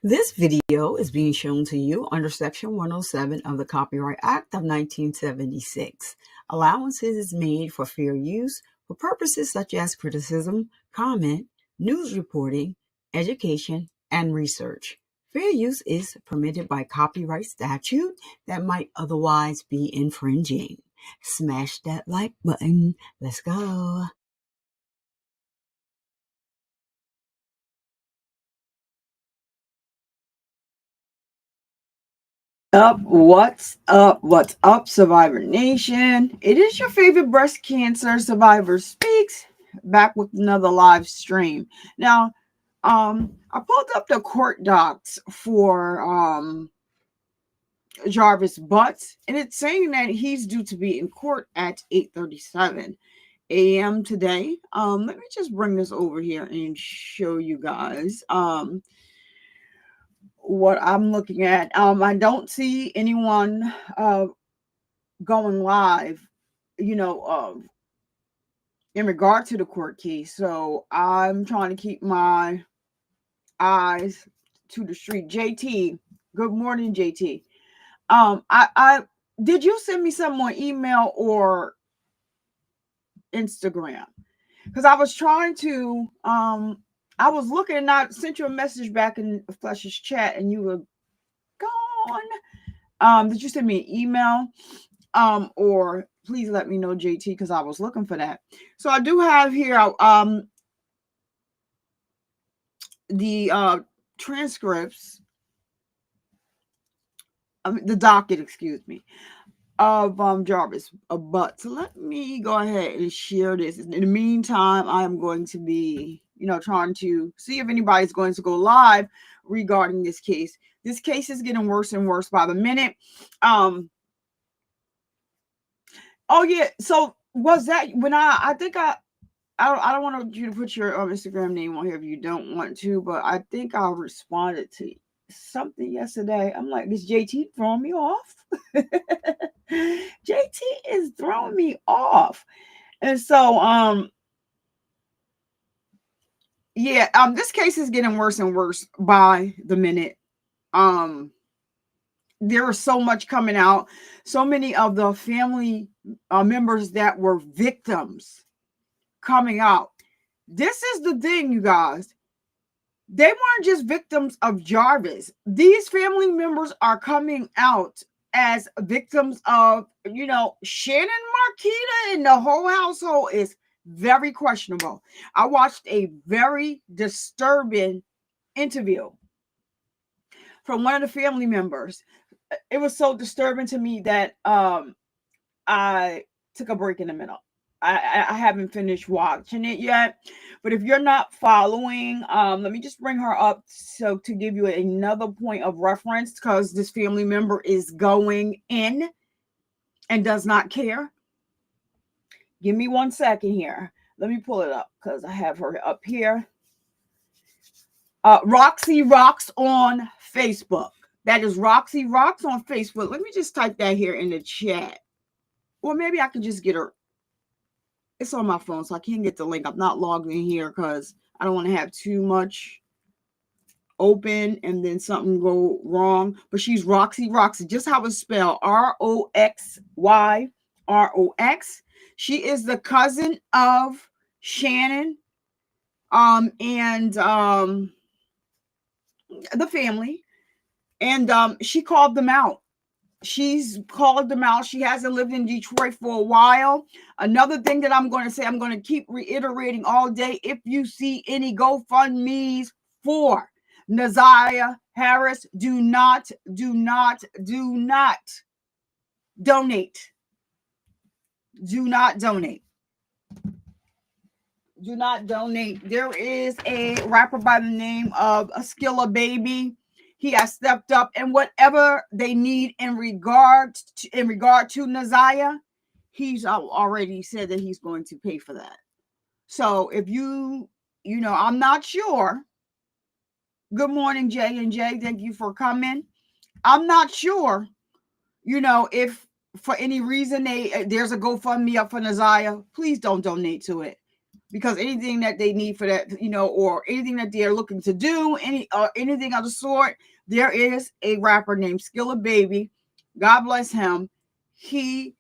This video is being shown to you under Section 107 of the Copyright Act of 1976. Allowances is made for fair use for purposes such as criticism, comment, news reporting, education, and research. Fair use is permitted by copyright statute that might otherwise be infringing. Smash that like button. Let's go. What's up, Survivor Nation? It is your favorite breast cancer survivor speaks, back with another live stream. Now, I pulled up the court docs for Jarvis Butts, and it's saying that he's due to be in court at 8:37 a.m. today. Let me just bring this over here and show you guys what I'm looking at. I don't see anyone going live, in regard to the court case. So I'm trying to keep my eyes to the street. JT, good morning, JT. I did you send me some more email or Instagram? Because I was trying to I was looking and I sent you a message back in Flesh's chat and you were gone. Did you send me an email? Or please let me know, JT, because I was looking for that. So I do have here the transcripts, the docket, excuse me, of Jarvis Butts. So let me go ahead and share this. In the meantime, I am going to be, trying to see if anybody's going to go live regarding this case. This case is getting worse and worse by the minute. Oh yeah. So was that when I think I don't want you to put your Instagram name on here if you don't want to, but I think I responded to something yesterday. I'm like, is JT throwing me off? JT is throwing me off. And so this case is getting worse and worse by the minute. There is so much coming out. So many of the family members that were victims coming out. This is the thing, you guys. They weren't just victims of Jarvis. These family members are coming out as victims of, Shannon Marquita, and the whole household is very questionable. I watched a very disturbing interview from one of the family members. It was so disturbing to me that I took a break in the middle. I haven't finished watching it yet, but if you're not following, let me just bring her up so to give you another point of reference, because this family member is going in and does not care. Give me 1 second here. Let me pull it up because I have her up here. Roxy Rocks on Facebook. That is Roxy Rocks on Facebook. Let me just type that here in the chat. Or maybe I can just get her. It's on my phone, so I can't get the link. I'm not logged in here because I don't want to have too much open and then something go wrong. But she's Roxy Rocks, just how it's spelled, ROXYROX. She is the cousin of Shannon and the family. And she called them out. She's called them out. She hasn't lived in Detroit for a while. Another thing that I'm going to say, I'm going to keep reiterating all day. If you see any GoFundMe's for Naziah Harris, do not donate. Do not donate. Do not donate. There is a rapper by the name of Skilla Baby. He has stepped up, and whatever they need in regard to Naziah, he's already said that he's going to pay for that. So if I'm not sure. Good morning, Jay and Jay. Thank you for coming. I'm not sure, if for any reason there's a GoFundMe up for Naziah. Please don't donate to it. because anything that they need for that, or anything that they're looking to do, anything of the sort, there is a rapper named Skilla Baby. God bless him. He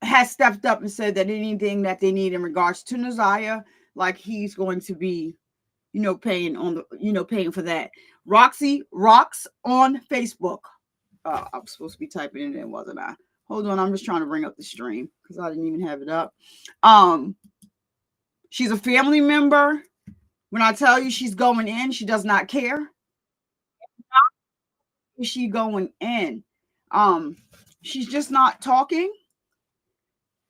has stepped up and said that anything that they need in regards to Naziah, like he's going to be, paying for that. Roxy Rocks on Facebook. I'm supposed to be typing it in, wasn't I? Hold on, I'm just trying to bring up the stream because I didn't even have it up. She's a family member. When I tell you she's going in, she does not care. Is she going in? She's just not talking.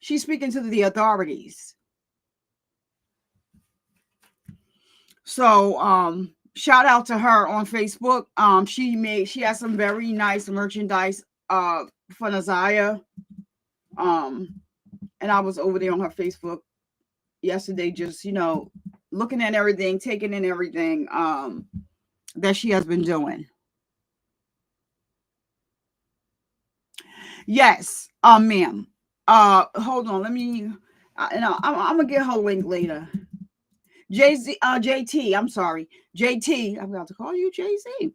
She's speaking to the authorities. So shout out to her on Facebook. She has some very nice merchandise for Naziah. And I was over there on her Facebook yesterday, just looking at everything, taking in everything that she has been doing. Yes, ma'am. Hold on, let me. I'm gonna get her link later. JT, I'm sorry, JT. I'm about to call you JC.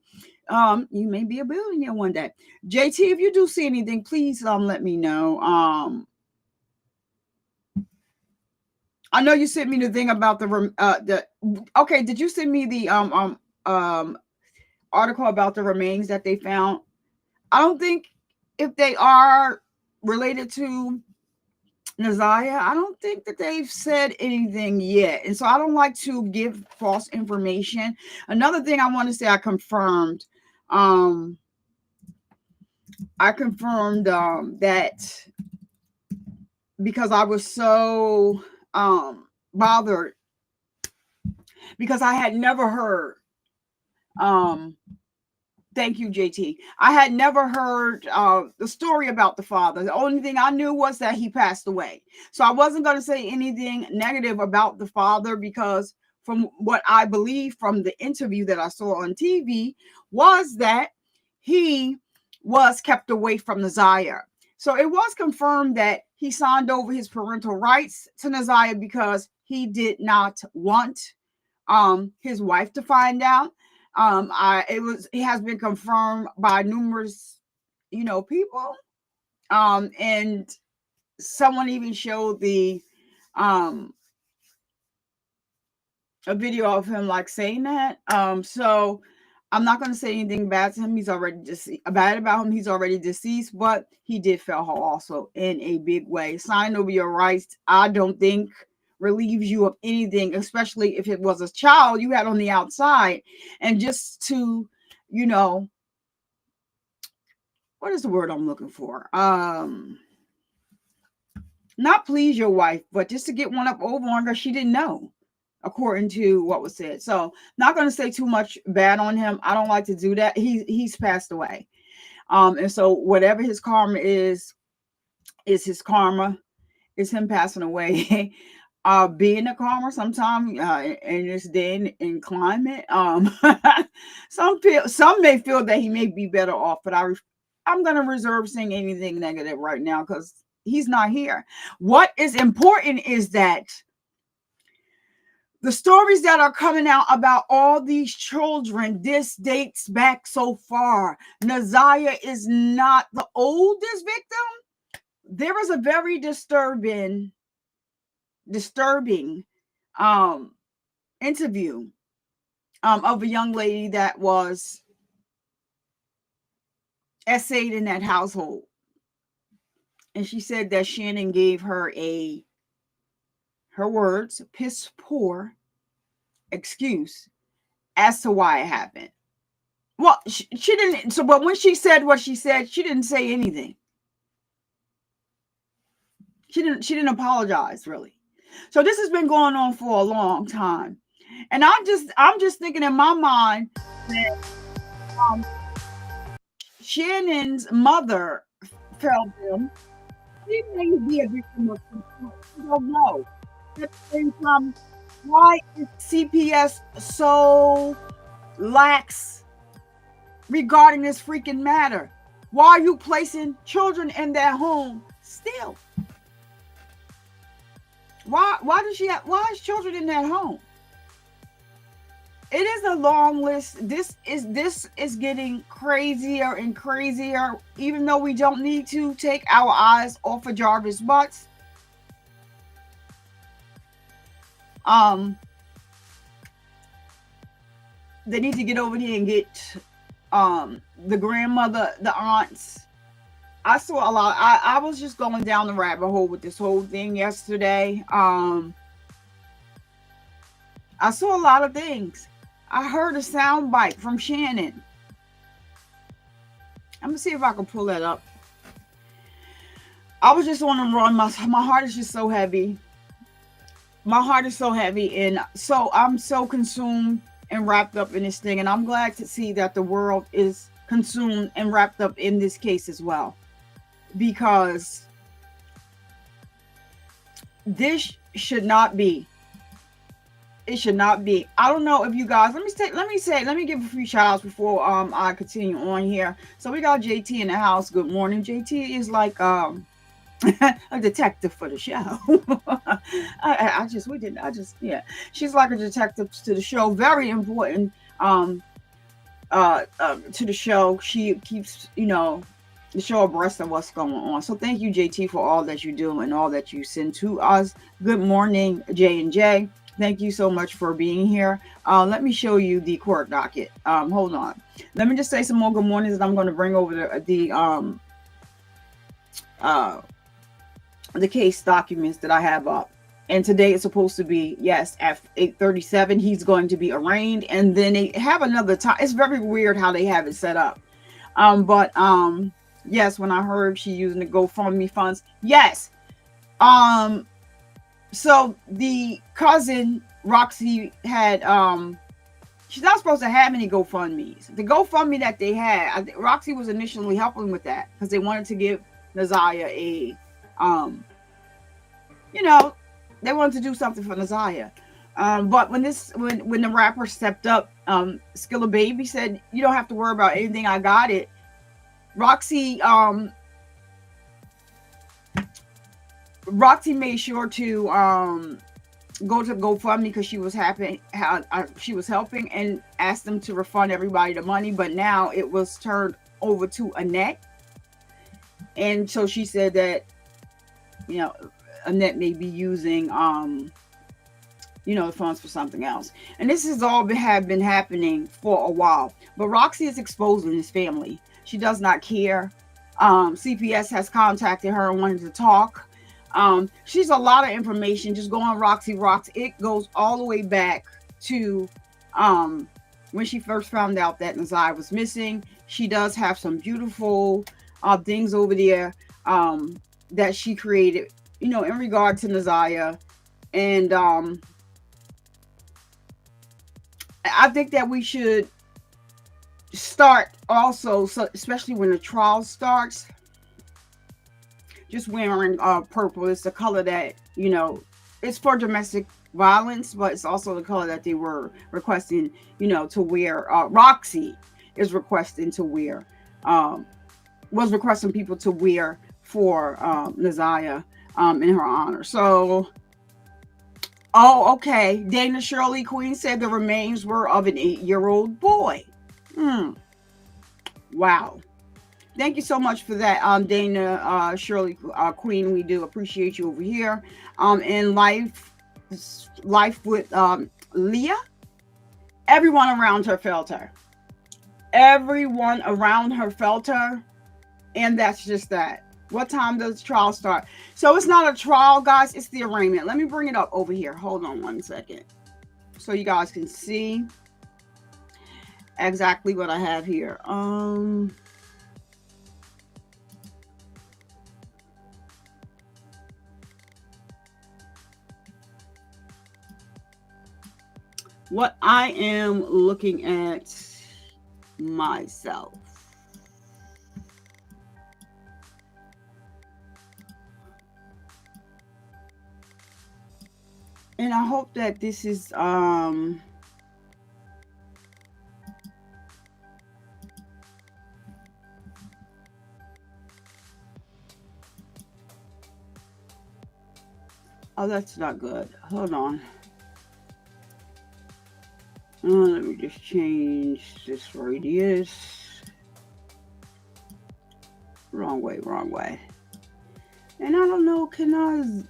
You may be a billionaire one day. JT, if you do see anything, please let me know. I know you sent me the thing about okay, did you send me the article about the remains that they found? I don't think if they are related to Naziah, I don't think that they've said anything yet. And so I don't like to give false information. Another thing I want to say, I confirmed that because I was so bothered because I had never heard thank you, JT. I had never heard the story about the father. The only thing I knew was that he passed away. So I wasn't going to say anything negative about the father because from what I believe from the interview that I saw on TV was that he was kept away from Naziah. So it was confirmed that he signed over his parental rights to Naziah because he did not want his wife to find out. It has been confirmed by numerous, people. And someone even showed a video of him saying that. So I'm not going to say anything bad to him. He's already bad about him. He's already deceased, but he did fail her also in a big way. Sign over your rights, I don't think relieves you of anything, especially if it was a child you had on the outside. And just to, what is the word I'm looking for? Not please your wife, but just to get one up over on her, she didn't know, according to what was said. So not going to say too much bad on him. I don't like to do that. He's passed away. And so whatever his karma is his karma. Is him passing away. Being a karma sometime in this day and climate. Some may feel that he may be better off, but I'm going to reserve saying anything negative right now because he's not here. What is important is that the stories that are coming out about all these children, this dates back so far. Naziah is not the oldest victim. There is a very disturbing interview of a young lady that was essayed in that household. And she said that Shannon gave her her words, piss poor excuse as to why it happened. Well, she didn't. So, but when she said what she said, she didn't say anything. She didn't apologize really. So this has been going on for a long time. And I'm just thinking in my mind that Shannon's mother felt him. She may be a victim of control. I don't know. At the same time, why is CPS so lax regarding this freaking matter? Why are you placing children in their home still? Why does she have, why is children in that home? It is a long list. This is getting crazier and crazier, even though we don't need to take our eyes off of Jarvis Butts. They need to get over here and get the grandmother, the aunts. I saw a lot. I was just going down the rabbit hole with this whole thing yesterday. I saw a lot of things. I heard a sound bite from Shannon. I'm gonna see if I can pull that up. I was just on a run. My heart is just so heavy. My heart is so heavy, and so I'm so consumed and wrapped up in this thing. And I'm glad to see that the world is consumed and wrapped up in this case as well, because this should not be. It should not be. I don't know if you guys, let me give a few shout outs before I continue on here. So we got JT in the house. Good morning. JT is like a detective for the show. She's like a detective to the show. Very important to the show. She keeps, the show abreast of what's going on. So thank you, JT, for all that you do and all that you send to us. Good morning, J&J. Thank you so much for being here. Let me show you the court docket. Hold on. Let me just say some more good mornings, and I'm going to bring over the case documents that I have up. And today it's supposed to be, yes, at 8:37, he's going to be arraigned. And then they have another time. It's very weird how they have it set up. Yes, when I heard she using the GoFundMe funds, yes. So the cousin Roxy had she's not supposed to have any GoFundMes. The GoFundMe that they had, I think Roxy was initially helping with that because they wanted to give Naziah a they wanted to do something for Naziah. But when the rapper stepped up, Skilla Baby said, "You don't have to worry about anything, I got it." Roxy made sure to go to GoFundMe because she was she was helping, and asked them to refund everybody the money. But now it was turned over to Annette, and so she said that Annette may be using the funds for something else. And this has all been happening for a while. But Roxy is exposing his family. She does not care. CPS has contacted her and wanted to talk. She's a lot of information. Just go on Roxy Rocks. It goes all the way back to when she first found out that Naziah was missing. She does have some beautiful things over there that she created, in regard to Naziah. And I think that we should start also, so especially when the trial starts, just wearing purple. It's the color that, it's for domestic violence, but it's also the color that they were requesting, to wear. Roxy is requesting to wear, was requesting people to wear for Naziah in her honor. So, okay. Dana Shirley Queen said the remains were of an 8-year-old boy. Wow. Thank you so much for that, Dana Shirley Queen. We do appreciate you over here. In life with Leah, everyone around her felt her. Everyone around her felt her, and that's just that. What time does the trial start? So it's not a trial, guys. It's the arraignment. Let me bring it up over here. Hold on one second, so you guys can see exactly what I have here. What I am looking at myself. And I hope that this is Oh, that's not good. Hold on. Let me just change this radius. Wrong way, wrong way. And I don't know, can I,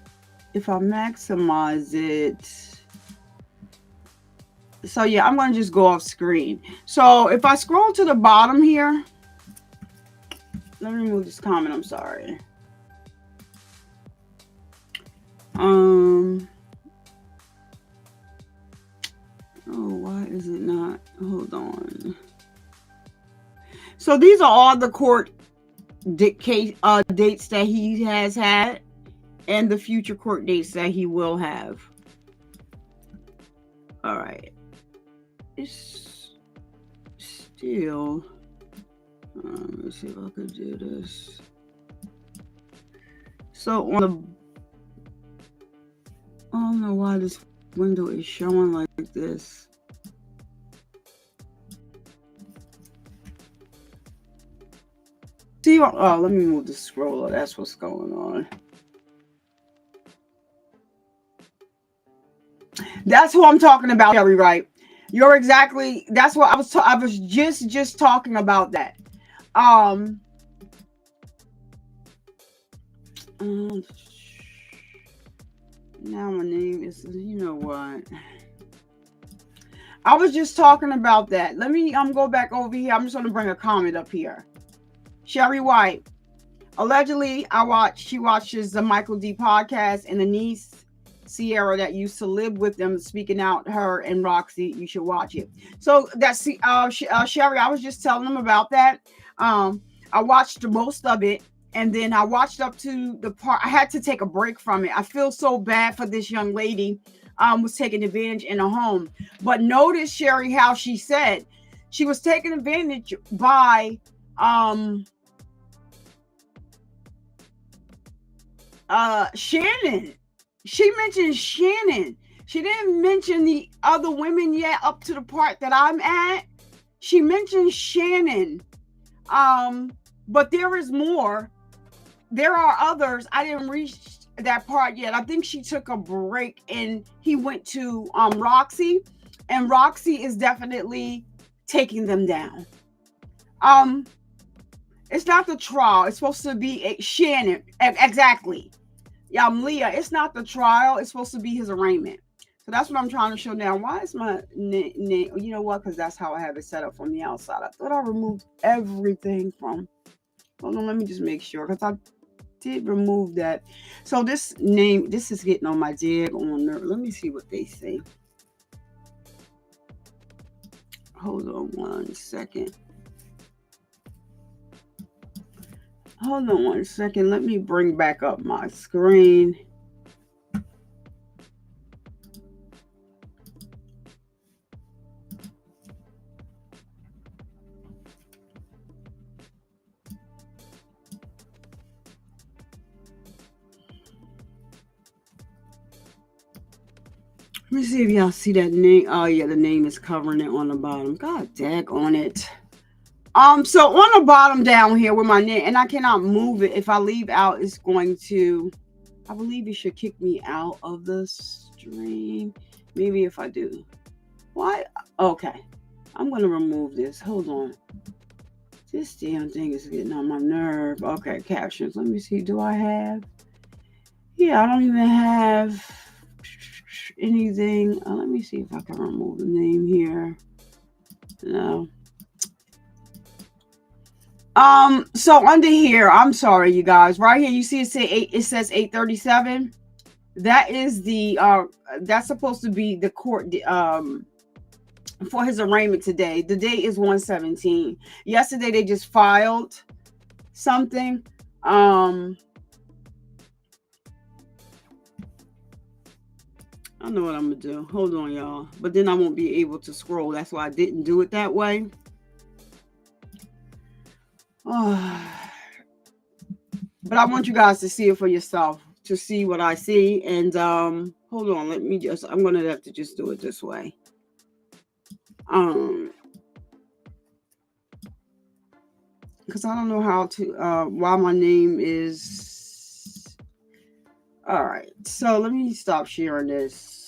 if I maximize it? So yeah, I'm going to just go off screen. So if I scroll to the bottom here, let me remove this comment, I'm sorry. Oh, why is it not? Hold on. So these are all the court dates that he has had and the future court dates that he will have. All right. It's still, let's see if I could do this. So on the, I don't know why this window is showing like this. See, oh, let me move the scroller. That's what's going on. That's who I'm talking about, Sherry, right? You're exactly, that's what I was just talking about that. Now my name is, you know what? I was just talking about that. Let me go back over here. I'm just going to bring a comment up here. Sherry White. Allegedly, she watches the Michael D podcast, and the niece, Sierra, that used to live with them, speaking out, her and Roxy. You should watch it. So that's Sherry. I was just telling them about that. I watched most of it, and then I watched up to the part. I had to take a break from it. I feel so bad for this young lady. Was taking advantage in a home. But notice, Sherry, how she said she was taken advantage by Shannon. She mentioned Shannon. She didn't mention the other women yet up to the part that I'm at. She mentioned Shannon. But there is more. There are others. I didn't reach that part yet. I think she took a break and he went to Roxy, and Roxy is definitely taking them down. It's not the trial. It's supposed to be Shannon. Exactly. Leah. It's not the trial. It's supposed to be his arraignment. So that's what I'm trying to show now. Why is my name? You know what? Because that's how I have it set up from the outside. I thought I removed everything from. Hold on. Let me just make sure, because I did remove that. So this name, this is getting on my dead on nerve. Let me see what they say. Hold on 1 second. Hold on 1 second. Let me bring back up my screen. Let me see if y'all see that name. Oh yeah, the name is covering it on the bottom. God dag on it. So on the bottom down here with my name, and I cannot move it. If I leave out, it's going to, I believe it should kick me out of the stream. Maybe if I do. Why? Okay. I'm going to remove this. Hold on. This damn thing is getting on my nerve. Okay, captions. Let me see. Do I have? Yeah, I don't even have anything. Let me see if I can remove the name here. No. So under here, I'm sorry, you guys. Right here, you see it says 8:37. That is the that's supposed to be the court for his arraignment today. The date is 1/17. Yesterday they just filed something. I know what I'm gonna do. Hold on, y'all. But then I won't be able to scroll. That's why I didn't do it that way. But I want you guys to see it for yourself, to see what I see. And hold on, let me just, I'm gonna have to just do it this way. Because I don't know how to why my name is All right, so let me stop sharing this.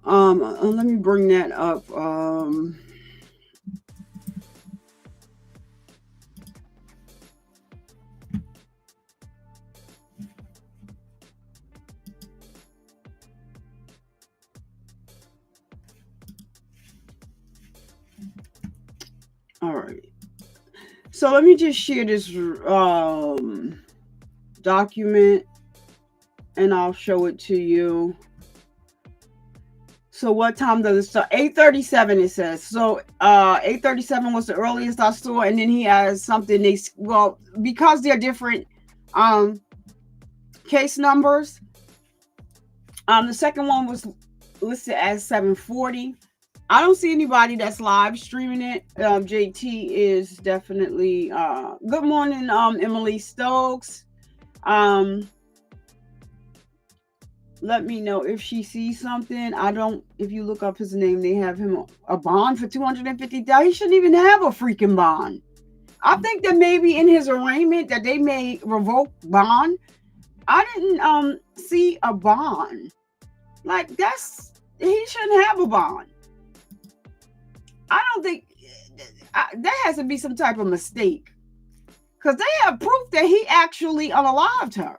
Let me bring that up. All right. So let me just share this document and I'll show it to you. So what time does it start? 8:37 it says. So 8:37 was the earliest I saw, and then he has something because they're different case numbers. The second one was listed as 7:40. I don't see anybody that's live streaming it. JT is definitely good morning, Emily Stokes. Let me know if she sees something. If you look up his name, they have him a bond for $250. He shouldn't even have a freaking bond. I think that maybe in his arraignment that they may revoke bond. I didn't see a bond. Like he shouldn't have a bond. I don't think that has to be some type of mistake, because they have proof that he actually unalived her.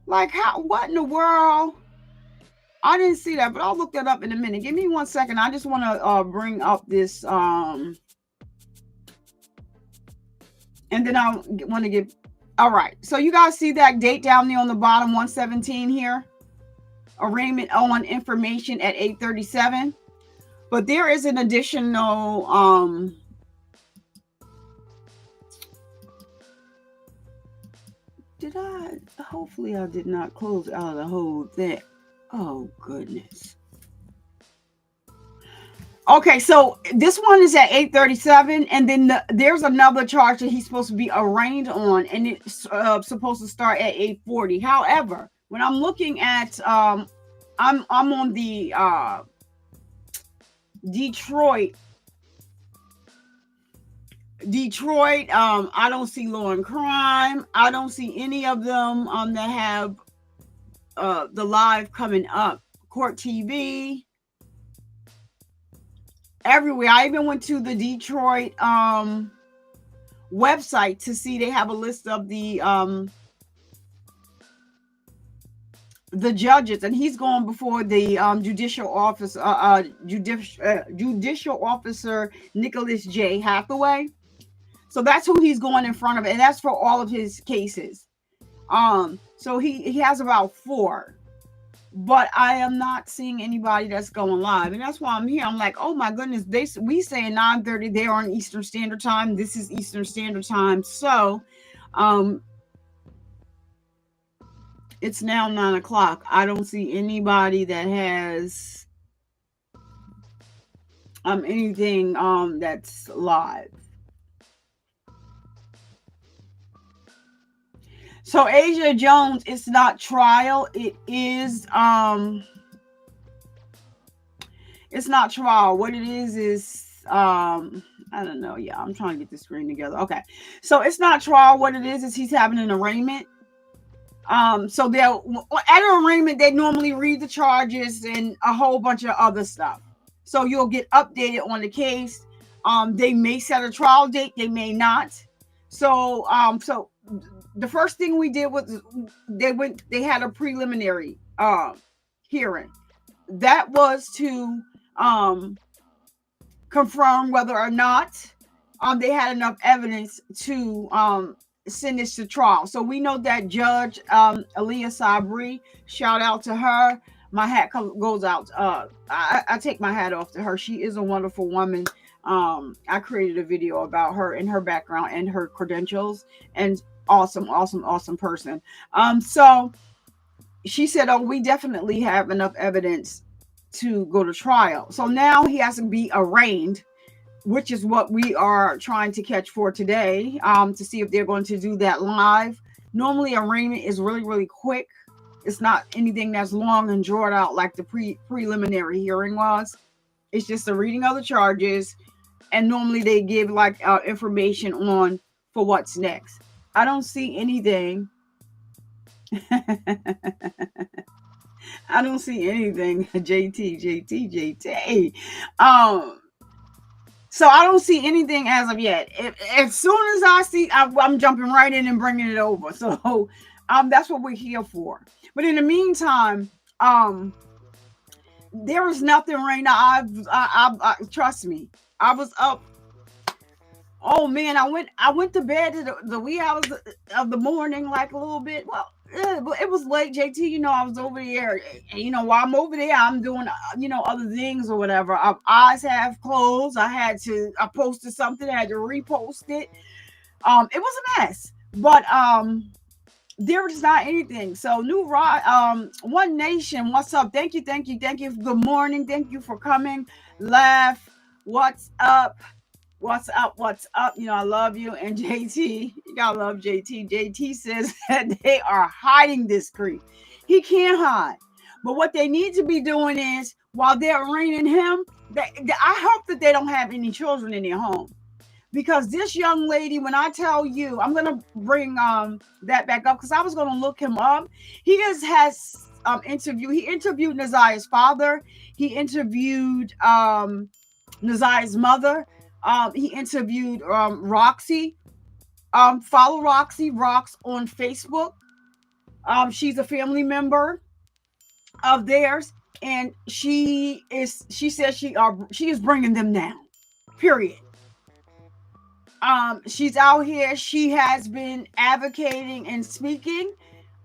Like, what in the world? I didn't see that, but I'll look that up in a minute. Give me 1 second. I just want to bring up this, and then I want to get, all right. So you guys see that date down there on the bottom, 117 here? Arraignment on information at 8:37. But there is an additional, hopefully I did not close out the whole thing. Oh, goodness. Okay, so this one is at 8:37, and then there's another charge that he's supposed to be arraigned on, and it's supposed to start at 8:40. However, when I'm looking at, I'm on the Detroit. I don't see law and crime. I don't see any of them that have the live coming up. Court TV. Everywhere. I even went to the Detroit website to see they have a list of the judges, and he's going before the judicial officer Nicholas J. Hathaway. So that's who he's going in front of, and that's for all of his cases. So he has about 4, but I am not seeing anybody that's going live, and that's why I'm here. I'm like, oh my goodness, we saying 9:30. They're on Eastern Standard Time. This is Eastern Standard Time, so it's now 9 o'clock. I don't see anybody that has anything that's live. So Asia Jones, it's not trial. It is it's not trial. What it is I don't know. Yeah, I'm trying to get the screen together. Okay. So it's not trial. What it is he's having an arraignment. So they'll at an arraignment, they normally read the charges and a whole bunch of other stuff. So you'll get updated on the case. They may set a trial date, they may not. So the first thing we did was they had a preliminary hearing. That was to confirm whether or not they had enough evidence to send this to trial. So we know that Judge Aaliyah Sabri, shout out to her. My hat goes out. I take my hat off to her. She is a wonderful woman. I created a video about her and her background and her credentials, and awesome person. So she said, oh, we definitely have enough evidence to go to trial. So now he has to be arraigned, which is what we are trying to catch for today, to see if they're going to do that live. Normally arraignment is really, really quick. It's not anything that's long and drawn out like the preliminary hearing was. It's just a reading of the charges, and normally they give like information on for what's next. I don't see anything. I don't see anything. JT. So I don't see anything as of yet. As soon as I see, I'm jumping right in and bringing it over. So that's what we're here for. But in the meantime, there is nothing right now. I trust me. I was up. Oh man, I went to bed at the wee hours of the morning, like a little bit. Well, but it was late, JT. I was over there, and while I'm over there, I'm doing other things or whatever. Eyes have closed. I posted something. I had to repost it. It was a mess, but there is not anything. So One Nation, what's up? Thank you. Good morning. Thank you for coming. Laugh. What's up? What's up? I love you. And JT, you gotta love JT. JT says that they are hiding this creep. He can't hide. But what they need to be doing is, while they're arraigning him, I hope that they don't have any children in their home. Because this young lady, when I tell you, I'm gonna bring that back up because I was gonna look him up. He has interviewed. He interviewed Naziah's father. He interviewed Naziah's mother. He interviewed Roxy. Follow Roxy Rocks on Facebook. She's a family member of theirs, and she says she is bringing them down. Period. She's out here. She has been advocating and speaking.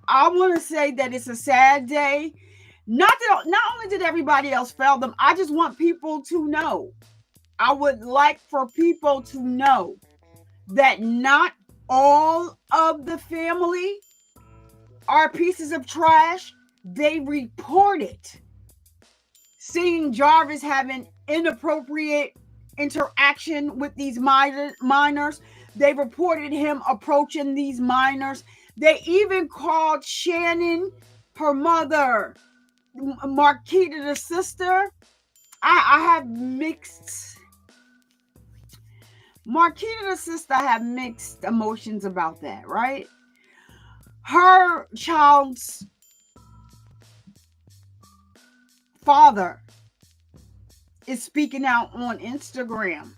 I want to say that it's a sad day. Not only did everybody else fail them, I just want people to know. I would like for people to know that not all of the family are pieces of trash. They reported seeing Jarvis having inappropriate interaction with these minors. They reported him approaching these minors. They even called Shannon, her mother, Marquita, the sister. I have mixed... Marquita, the sister, have mixed emotions about that, right? Her child's father is speaking out on Instagram.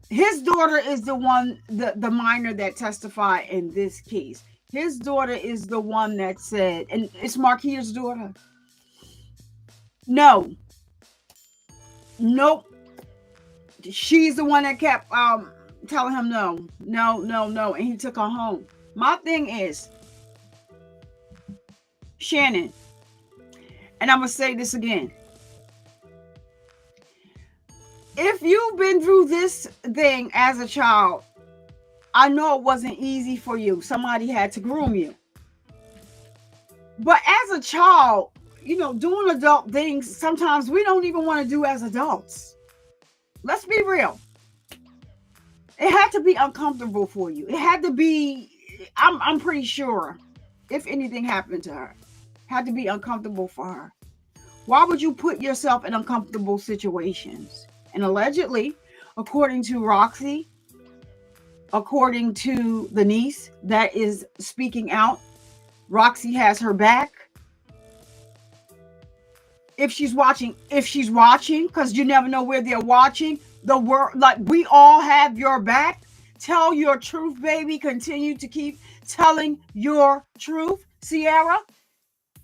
His daughter is the one, the minor that testified in this case. His daughter is the one that said, and it's Marquita's daughter. Nope. She's the one that kept telling him no, and he took her home. My thing is, Shannon, and I'm gonna say this again. If you've been through this thing as a child, I know it wasn't easy for you. Somebody had to groom you. But as a child, doing adult things, sometimes we don't even want to do as adults. Let's be real. It had to be uncomfortable for you. It had to be, I'm pretty sure, if anything happened to her, had to be uncomfortable for her. Why would you put yourself in uncomfortable situations? And allegedly, according to Roxy, according to the niece that is speaking out, Roxy has her back. If she's watching, because you never know where they're watching, the world, like, we all have your back. Tell your truth, baby. Continue to keep telling your truth, Sierra.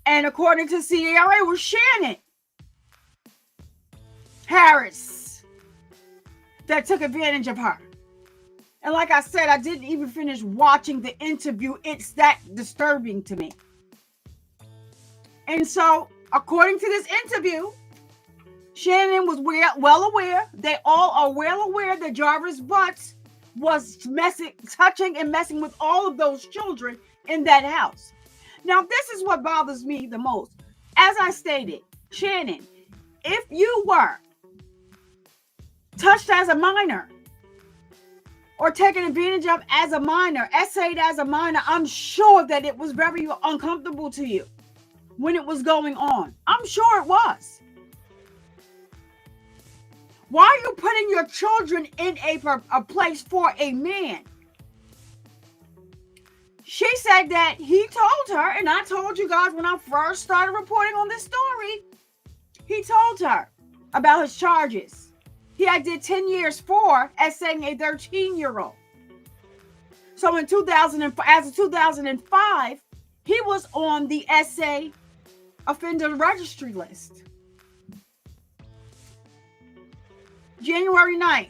And according to Sierra, it was Shannon Harris that took advantage of her. And like I said, I didn't even finish watching the interview. It's that disturbing to me. And so, according to this interview, Shannon was well aware. They all are well aware that Jarvis Butts was touching and messing with all of those children in that house. Now, this is what bothers me the most. As I stated, Shannon, if you were touched as a minor or taken advantage of as a minor, essayed as a minor, I'm sure that it was very uncomfortable to you when it was going on. I'm sure it was. Why are you putting your children in a place for a man? She said that he told her, and I told you guys when I first started reporting on this story, he told her about his charges. He had did 10 years for essaying a 13-year-old. So in 2005, he was on the essay offender registry list. January 9th,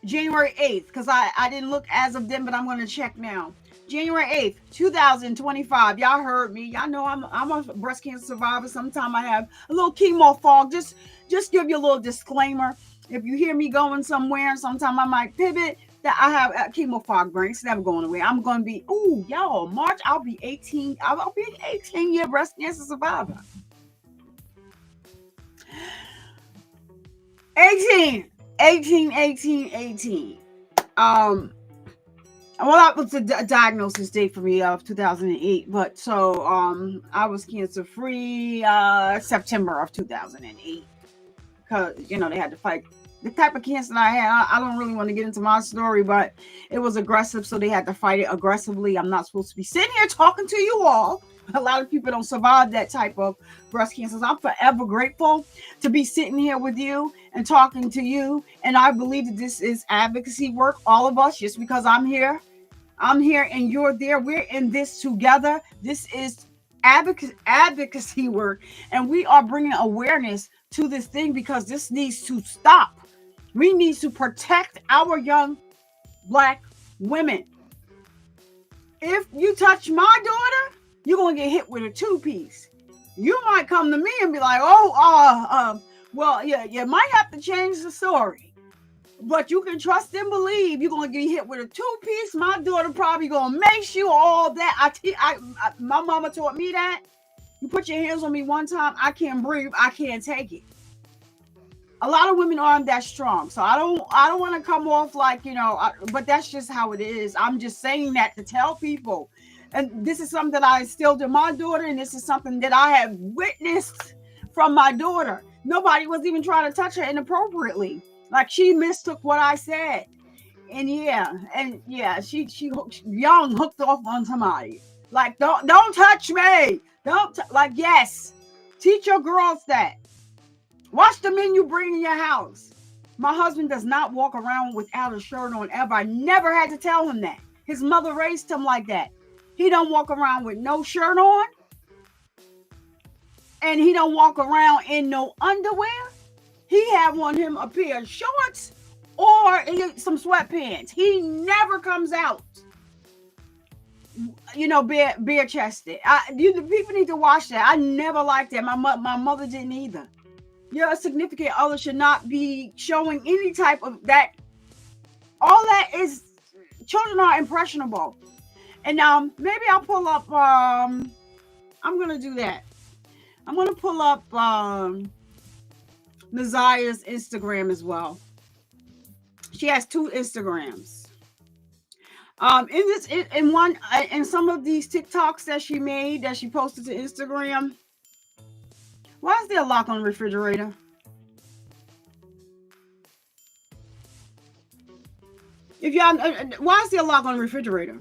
January 8th, because I didn't look as of then, but I'm going to check now. January 8th, 2025. Y'all heard me. Y'all know I'm a breast cancer survivor. Sometimes I have a little chemo fog. Just give you a little disclaimer. If you hear me going somewhere, sometimes I might pivot. That I have a chemo fog brain. It's never going away. I'm going to be, y'all, March, I'll be 18. I'll be an 18-year breast cancer survivor. 18. Well, that was the diagnosis date for me of 2008. But so I was cancer free September of 2008 because they had to fight the type of cancer that I had. I don't really want to get into my story, but it was aggressive, so they had to fight it aggressively. I'm not supposed to be sitting here talking to you all. A lot of people don't survive that type of breast cancer. So I'm forever grateful to be sitting here with you and talking to you. And I believe that this is advocacy work, all of us, just because I'm here and you're there. We're in this together. This is advocacy work. And we are bringing awareness to this thing because this needs to stop. We need to protect our young Black women. If you touch my daughter, you're going to get hit with a two-piece. You might come to me and be like, well, yeah, you might have to change the story. But you can trust and believe you're going to get hit with a two-piece. My daughter probably going to mace you, all that. My mama taught me that. You put your hands on me one time, I can't breathe. I can't take it. A lot of women aren't that strong. So I don't want to come off like, but that's just how it is. I'm just saying that to tell people. And this is something that I instilled in my daughter, and this is something that I have witnessed from my daughter. Nobody was even trying to touch her inappropriately. Like, she mistook what I said. And she young hooked off on somebody. Like, don't touch me. Yes. Teach your girls that. Watch the men you bring in your house. My husband does not walk around without a shirt on ever. I never had to tell him that. His mother raised him like that. He don't walk around with no shirt on. And he don't walk around in no underwear. He have on him a pair of shorts or some sweatpants. He never comes out, bare chested. People need to watch that. I never liked that. My mother didn't either. Your significant other should not be showing any type of that. All that is, children are impressionable. And maybe I'll pull up, I'm going to do that. I'm going to pull up Nazia's Instagram as well. She has 2 Instagrams. In some of these TikToks that she made, that she posted to Instagram, why is there a lock on the refrigerator? Why is there a lock on the refrigerator?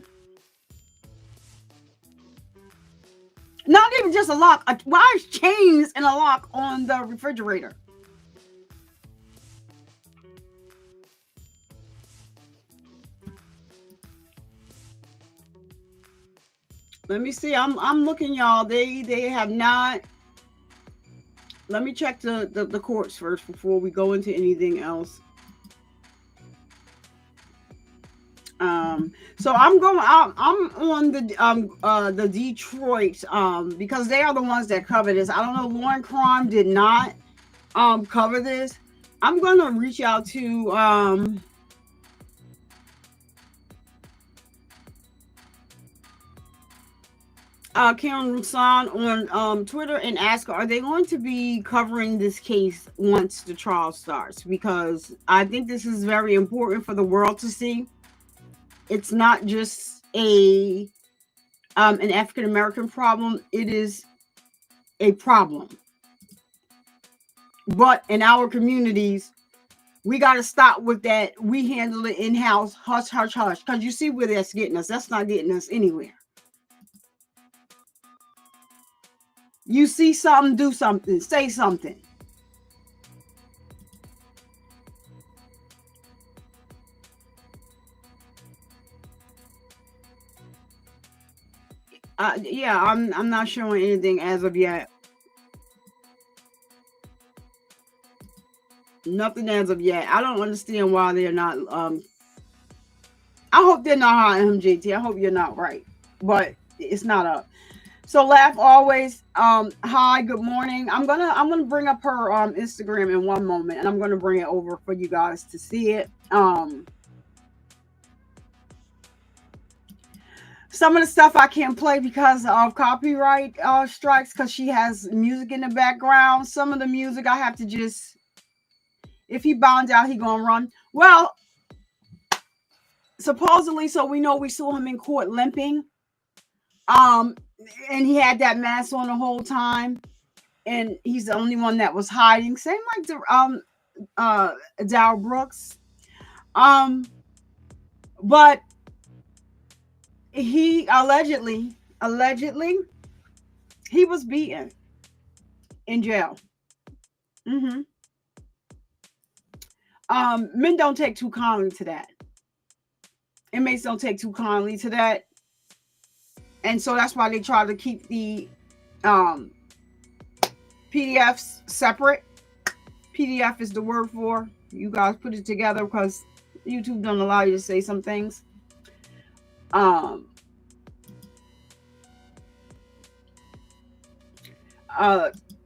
Not even just a lock. Why is chains and a lock on the refrigerator? Let me see. I'm looking, y'all. They have not. Let me check the courts first before we go into anything else. So I'm on the Detroit because they are the ones that cover this. I don't know. Lauren Crime did not cover this. I'm gonna reach out to Karen Rusan on Twitter and ask her, are they going to be covering this case once the trial starts? Because I think this is very important for the world to see. It's not just an African American problem. It is a problem. But in our communities, We got to stop with that. We handle it in-house, hush, hush, hush. Because you see where that's getting us. That's not getting us anywhere. You see something, do something, say something. Yeah, I'm not showing anything as of yet. Nothing as of yet. I don't understand why they're not. I hope they're not hiding him, JT. I hope you're not right, but it's not up. So laugh always. Hi, good morning. I'm gonna bring up her Instagram in one moment, and I'm gonna bring it over for you guys to see it. Some of the stuff I can't play because of copyright strikes, because she has music in the background. Some of the music I have to just, if he bounds out, he gonna run. Well, supposedly, so we know we saw him in court limping. And he had that mask on the whole time, and he's the only one that was hiding. Same like the Dow Brooks. But he allegedly he was beaten in jail. Men don't take too kindly to that. Inmates don't take too kindly to that. And so that's why they try to keep the PDFs separate. PDF is the word for. You guys put it together because YouTube don't allow you to say some things.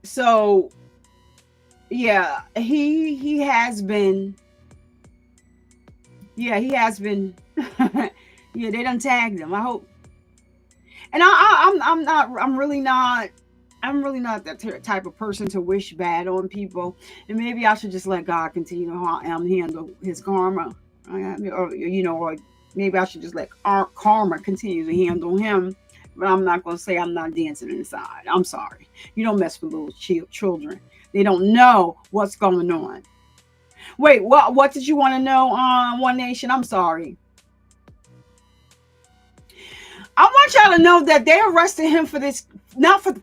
So yeah, he has been. Yeah, he has been. Yeah, they done tagged him. I hope. And I'm really not that type of person to wish bad on people. And maybe I should just let God continue to handle his karma. Or maybe I should just let our karma continue to handle him. But I'm not going to say I'm not dancing inside. I'm sorry. You don't mess with little children. They don't know what's going on. Wait, what did you want to know on One Nation? I'm sorry. I want y'all to know that they arrested him for this, not for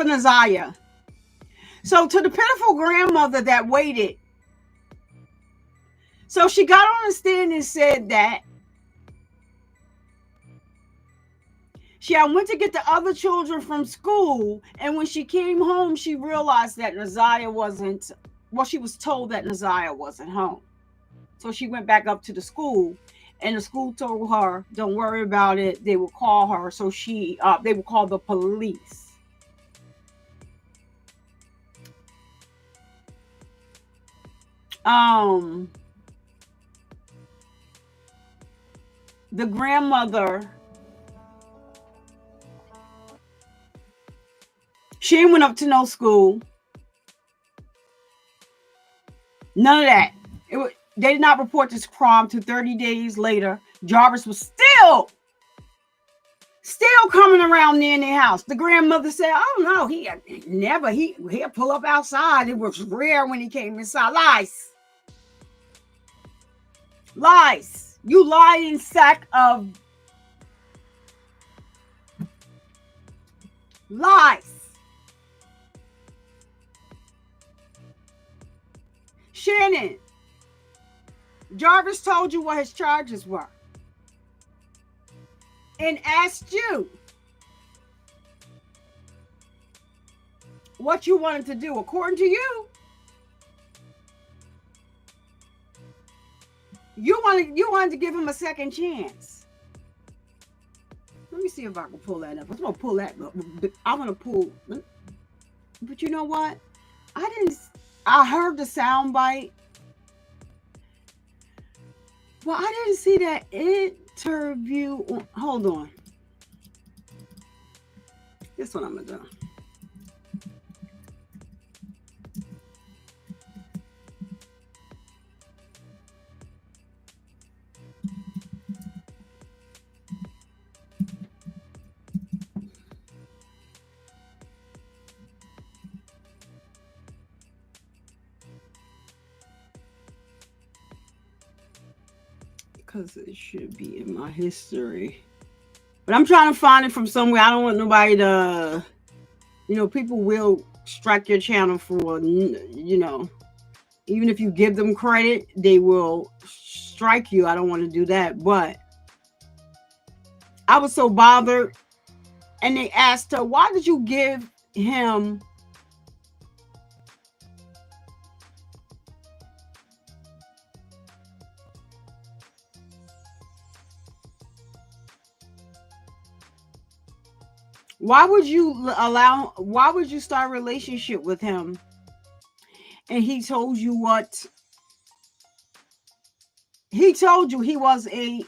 Naziah. So to the pitiful grandmother that waited. So she got on the stand and said that she had went to get the other children from school, and when she came home, she realized that Naziah wasn't. Well, she was told that Naziah wasn't home. So she went back up to the school, and the school told her, "Don't worry about it. They will call her." So they will call the police. The grandmother, she ain't went up to no school. None of that. They did not report this crime till 30 days later. Jarvis was still coming around near their house. The grandmother said, "Oh no, he'll pull up outside. It was rare when he came inside." Lies. You lying sack of lies. Shannon, Jarvis told you what his charges were and asked you what you wanted to do. According to you, you wanted to give him a second chance. Let me see if I can pull that up. I'm gonna pull that up. I'm gonna pull. But you know what? I heard the sound bite. Well, I didn't see that interview. Hold on. This one I'm gonna do. because it should be in my history. But I'm trying to find it from somewhere. I don't want nobody to, people will strike your channel for, even if you give them credit, they will strike you. I don't want to do that. But I was so bothered. And they asked her, why did you give him why would you start a relationship with him? And he told you what? He told you he was a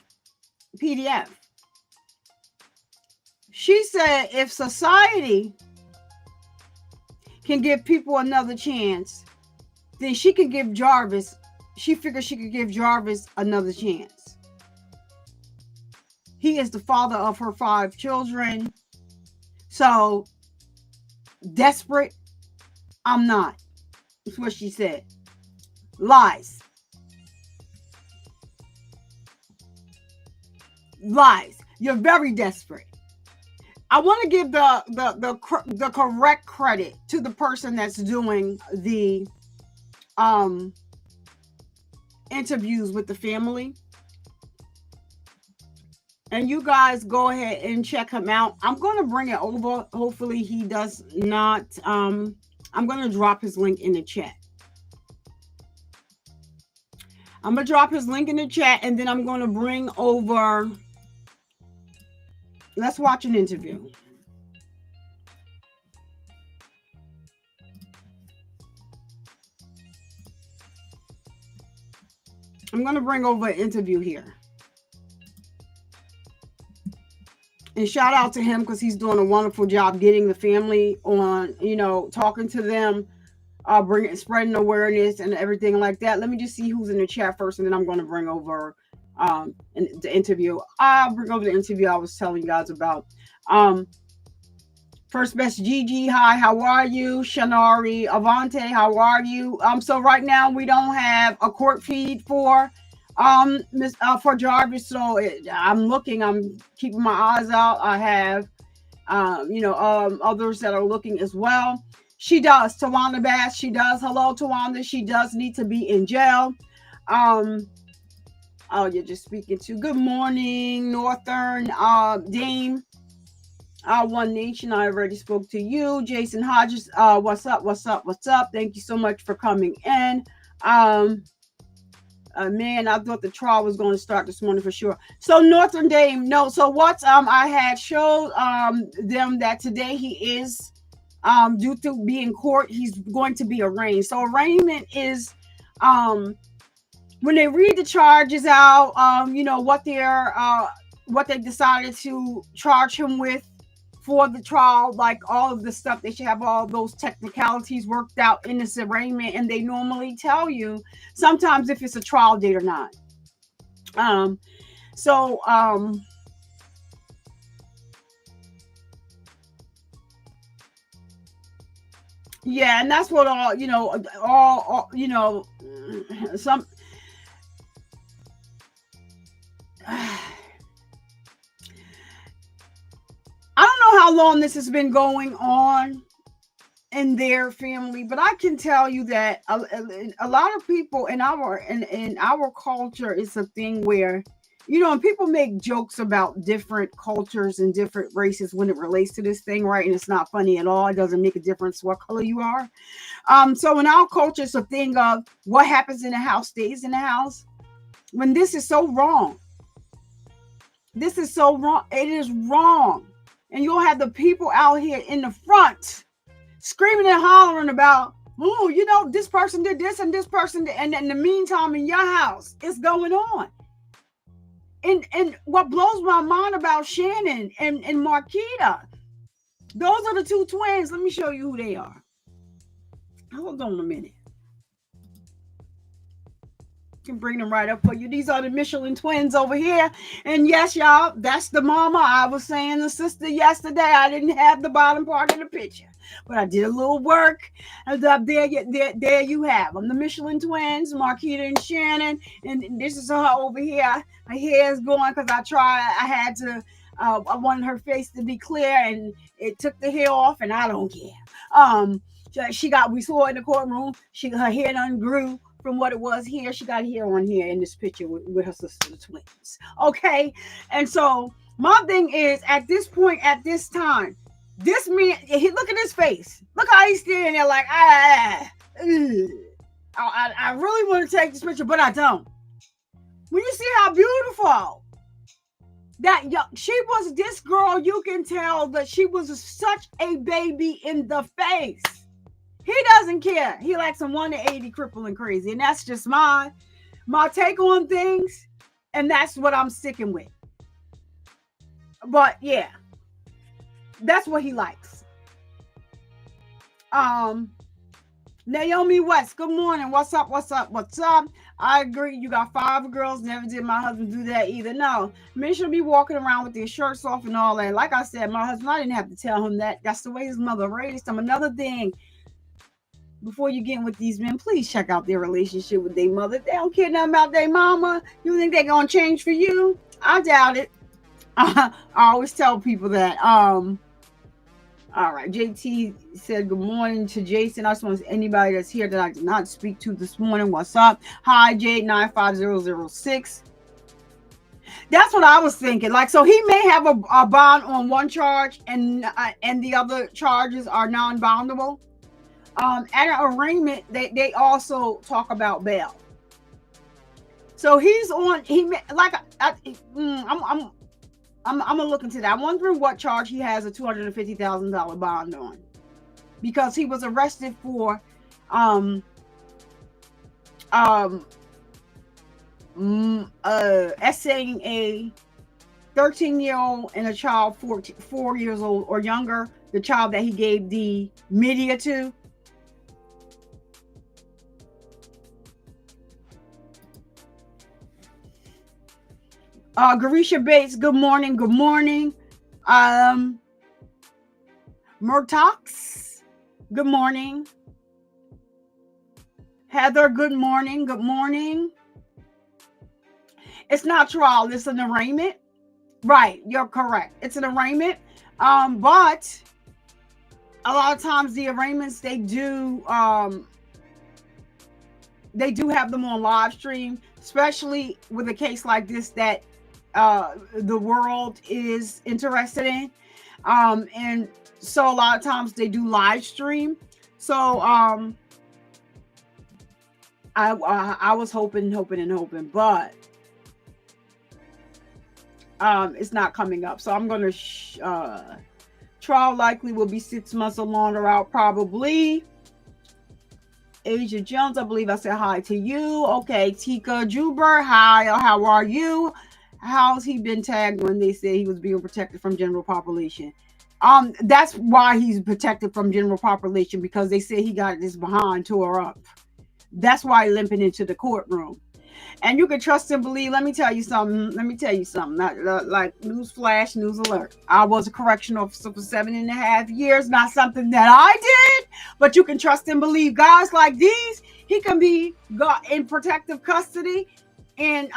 PDF. She said if society can give people another chance, then she figured she could give Jarvis another chance. He is the father of her 5 children. So, desperate, I'm not. That's what she said. Lies. Lies. You're very desperate. I want to give the correct credit to the person that's doing the interviews with the family. And you guys go ahead and check him out. I'm going to bring it over. Hopefully he does not. I'm going to drop his link in the chat. I'm going to drop his link in the chat, and then I'm going to bring over. Let's watch an interview. I'm going to bring over an interview here. And shout out to him because he's doing a wonderful job getting the family on, talking to them, spreading awareness and everything like that. Let me just see who's in the chat first, and then I'm going to bring over the interview. I'll bring over the interview I was telling you guys about. First Best Gigi, hi, how are you? Shanari, Avante, how are you? So right now we don't have a court feed for Jarvis, so I'm keeping my eyes out. I have others that are looking as well. She does. Tawanda Bass, she does. Hello, Tawanda. She does need to be in jail. You're just speaking to. Good morning, Northern Dame. One Nation, I already spoke to you. Jason Hodges, what's up? Thank you so much for coming in. Man, I thought the trial was going to start this morning for sure. So Northern Dame, no. So what I had showed them that today he is due to be in court. He's going to be arraigned. So arraignment is when they read the charges out, what they decided to charge him with for the trial, like all of the stuff. They should have all those technicalities worked out in this arraignment, and they normally tell you sometimes if it's a trial date or not. Yeah, and that's what some. I don't know how long this has been going on in their family, but I can tell you that a lot of people in our culture is a thing where, and people make jokes about different cultures and different races when it relates to this thing, right? And it's not funny at all. It doesn't make a difference what color you are. So in our culture, it's a thing of what happens in the house stays in the house. When this is so wrong. This is so wrong. It is wrong. And you'll have the people out here in the front screaming and hollering about, this person did this and this person did. And in the meantime, in your house, it's going on. And what blows my mind about Shannon and Marquita, those are the 2 twins. Let me show you who they are. Hold on a minute. Can bring them right up for you. These are the Michelin twins over here. And yes, y'all, that's the mama. I was saying the sister yesterday. I didn't have the bottom part of the picture, but I did a little work. And up there you have them. The Michelin twins, Marquita and Shannon. And this is her over here. Her hair is going because I had to, I wanted her face to be clear, and it took the hair off, and I don't care. We saw her in the courtroom. Her hair done grew from what it was here. She got hair on here in this picture with her sister, the twins. Okay. And so my thing is, at this point, at this time, this man, look at his face. Look how he's standing there like, I really want to take this picture, but I don't. When you see how beautiful she was, this girl, you can tell that she was such a baby in the face. He doesn't care. He likes some 1-80 crippling crazy. And that's just my take on things. And that's what I'm sticking with. But yeah, that's what he likes. Naomi West, good morning. What's up? I agree. You got 5 girls. Never did my husband do that either. No, men should be walking around with their shirts off and all that. Like I said, my husband, I didn't have to tell him that. That's the way his mother raised him. Another thing, before you get with these men, please check out their relationship with their mother. They don't care nothing about their mama. You think they're gonna change for you? I doubt it. I always tell people that. All right. JT said good morning to Jason. I just want anybody that's here that I did not speak to this morning. What's up? Hi, Jade 95006. That's what I was thinking. Like, so he may have a bond on one charge, and the other charges are non-bondable. At an arraignment, they also talk about bail. So he's on. I'm gonna look into that. I'm wondering what charge he has a $250,000 bond on, because he was arrested for essaying a 13-year-old and a child 4 years old or younger, the child that he gave the media to. Garisha Bates, good morning. Murtox, good morning. Heather, good morning. It's not trial, it's an arraignment. Right, you're correct. It's an arraignment. But a lot of times the arraignments, they do have them on live stream, especially with a case like this that the world is interested in. And so a lot of times they do live stream. So I was hoping, but it's not coming up. So I'm going to trial likely will be 6 months or longer out, probably. Asia Jones, I believe I said hi to you. Okay, Tika Juber, hi, how are you? How's he been tagged when they say he was being protected from general population? That's why he's protected from general population, because they say he got this behind tore up. That's why he's limping into the courtroom. And you can trust and believe. Let me tell you something. Not, like news flash, news alert. I was a correctional officer for 7.5 years. Not something that I did, but you can trust and believe. Guys like these, he can be got in protective custody, and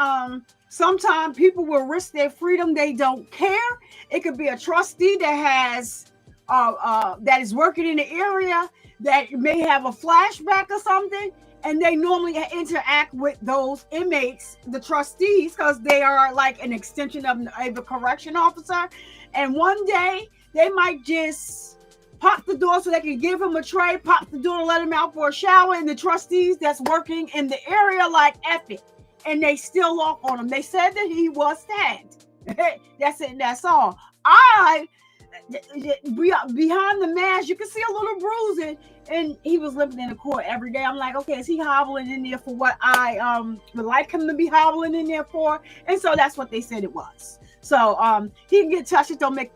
sometimes people will risk their freedom. They don't care. It could be a trustee that has that is working in the area that may have a flashback or something. And they normally interact with those inmates, the trustees, because they are like an extension of a correction officer. And one day they might just pop the door so they can give him a tray, pop the door, let him out for a shower. And the trustees that's working in the area like F it. And they still off on him. They said that he was tagged. That's it. That's all. Behind the mask, you can see a little bruising, and he was limping in the court every day. I'm like, okay, is he hobbling in there for what I would like him to be hobbling in there for? And so that's what they said it was. So he can get touched. It don't make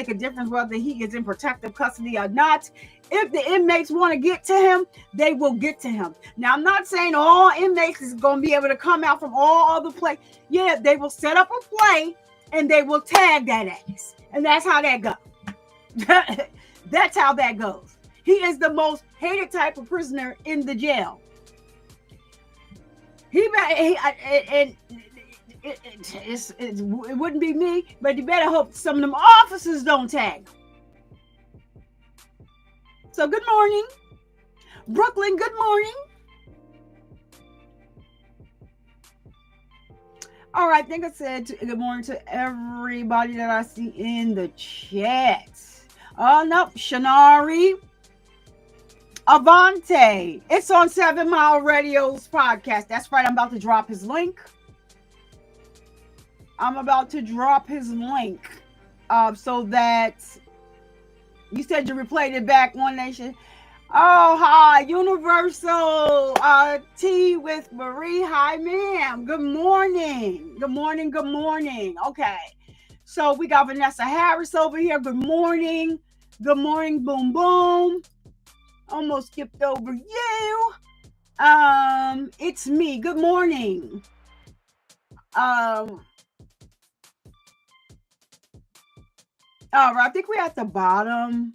a difference whether he is in protective custody or not. If the inmates want to get to him, they will get to him. Now, I'm not saying all inmates is going to be able to come out from all other play. Yeah, they will set up a play and they will tag that ass. And that's how that goes. That's how that goes. He is the most hated type of prisoner in the jail. It wouldn't be me, but you better hope some of them officers don't tag him. So good morning, Brooklyn. Good morning. All right, I think I said good morning to everybody that I see in the chat. Oh no, Shanari, Avante. It's on 7 Mile Radio's podcast. That's right. I'm about to drop his link. So that you said you replayed it back, One Nation. Oh, hi, Universal Tea with Marie. Hi, ma'am. Good morning. Good morning. Good morning. Okay. So we got Vanessa Harris over here. Good morning. Good morning. Boom, boom. Almost skipped over you. It's me. Good morning. All right, I think we're at the bottom.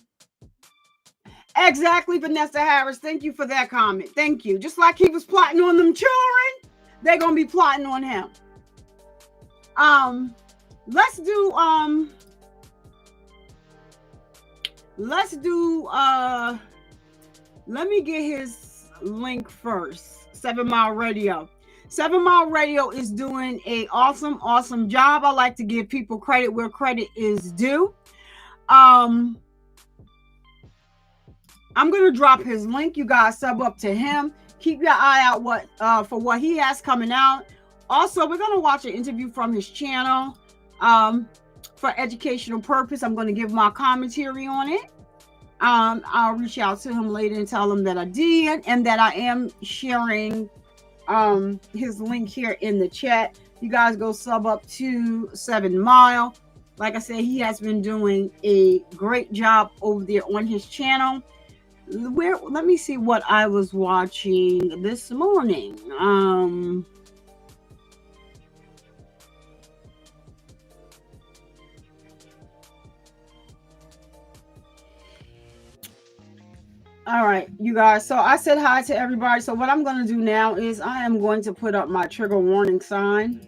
Exactly, Vanessa Harris. Thank you for that comment. Thank you. Just like he was plotting on them children, they're gonna be plotting on him. Let's do let me get his link first. 7 Mile Radio. 7 Mile Radio is doing an awesome job. I like to give people credit where credit is due. I'm going to drop his link. You guys sub up to him. Keep your eye out for what he has coming out. Also, we're going to watch an interview from his channel for educational purpose. I'm going to give my commentary on it. I'll reach out to him later and tell him that I did and that I am sharing his link here in the chat. You guys go sub up to 7 Mile. Like I said, he has been doing a great job over there on his channel. Let me see what I was watching this morning. All right, you guys. So I said hi to everybody. So what I'm going to do now is I am going to put up my trigger warning sign.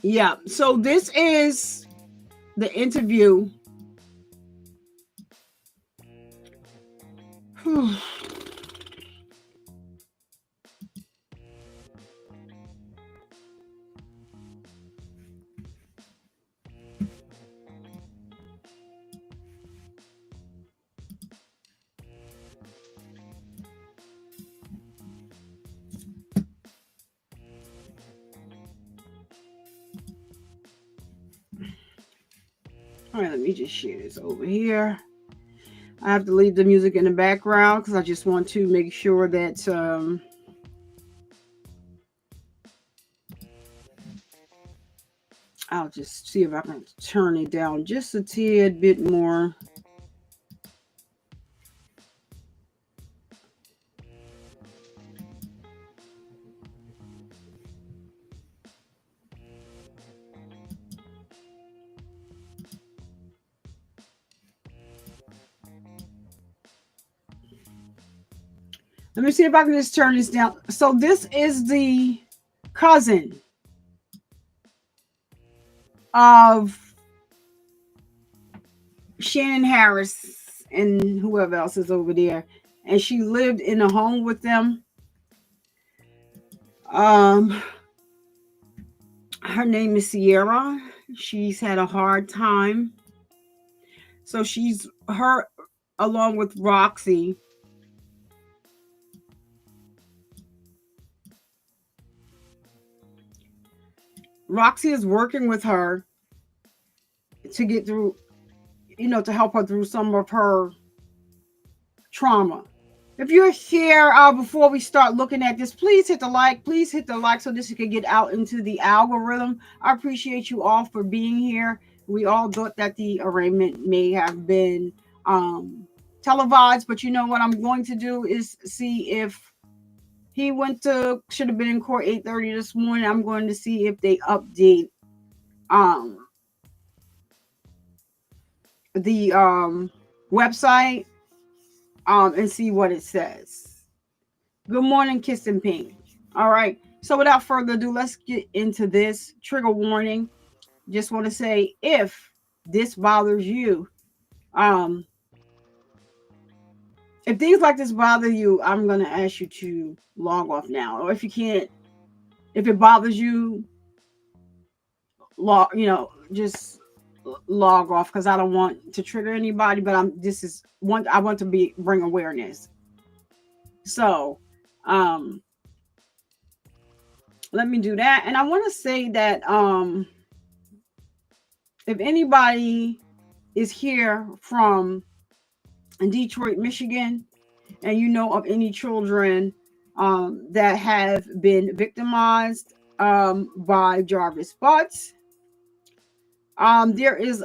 Yeah, so this is the interview. All right, let me just share this over here. I have to leave the music in the background because I just want to make sure that I'll just see if I can turn it down just a tad bit more. Let me see if I can just turn this down. So this is the cousin of Shannon Harris and whoever else is over there. And she lived in a home with them. Her name is Sierra. She's had a hard time. So her, along with Roxy, Roxy is working with her to get through, to help her through some of her trauma. If you're here, before we start looking at this, please hit the like. Please hit the like so this can get out into the algorithm. I appreciate you all for being here. We all thought that the arraignment may have been televised, but you know what I'm going to do is see if he should have been in court 8:30 this morning. I'm going to see if they update the website and see what it says. Good morning, Kiss and Pink. All right. So without further ado, let's get into this. Trigger warning. Just want to say, if this bothers you, if things like this bother you, I'm going to ask you to log off now. Or if you can't, if it bothers you, just log off, because I don't want to trigger anybody, but I want to bring awareness. So, let me do that. And I want to say that if anybody is here from Detroit, Michigan, and you know of any children that have been victimized by Jarvis Butts, there is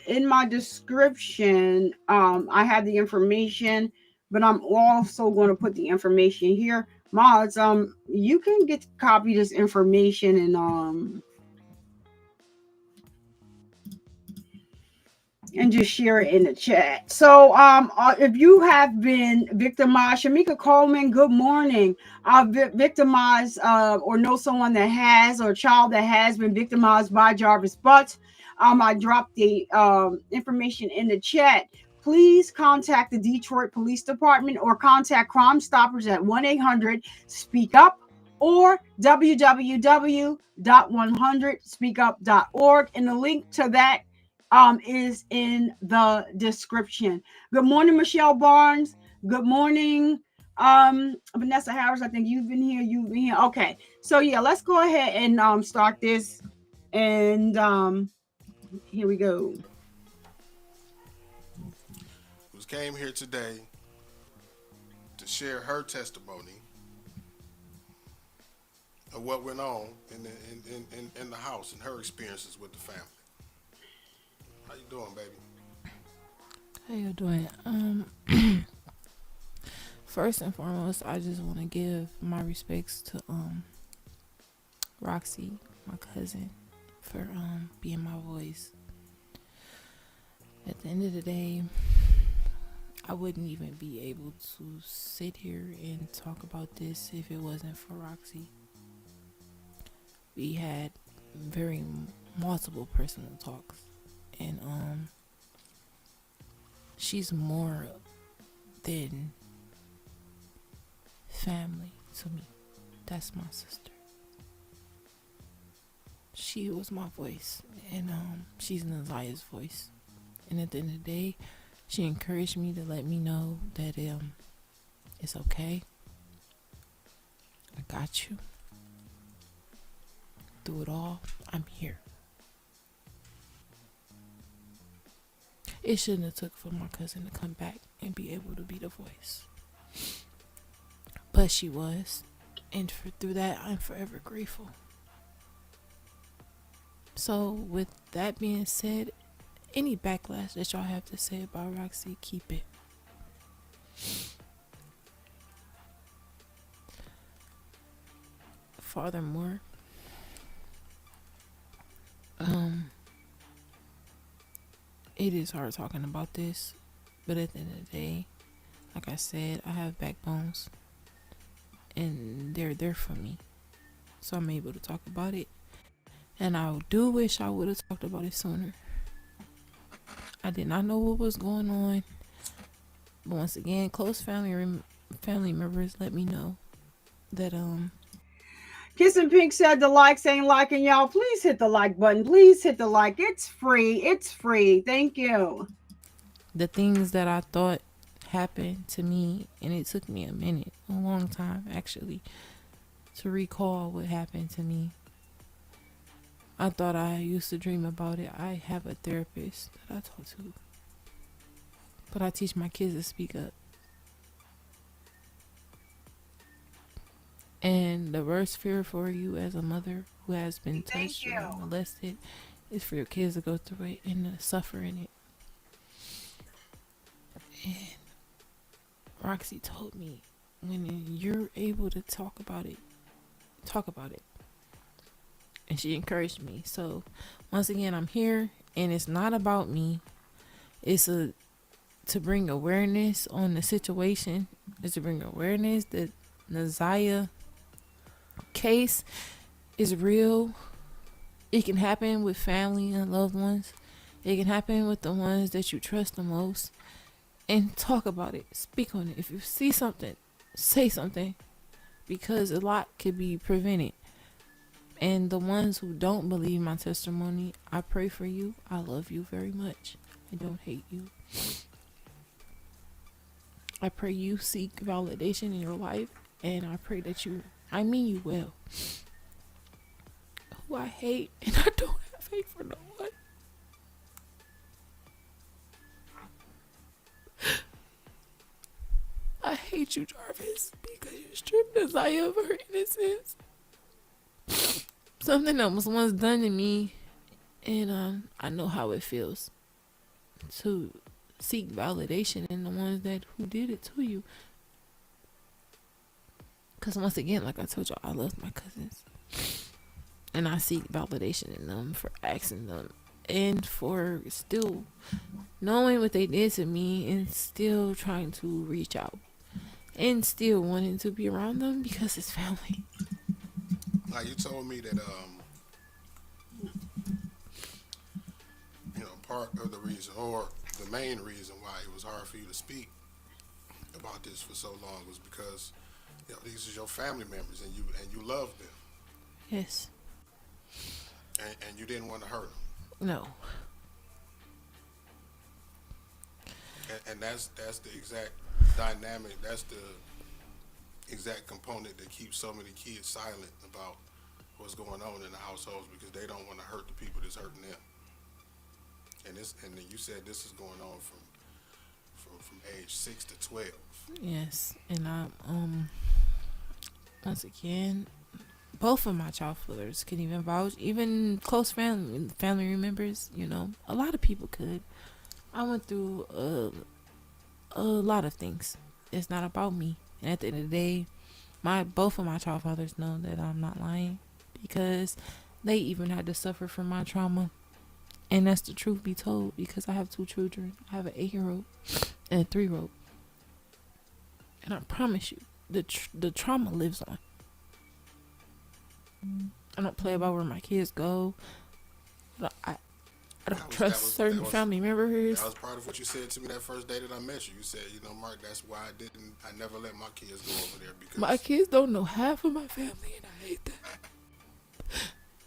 in my description, I have the information, but I'm also going to put the information here. Mods, you can copy this information and just share it in the chat. So if you have been victimized, Shamika Coleman, good morning. Victimized or know someone that has, or a child that has been victimized by Jarvis Butts, I dropped the information in the chat. Please contact the Detroit Police Department or contact Crime Stoppers at 1-800-SPEAK-UP or www.100speakup.org. And the link to that is in the description. Good morning, Michelle Barnes. Good morning, Vanessa Harris. I think you've been here. Okay, so yeah, let's go ahead and start this. And here we go. Who came here today to share her testimony of what went on in the house and her experiences with the family. How you doing, baby? How you doing? First and foremost, I just want to give my respects to Roxy, my cousin, for being my voice. At the end of the day, I wouldn't even be able to sit here and talk about this if it wasn't for Roxy. We had very multiple personal talks, and she's more than family to me. That's my sister. She was my voice, and she's Nazaya's voice. And at the end of the day, she encouraged me to let me know that it's okay. I got you. Through it all, I'm here. It shouldn't have took for my cousin to come back and be able to be the voice. But she was. And through that, I'm forever grateful. So with that being said, any backlash that y'all have to say about Roxy, keep it. Furthermore, it is hard talking about this, but at the end of the day, like I said, I have backbones, and they're there for me, so I'm able to talk about it. And I do wish I would have talked about it sooner. I did not know what was going on, but once again, close family members let me know that Kissing Pink said the likes ain't liking, y'all. Please hit the like button. Please hit the like. It's free. It's free. Thank you. the things that I thought happened to me, and it took me a long time actually, to recall what happened to me. I thought I used to dream about it. I have a therapist that I talk to, but I teach my kids to speak up. And the worst fear for you as a mother who has been touched or molested is for your kids to go through it and to suffer in it. And Roxy told me, when you're able to talk about it, talk about it. And she encouraged me. So once again, I'm here, and it's not about me. It's to bring awareness on the situation. It's to bring awareness that Naziah case is real. It can happen with family and loved ones. It can happen with the ones that you trust the most. And talk about it. Speak on it. If you see something, say something, because a lot could be prevented. And the ones who don't believe my testimony, I pray for you. I love you very much. I don't hate you. I pray you seek validation in your life, and I pray that I mean you well. Who I hate, and I don't have hate for no one. I hate you, Jarvis, because you stripped Naziah of her innocence. Something that was once done to me, and I know how it feels to seek validation in the ones who did it to you. Because once again, like I told y'all, I love my cousins, and I seek validation in them for asking them, and for still knowing what they did to me, and still trying to reach out, and still wanting to be around them because it's family. Like you told me that, part of the reason, or the main reason why it was hard for you to speak about this for so long was because, these are your family members, and you love them. Yes. And you didn't want to hurt them. No. And that's the exact dynamic. That's the exact component that keeps so many kids silent about what's going on in the households, because they don't want to hurt the people that's hurting them. And you said this is going on from age 6 to 12. Yes, and I once again, both of my child fathers can even vouch, even close family members. A lot of people could. I went through a lot of things. It's not about me, and at the end of the day, both of my child fathers know that I'm not lying, because they even had to suffer from my trauma. And that's the truth be told, because I have 2 children. I have an 8-year-old and a 3-year-old. And I promise you, the trauma lives on. I don't play about where my kids go. I don't trust certain family members. That was part of what you said to me that first day that I met you. You said, Mark, that's why I never let my kids go over there, because my kids don't know half of my family, and I hate that.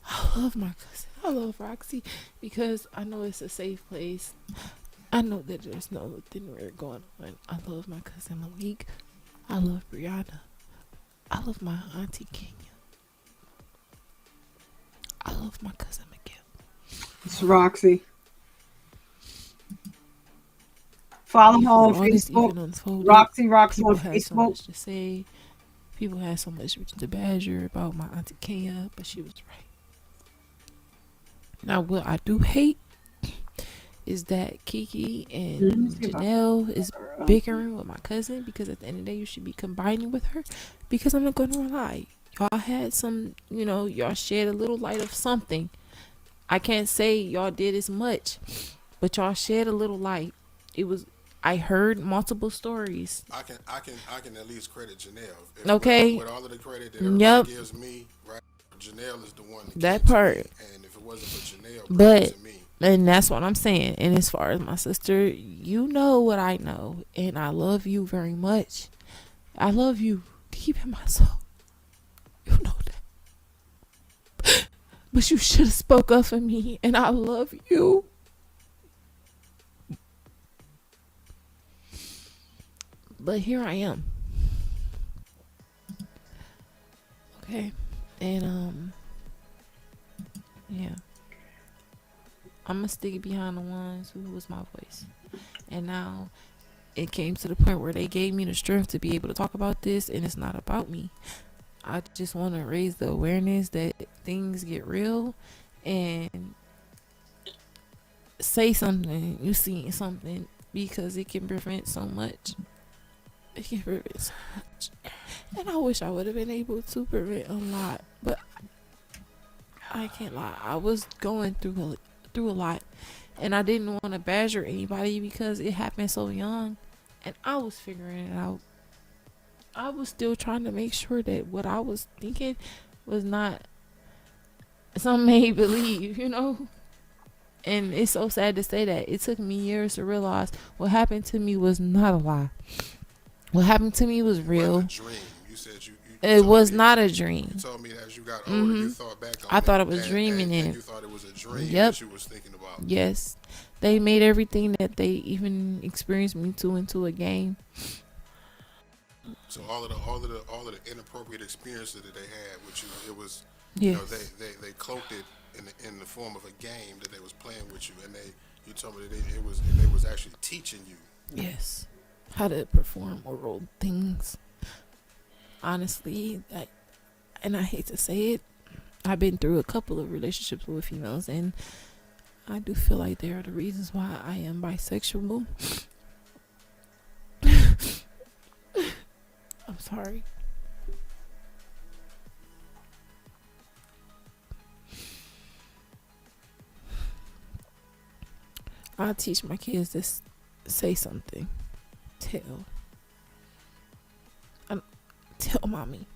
I love my cousin. I love Roxy, because I know it's a safe place. I know that there's nothing weird going on. I love my cousin Malik. I love Brianna. I love my auntie Kenya. I love my cousin Miguel. It's Roxy. Follow her on Facebook. Roxy on Facebook. So much to say. People had so much to badger about my auntie Kenya, but she was right. Now, what I do hate is that Kiki and Janelle is bickering with my cousin, because at the end of the day, you should be combining with her, because I'm not going to lie. Y'all had some, y'all shed a little light of something. I can't say y'all did as much, but y'all shed a little light. I heard multiple stories. I can at least credit Janelle. Okay. With all of the credit that everybody gives me, right? Janelle is the one that part. And if it wasn't for Janelle, but me. And that's what I'm saying. And as far as my sister, you know what I know, and I love you very much. I love you deep in my soul. You know that. But you should have spoke up for me, and I love you. But here I am. Okay. And Yeah. I'm gonna stick behind the ones who was my voice. And now it came to the point where they gave me the strength to be able to talk about this, and it's not about me. I just want to raise the awareness that things get real, and say something. You see something, because it can prevent so much. It can prevent so much. And I wish I would have been able to prevent a lot, but I can't lie. I was going through a lot, and I didn't want to badger anybody because it happened so young, and I was figuring it out. I was still trying to make sure that what I was thinking was not some made believe, And it's so sad to say that it took me years to realize what happened to me was not a lie. What happened to me was real. It was a dream. You said it was not a dream. You told me that as you got older, you thought back on I thought I was dreaming and it. you thought it was a dream Yep. that you was thinking about. Yes. They made everything that they even experienced me into a game. So all of the inappropriate experiences that they had with you, it was Yes. they cloaked it in the form of a game that they was playing with you, and you told me that they was actually teaching you. Yes. How to perform oral things. Honestly, and I hate to say it, I've been through a couple of relationships with females, and I do feel like they are the reasons why I am bisexual. I'm sorry. I teach my kids to say something. Tell mommy.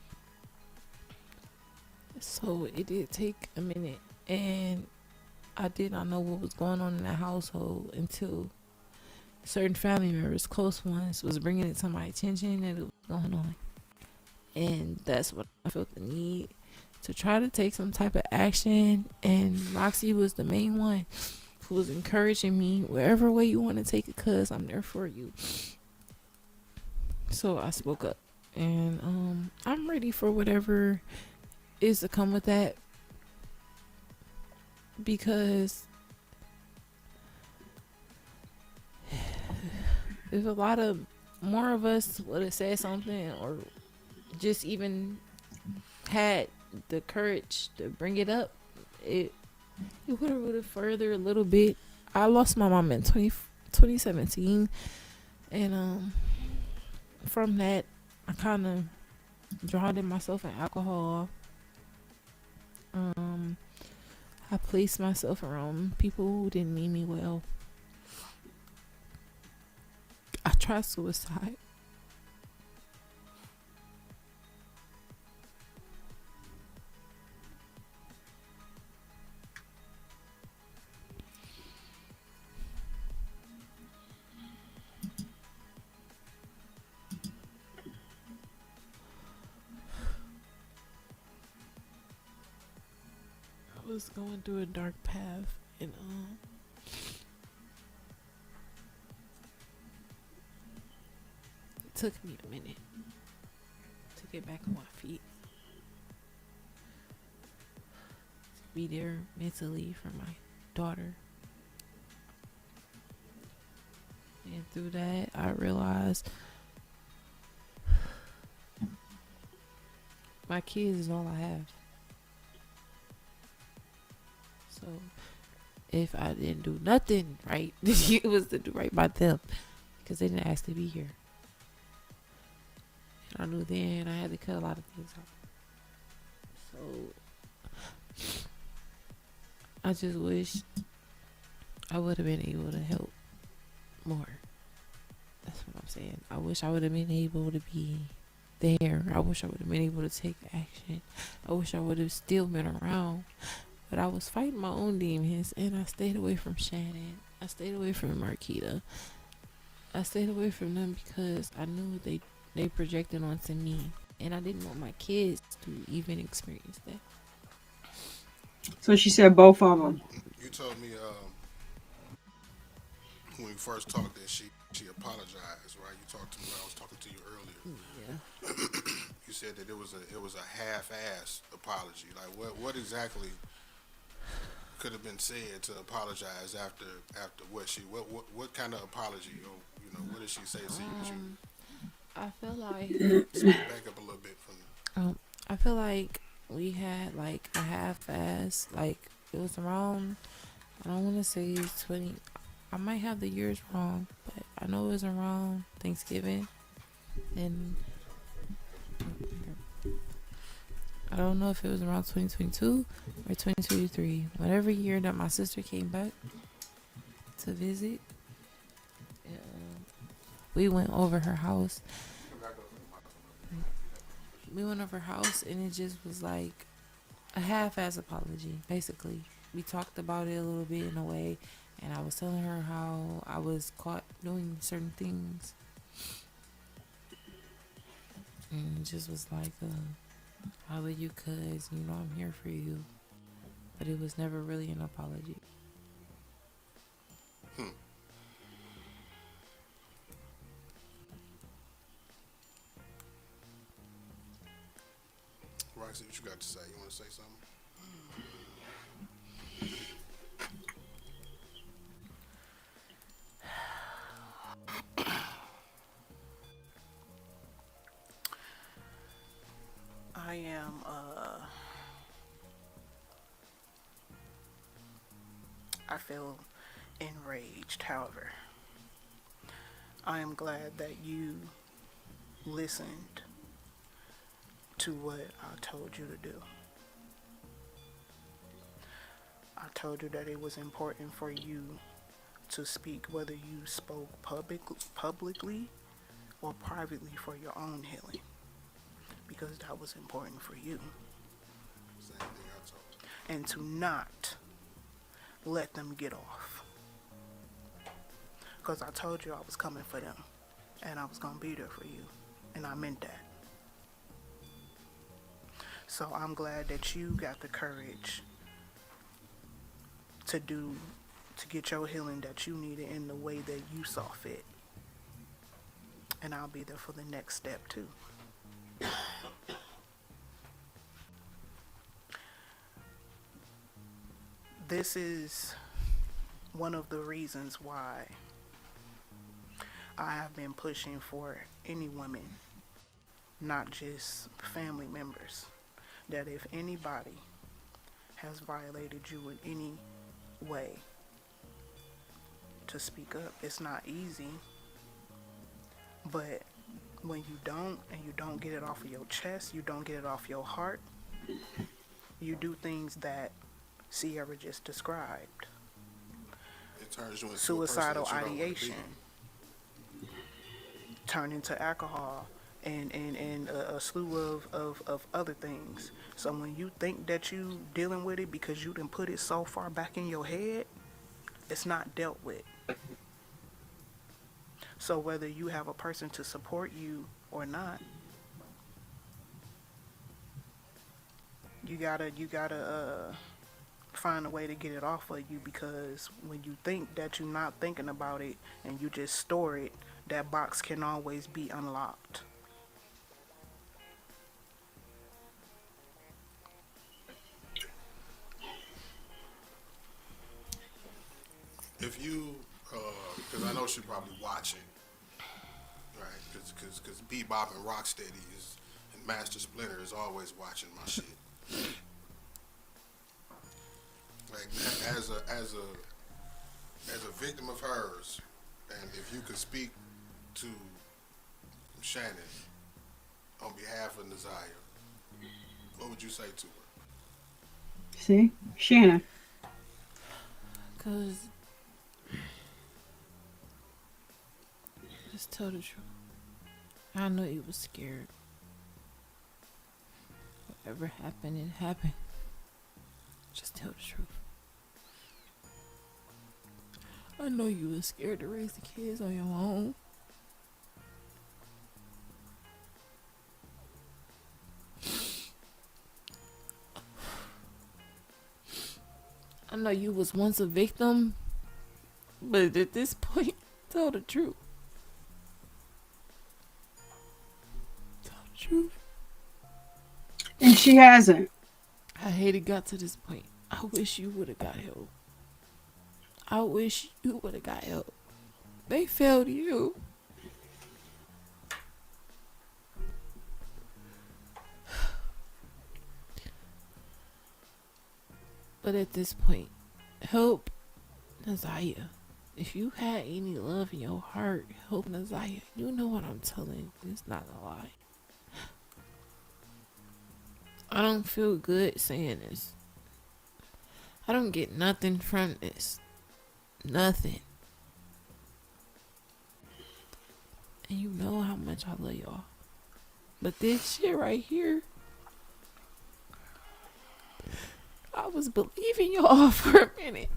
So it did take a minute, and I did not know what was going on in the household until certain family members, close ones, was bringing it to my attention that it was going on. And that's what I felt the need to try to take some type of action. And Roxy was the main one who was encouraging me, wherever way you want to take it, cuz I'm there for you. So I spoke up, and I'm ready for whatever is to come with that, because if a lot of more of us would have said something, or just even had the courage to bring it up, it would have furthered a little bit. I lost my mom in 2017, and from that I kind of drowned myself in alcohol. I placed myself around people who didn't mean me well. I tried suicide. I was going through a dark path, and it took me a minute to get back on my feet, to be there mentally for my daughter. And through that, I realized my kids is all I have. So if I didn't do nothing right, it was to do right by them, because they didn't ask to be here. And I knew then I had to cut a lot of things out. So I just wish I would have been able to help more. That's what I'm saying. I wish I would have been able to be there. I wish I would have been able to take action. I wish I would have still been around. But I was fighting my own demons, and I stayed away from Shannon. I stayed away from Marquita. I stayed away from them because I knew they projected onto me, and I didn't want my kids to even experience that. So she said both of them. You told me when we first talked that she apologized, right? You talked to me when I was talking to you earlier. Yeah. You said that it was a half-ass apology. Like what exactly could have been said to apologize after what kind of apology, or what did she say to you? I feel like Speak back up a little bit from I feel like we had like a half-ass, like it was around, I don't want to say 20, I might have the years wrong, but I know it was around Thanksgiving, and I don't know if it was around 2022 or 2023, whatever year that my sister came back to visit. We went over her house. We went over her house, and it just was like a half-ass apology, basically. We talked about it a little bit in a way, and I was telling her how I was caught doing certain things. And it just was like, how are you, cuz? I'm here for you. But it was never really an apology. Roxy, what you got to say? You want to say something? I am I feel enraged. However, I am glad that you listened to what I told you to do. I told you that it was important for you to speak, whether you spoke publicly or privately, for your own healing, because that was important for you. Same thing I told you. And to not let them get off. Because I told you I was coming for them, and I was going to be there for you, and I meant that. So I'm glad that you got the courage to get your healing that you needed in the way that you saw fit. And I'll be there for the next step too. This is one of the reasons why I have been pushing for any women, not just family members, that if anybody has violated you in any way, to speak up. It's not easy, but when you don't, and you don't get it off of your chest, you don't get it off your heart, you do things that Sierra just described. It turns you into Suicidal a person that you don't wanna ideation, be. turn into alcohol, and a slew of other things. So when you think that you dealing with it because you didn't put it so far back in your head, it's not dealt with. So whether you have a person to support you or not, you gotta find a way to get it off of you, because when you think that you're not thinking about it and you just store it, that box can always be unlocked. If you, because I know she's probably watching, right? Because Bebop and Rocksteady and Master Splinter is always watching my shit. Like as a victim of hers, and if you could speak to Shannon on behalf of Naziah, what would you say to her? See? Shannon. Because, just tell the truth. I know you was scared. Whatever happened, it happened. Just tell the truth. I know you was scared to raise the kids on your own. I know you was once a victim, but at this point, tell the truth. Tell the truth. And she hasn't. I hate it got to this point. I wish you would have got help. I wish you would have got help. They failed you. But at this point, help Naziah. If you had any love in your heart, help Naziah. You know what I'm telling you. It's not a lie. I don't feel good saying this. I don't get nothing from this. Nothing. And you know how much I love y'all. But this shit right here, I was believing y'all for a minute.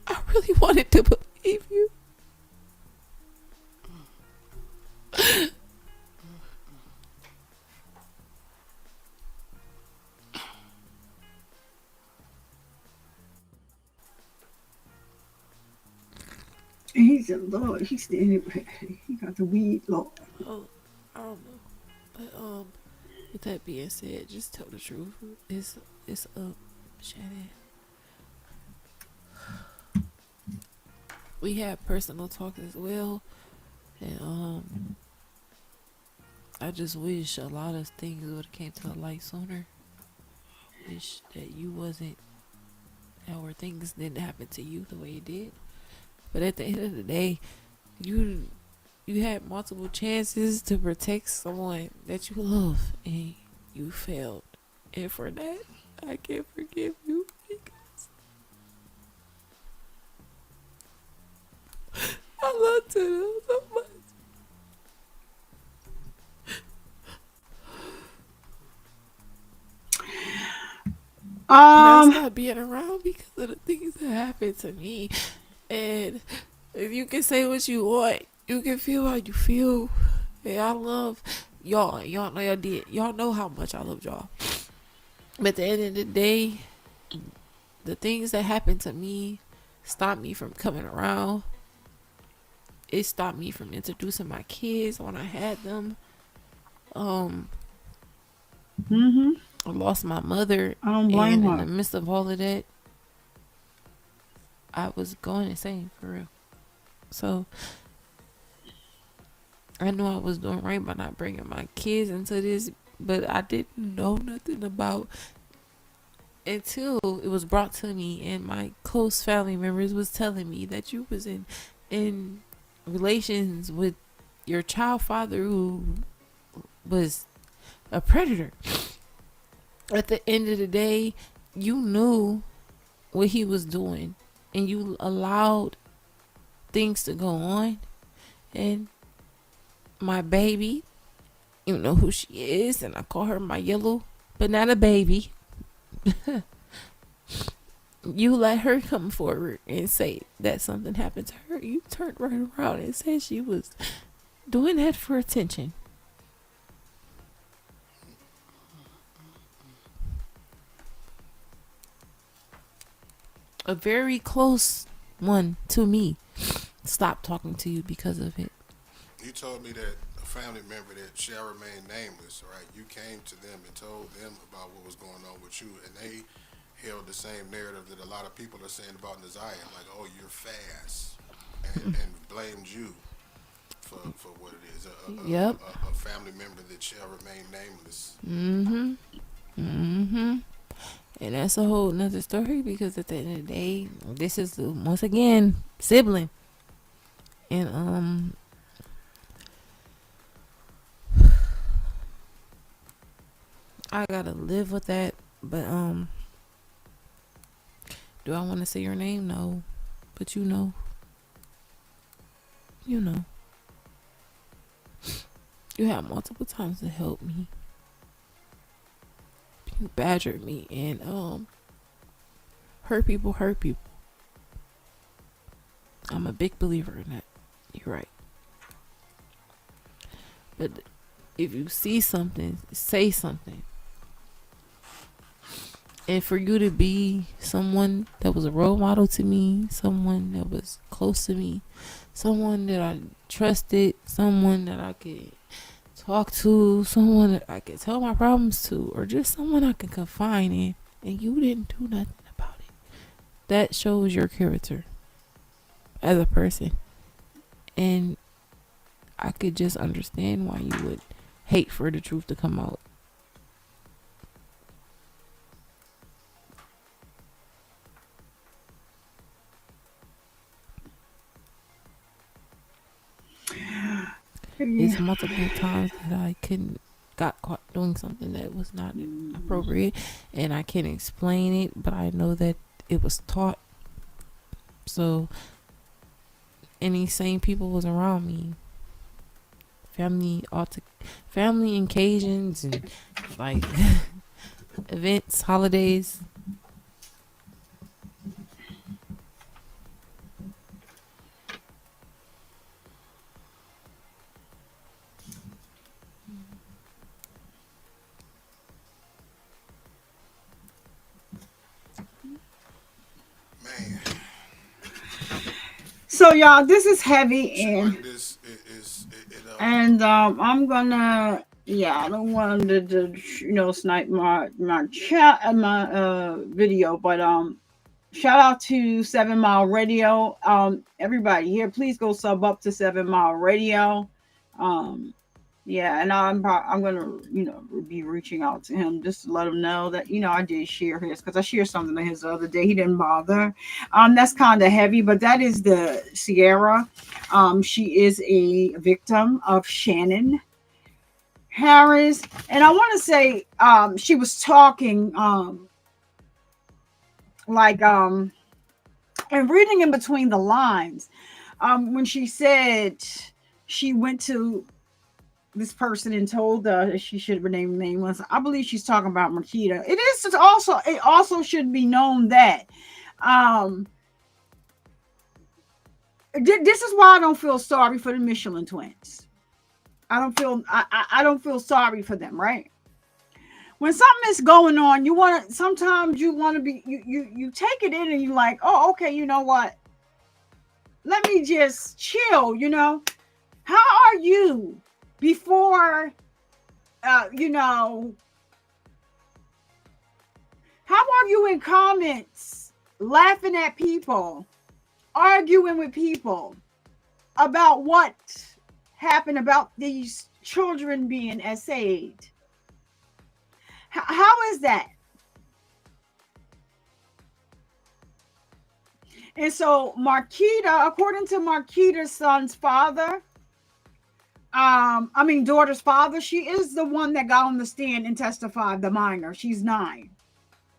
I really wanted to believe you. And he said, Lord, he's standing right. He got the weed, Lord. Oh, I don't know. But with that being said, just tell the truth. It's up, Shannon. We had personal talk as well, and I just wish a lot of things would have came to the light sooner. Wish that you wasn't, or things didn't happen to you the way it did. But at the end of the day, you had multiple chances to protect someone that you love, and you failed. And for that, I can't forgive you because I love Tuna so much. I stopped being around because of the things that happened to me. And if you can say what you want, you can feel how you feel. And I love y'all. Y'all know y'all did. Y'all know how much I love y'all. But at the end of the day, the things that happened to me stopped me from coming around. It stopped me from introducing my kids when I had them. I lost my mother. I don't blame her. In the midst of all of that, I was going insane for real. So I knew I was doing right by not bringing my kids into this, but I didn't know nothing about until it was brought to me, and my close family members was telling me that you was in relations with your child father who was a predator. At the end of the day, you knew what he was doing, and you allowed things to go on. And my baby, you know who she is, and I call her my yellow banana baby. You let her come forward and say that something happened to her. You turned right around and said she was doing that for attention. A very close one to me stopped talking to you because of it. You told me that a family member that shall remain nameless, right? You came to them and told them about what was going on with you, and they held the same narrative that a lot of people are saying about Naziah, like, oh, you're fast, and blamed you for what it is. A family member that shall remain nameless. And that's a whole nother story, because at the end of the day, this is once again sibling. And I gotta live with that. But do I want to say your name? No. But you know. You had multiple times to help me. You badgered me, and hurt people. I'm a big believer in that. You're right. But if you see something, say something. And for you to be someone that was a role model to me, someone that was close to me, someone that I trusted, someone that I could talk to, someone that I could tell my problems to, or just someone I could confide in, and you didn't do nothing about it. That shows your character as a person. And I could just understand why you would hate for the truth to come out. It's multiple times that I got caught doing something that was not appropriate, and I can't explain it, but I know that it was taught. So any sane people was around me, family occasions and like events, holidays. Man, So y'all, this is heavy, shit and like this I'm gonna, yeah, I don't want to snipe my chat and my video, but shout out to 7 Mile Radio. Everybody here, please go sub up to 7 Mile Radio. Yeah, and I'm gonna be reaching out to him just to let him know that I did share his, because I shared something of his the other day. He didn't bother. That's kind of heavy, but that is the Sierra. She is a victim of Shannon Harris, and I want to say she was talking like and reading in between the lines when she said she went to this person and told that she should rename the name was, I believe she's talking about Marquita. It also should be known that this is why I don't feel sorry for the Michelin twins. I don't feel sorry for them, right? When something is going on, sometimes you want to be, you take it in and you're like, oh, okay, you know what? Let me just chill, How are you before, how are you in comments laughing at people, arguing with people about what happened about these children being essayed? How is that? And so Marquita, according to Marquita's son's father, daughter's father, she is the one that got on the stand and testified, the minor. She's 9.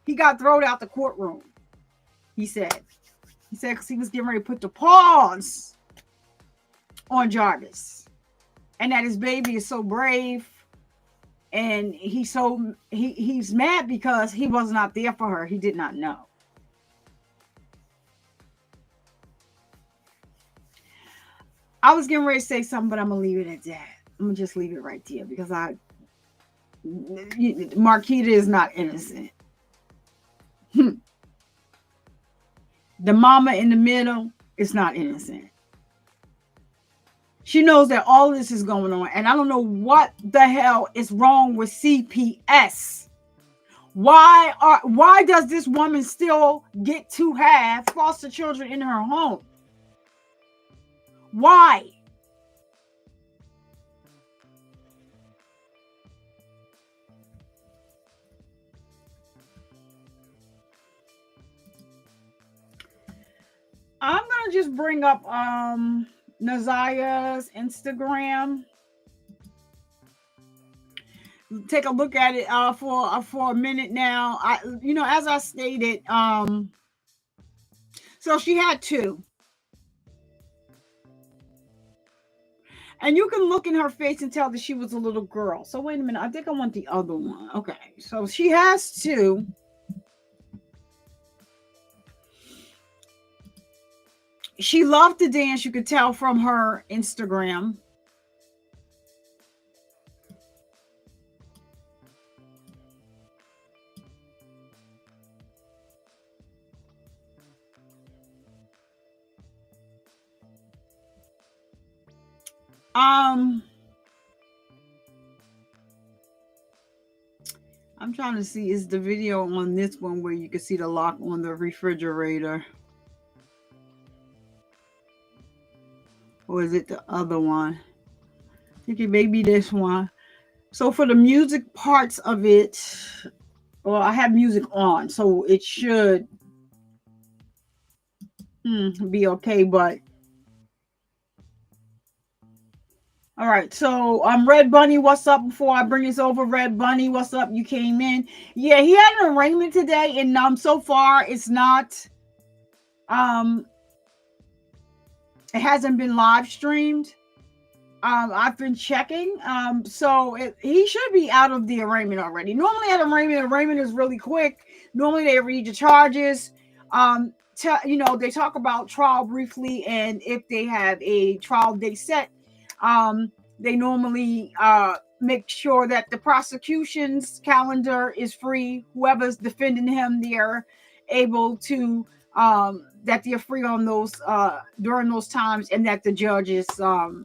He got thrown out the courtroom, he said. He said because he was getting ready to put the pause on Jarvis. And that his baby is so brave. And he's mad because he was not there for her. He did not know. I was getting ready to say something, but I'm going to leave it at that. I'm going to just leave it right there because Marquita is not innocent. The mama in the middle is not innocent. She knows that all this is going on. And I don't know what the hell is wrong with CPS. Why does this woman still get to have foster children in her home? Why? I'm gonna just bring up Nazia's Instagram. Take a look at it for a minute now. As I stated, so she had 2. And you can look in her face and tell that she was a little girl. So wait a minute. I think I want the other one. Okay. So she has 2. She loved to dance. You could tell from her Instagram. I'm trying to see, is the video on this one where you can see the lock on the refrigerator? Or is it the other one? I think it may be this one. So for the music parts of it, well, I have music on, so it should be okay, but all right. So Red Bunny, what's up? Before I bring this over, Red Bunny, what's up? You came in. Yeah, he had an arraignment today, and so far it's not it hasn't been live streamed. I've been checking. So he should be out of the arraignment already. Normally at arraignment is really quick. Normally they read the charges. They talk about trial briefly, and if they have a trial date set, they normally make sure that the prosecution's calendar is free. Whoever's defending him, they're able to that they're free on those during those times, and that the judge is has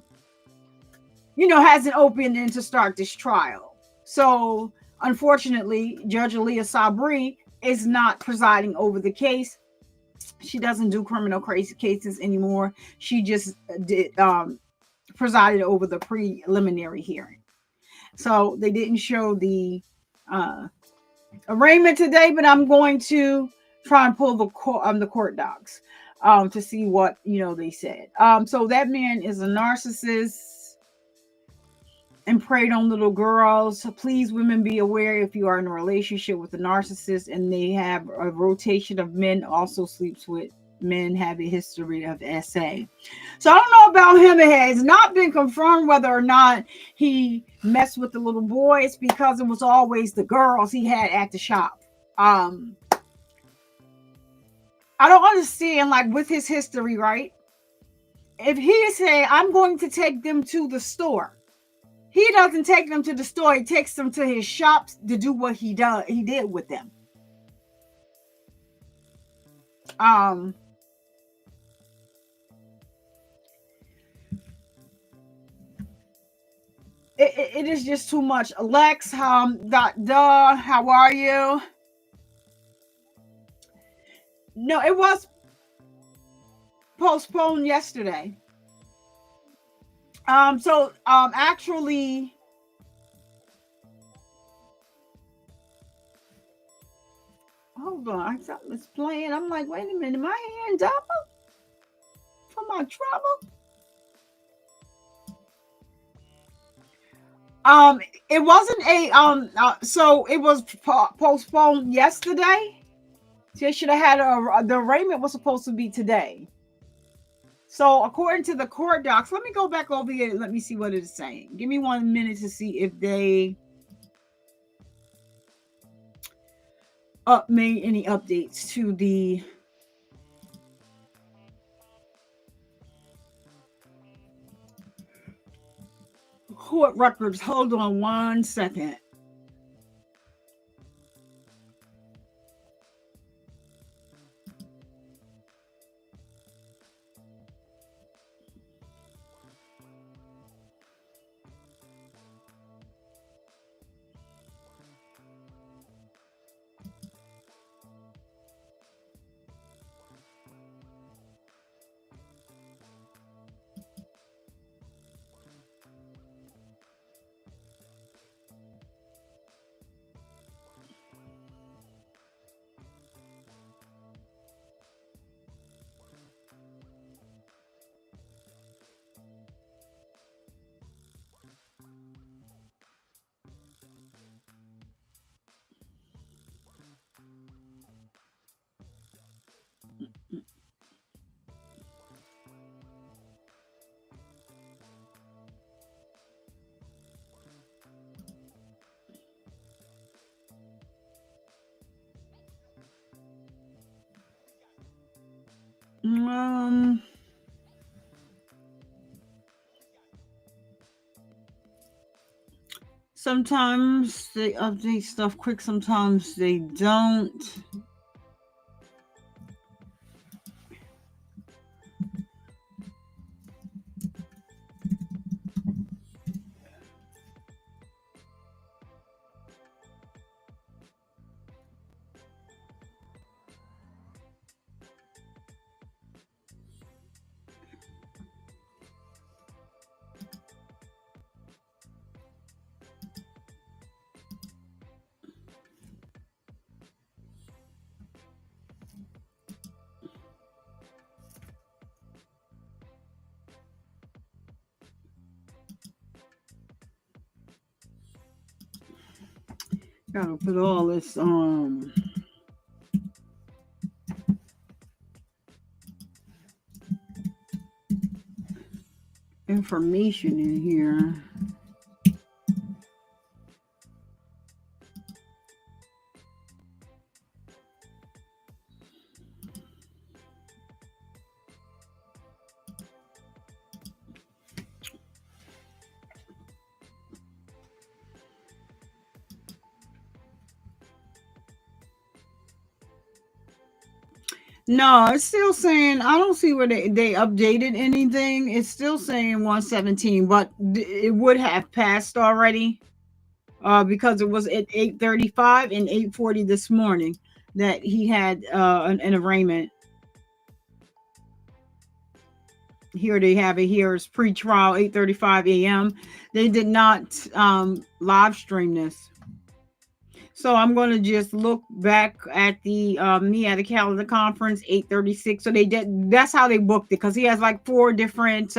an opening to start this trial. So unfortunately, Judge Aaliyah Sabri is not presiding over the case. She doesn't do criminal cases anymore. She just did presided over the preliminary hearing. So they didn't show the arraignment today, but I'm going to try and pull the court docs to see what they said. So that man is a narcissist and preyed on little girls. So please, women, be aware if you are in a relationship with a narcissist and they have a rotation of men, also sleeps with men, have a history of SA. So I don't know about him. It has not been confirmed whether or not he messed with the little boys, because it was always the girls he had at the shop. I don't understand, like, with his history, right? If he say, I'm going to take them to the store, he doesn't take them to the store. He takes them to his shops to do what he did with them. It is just too much. Lex, how are you? No, it was postponed yesterday. Actually, hold on. I thought it was playing. I'm like, wait a minute, my hands up for my trouble. It wasn't so it was postponed yesterday. They should have had the arraignment was supposed to be today. So according to the court docs, let me go back over here and let me see what it is saying. Give me 1 minute to see if they made any updates to the court records. Hold on 1 second. Sometimes they update stuff quick, sometimes they don't. Gotta put all this information in here. No, it's still saying, I don't see where they updated anything. It's still saying 117, but it would have passed already because it was at 8:35 and 8:40 this morning that he had an arraignment. Here they have it. Here is pre-trial, 8:35 a.m. They did not live stream this. So I'm going to just look back at the he had a calendar conference 8:36. So they did. That's how they booked it, because he has like 4 different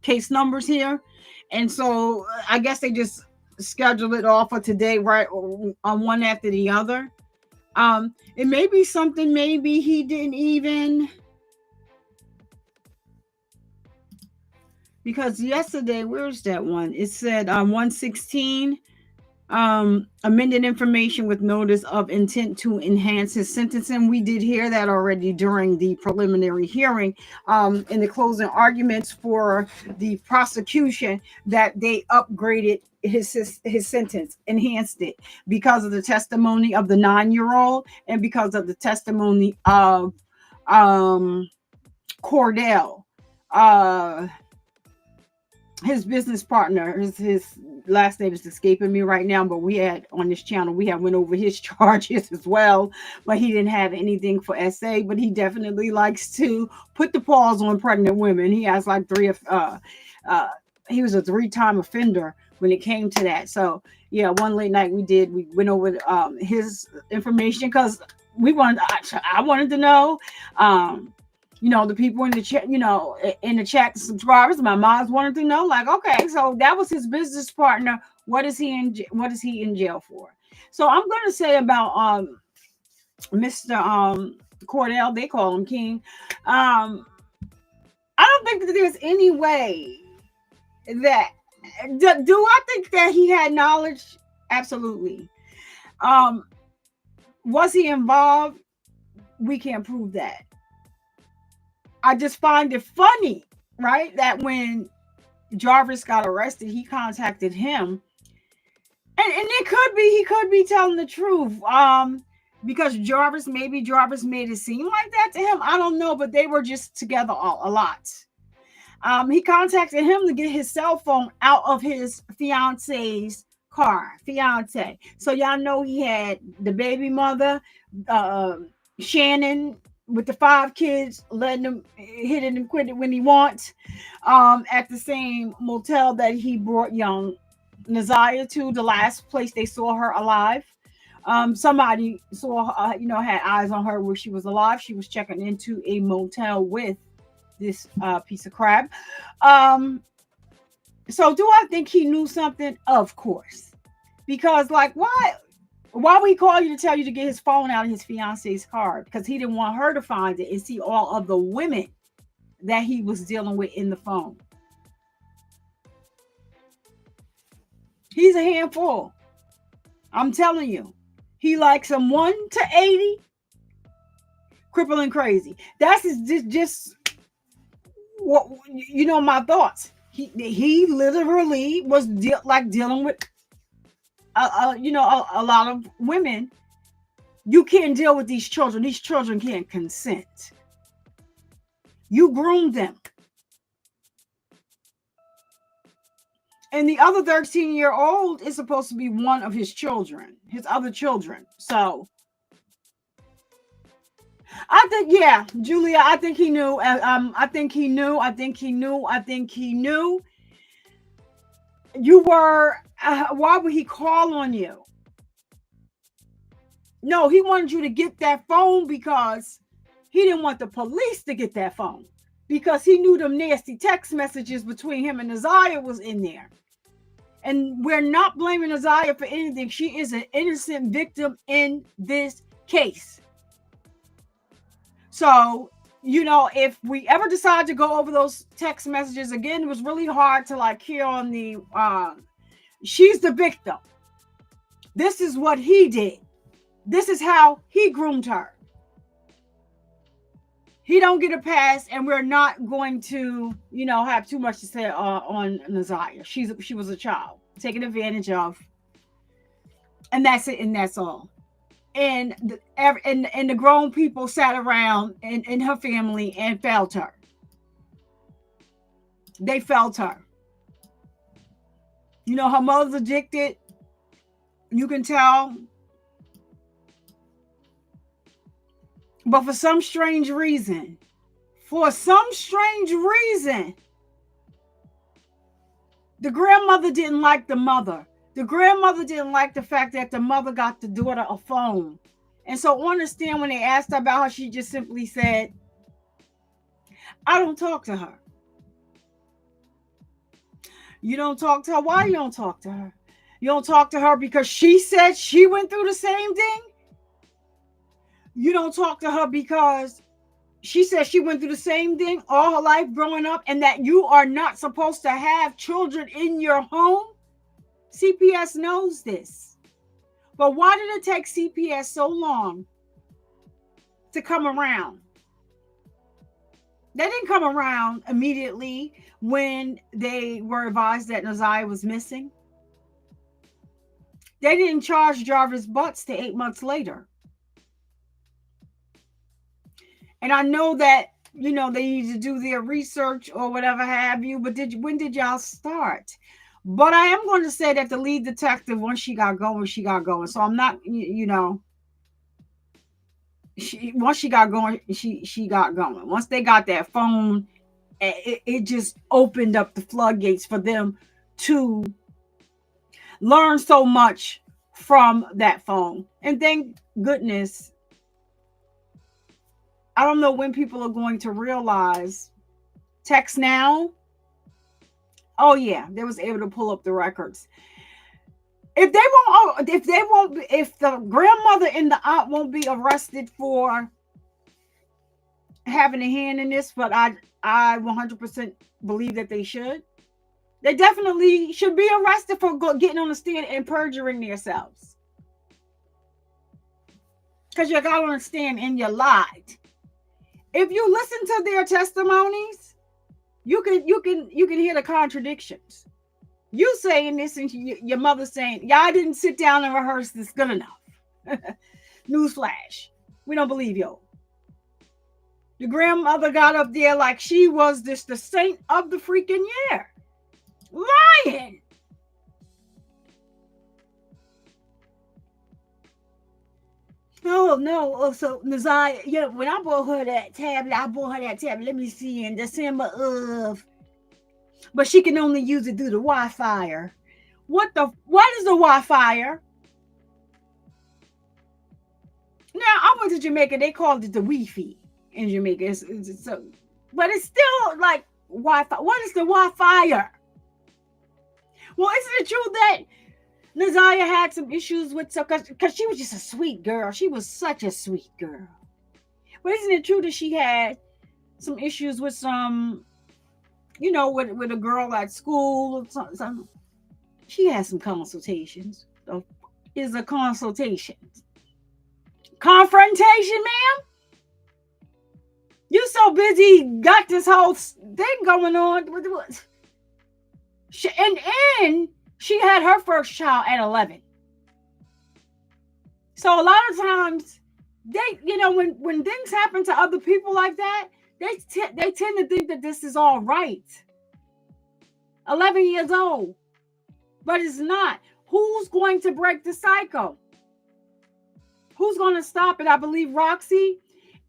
case numbers here, and so I guess they just scheduled it all for today, right, on one after the other. It may be something. Maybe he didn't even, because yesterday, where's that one? It said 116. Amended information with notice of intent to enhance his sentencing. We did hear that already during the preliminary hearing, in the closing arguments for the prosecution, that they upgraded his sentence, enhanced it, because of the testimony of the 9-year-old and because of the testimony of Cordell, his business partner. His last name is escaping me right now, but we had on this channel, we had went over his charges as well, but he didn't have anything for SA, but he definitely likes to put the pause on pregnant women. He has like he was a 3-time offender when it came to that. So yeah, one late night we went over his information, because I wanted to know, the people in the chat, in the chat, the subscribers, my moms wanted to know, like, okay, so that was his business partner. What is he in jail for? So I'm going to say about Mr. Cordell, they call him King. I don't think that there's any way that do I think that he had knowledge? Absolutely. Was he involved? We can't prove that. I just find it funny, right, that when Jarvis got arrested, he contacted him, and it could be he could be telling the truth, because Jarvis made it seem like that to him. I don't know, but they were just together a lot. He contacted him to get his cell phone out of his fiance's car. So y'all know he had the baby mother, Shannon, with the 5 kids, letting him hit it and quit it when he wants, at the same motel that he brought young Naziah to, the last place they saw her alive. Somebody saw her, had eyes on her where she was alive. She was checking into a motel with this piece of crap. So do I think he knew something? Of course. Because, like, why would he call you to tell you to get his phone out of his fiance's car? Because he didn't want her to find it and see all of the women that he was dealing with in the phone. He's a handful. I'm telling you. He likes them 1 to 80. Crippling crazy. That's just what, my thoughts. He literally was dealing with a lot of women. You can't deal with these children. These children can't consent. You groomed them. And the other 13-year-old is supposed to be one of his children, his other children. So I think, yeah, Julia, I think he knew. I think he knew. You were, why would he call on you? No, he wanted you to get that phone because he didn't want the police to get that phone, because he knew them nasty text messages between him and Naziah was in there. And we're not blaming Isaiah for anything. She is an innocent victim in this case. So, if we ever decide to go over those text messages again, it was really hard to like hear on the, she's the victim. This is what he did. This is how he groomed her. He don't get a pass, and we're not going to, have too much to say on Naziah. She was a child taken advantage of, and that's it, and that's all. And the grown people sat around in her family and felt her. They felt her. Her mother's addicted. You can tell. But for some strange reason, the grandmother didn't like the mother. The grandmother didn't like the fact that the mother got the daughter a phone. And so understand, when they asked about her, she just simply said, I don't talk to her. You don't talk to her? Why you don't talk to her? You don't talk to her because she said she went through the same thing? You don't talk to her because she said she went through the same thing all her life growing up, and that you are not supposed to have children in your home? CPS knows this. But why did it take CPS so long to come around? They didn't come around immediately when they were advised that Naziah was missing. They didn't charge Jarvis Butts to 8 months later. And I know that, they need to do their research or whatever have you, but when did y'all start? But I am going to say that the lead detective, once she got going, she got going. So I'm not, once she got going, she got going. Once they got that phone, it just opened up the floodgates for them to learn so much from that phone. And thank goodness, I don't know when people are going to realize text now. Oh yeah, they was able to pull up the records. If the grandmother and the aunt won't be arrested for having a hand in this, but I 100% believe that they should. They definitely should be arrested for getting on the stand and perjuring themselves. Because you got on the stand and you lied. If you listen to their testimonies, you can hear the contradictions. You saying this and your mother saying, yeah, I didn't sit down and rehearse this good enough. Newsflash. We don't believe you. The grandmother got up there like she was the saint of the freaking year. Lying. No. Oh, so Naziah, when I bought her that tablet, let me see, in December of, but she can only use it through the Wi-Fi. What is the Wi-Fi? Now, I went to Jamaica. They called it the Wi-Fi in Jamaica. But it's still like Wi-Fi. What is the Wi-Fi? Well, isn't it true that Naziah had some issues with, because she was just a sweet girl. She was such a sweet girl. But isn't it true that she had some issues with some, with a girl at school or something? She had some consultations. So is a consultation. Confrontation, ma'am? You so busy, got this whole thing going on. And she had her first child at 11. So a lot of times, when things happen to other people like that, they tend to think that this is all right. 11 years old. But it's not. Who's going to break the cycle? Who's going to stop it? I believe Roxy,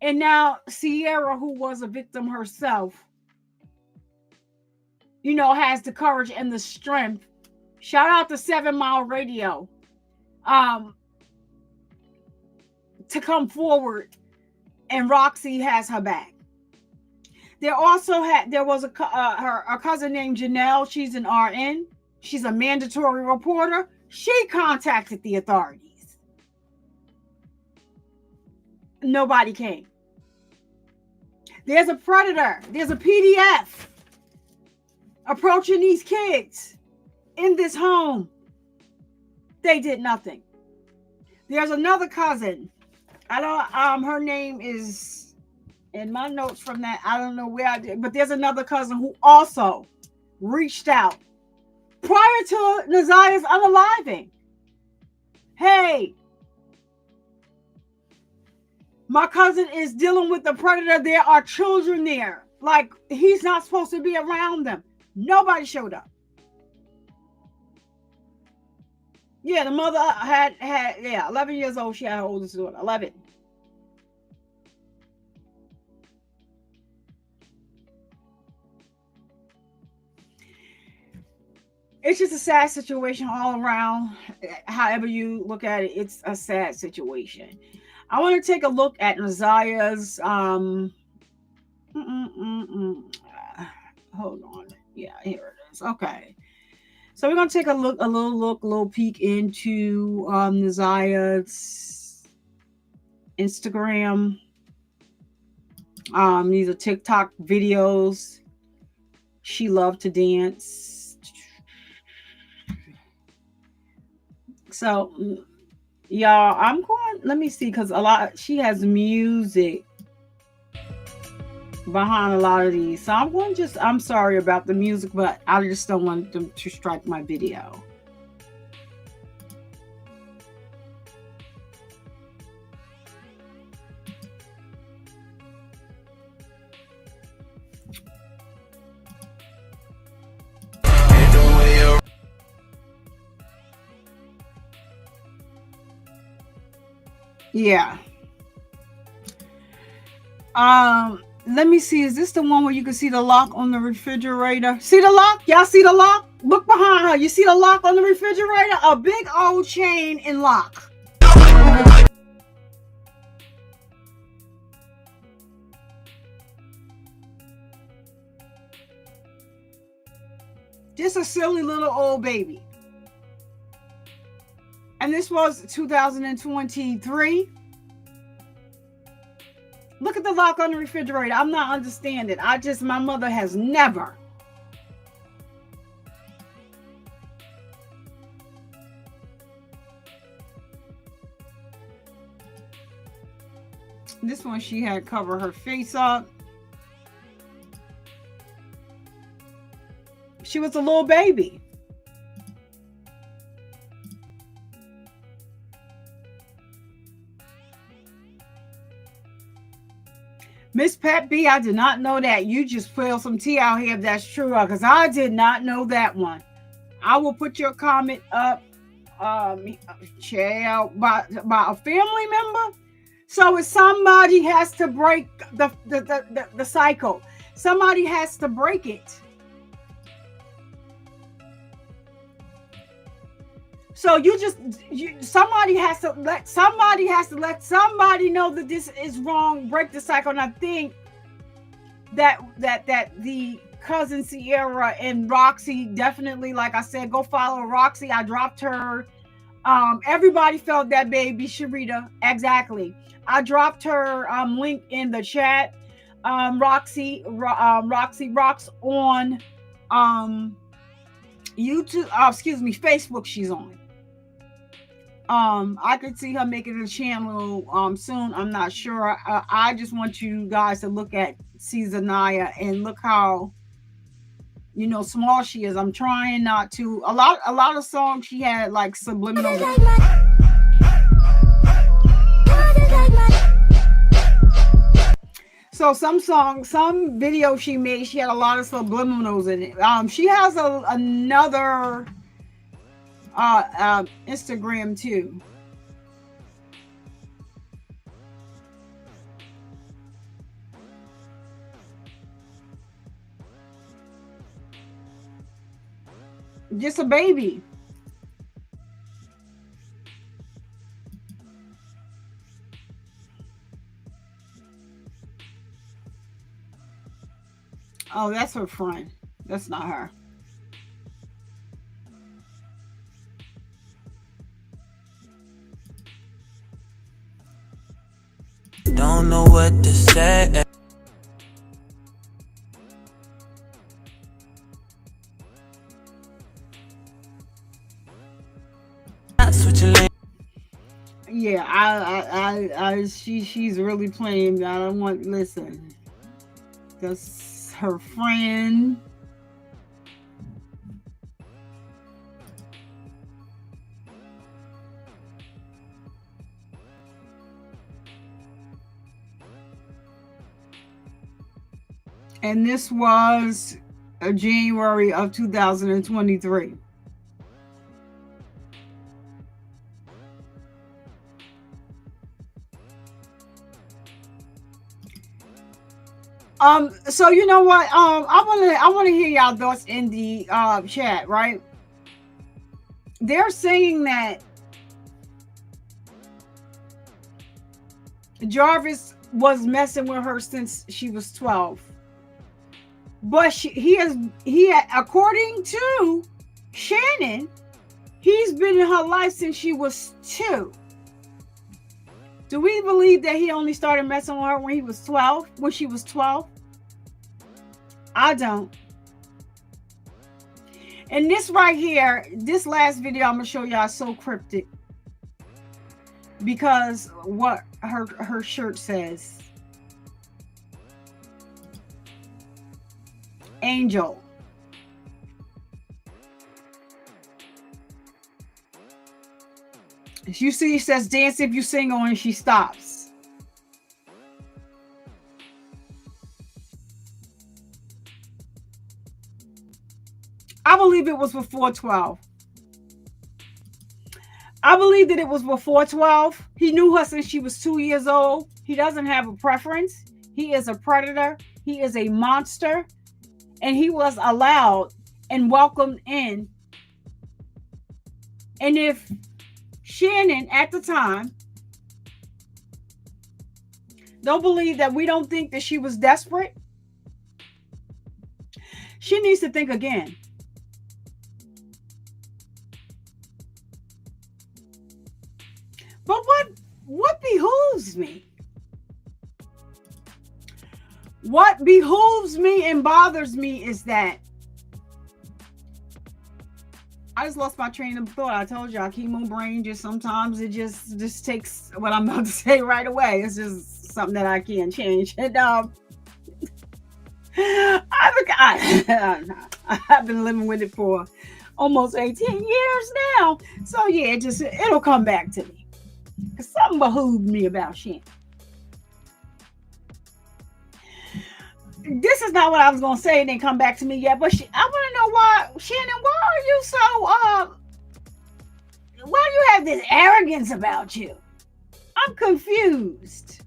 and now Sierra, who was a victim herself, has the courage and the strength. Shout out to 7 Mile Radio to come forward, and Roxy has her back. There was a cousin named Janelle. She's an RN. She's a mandatory reporter. She contacted the authorities. Nobody came. There's a predator. There's a PDF approaching these kids in this home. They did nothing. There's another cousin. I don't, her name is in my notes from that. I don't know where I did, but there's another cousin who also reached out prior to Naziah's unaliving. Hey, my cousin is dealing with the predator. There are children there. Like, he's not supposed to be around them. Nobody showed up. Yeah, the mother had 11 years old. She had her oldest daughter, 11. It's just a sad situation all around. However you look at it, it's a sad situation. I want to take a look at Naziah's hold on. Yeah, here it is. Okay. So we're gonna take a little peek into Naziah's Instagram. These are TikTok videos. She loved to dance. So y'all, I'm going, let me see, because she has music behind a lot of these. So I'm sorry about the music, but I just don't want them to strike my video. Yeah. Let me see. Is this the one where you can see the lock on the refrigerator? See the lock? Y'all see the lock? Look behind her. You see the lock on the refrigerator? A big old chain and lock. Just a silly little old baby. And this was 2023. Look at the lock on the refrigerator. I'm not understanding. My mother has never. This one she had covered her face up. She was a little baby. Miss Pat B, I did not know that. You just spilled some tea out here if that's true, because I did not know that one. I will put your comment up, child, by a family member. So if somebody has to break the cycle, somebody has to break it. So somebody has to let somebody know that this is wrong, break the cycle. And I think that the cousin Sierra and Roxy definitely, like I said, go follow Roxy. I dropped her. Everybody felt that baby, Sharita. Exactly. I dropped her link in the chat. Roxy rocks on YouTube. Facebook. She's on. I could see her making a channel soon. I'm not sure. I just want you guys to look at Caesarnia and look how small she is. I'm trying not to. A lot of songs she had like subliminal. So some video she made, she had a lot of subliminals in it. She has another Instagram too. Just a baby. Oh, that's her friend. That's not her. know what to say. Switching lanes. Yeah, she's really playing. I don't want, listen. That's her friend. And this was January of 2023. So you know what? I wanna hear y'all thoughts in the chat, right? They're saying that Jarvis was messing with her since she was 12. But he according to Shannon, he's been in her life since she was 2. Do we believe that he only started messing with her when he was 12? When she was 12? I don't. And this right here, this last video I'm gonna show y'all is so cryptic because what her shirt says. Angel. You see, it says dance if you single, and she stops. I believe it was before 12. I believe that it was before 12. He knew her since she was 2 years old. He doesn't have a preference. He is a predator. He is a monster. And he was allowed and welcomed in. And if Shannon at the time don't believe that we don't think that she was desperate, she needs to think again. But what behooves me? What behooves me and bothers me is that I just lost my train of thought. I told y'all, chemo brain just sometimes it just takes what I'm about to say right away. It's just something that I can't change. And I've been living with it for almost 18 years now. So yeah, it'll come back to me. Because something behooved me about Shannon. This is not what I was gonna say, and then come back to me yet. But I want to know why, Shannon. Why are you so? Why do you have this arrogance about you? I'm confused.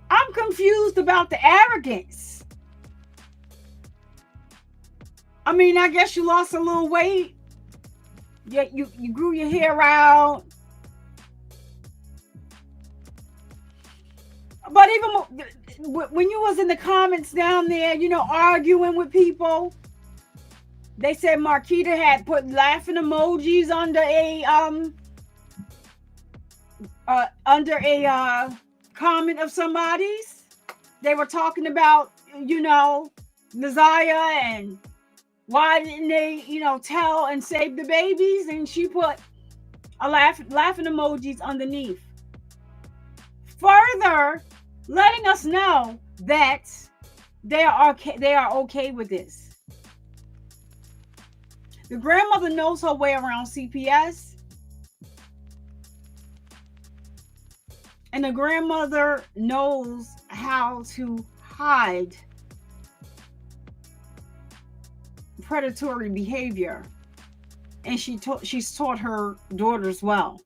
I'm confused about the arrogance. I mean, I guess you lost a little weight. Yet you grew your hair out. But even when you was in the comments down there, arguing with people, they said Marquita had put laughing emojis under a comment of somebody's. They were talking about, Naziah and why didn't they, tell and save the babies? And she put a laughing emojis underneath. Further letting us know that they are okay with this. The grandmother knows her way around CPS. And the grandmother knows how to hide predatory behavior. And she's taught her daughters well.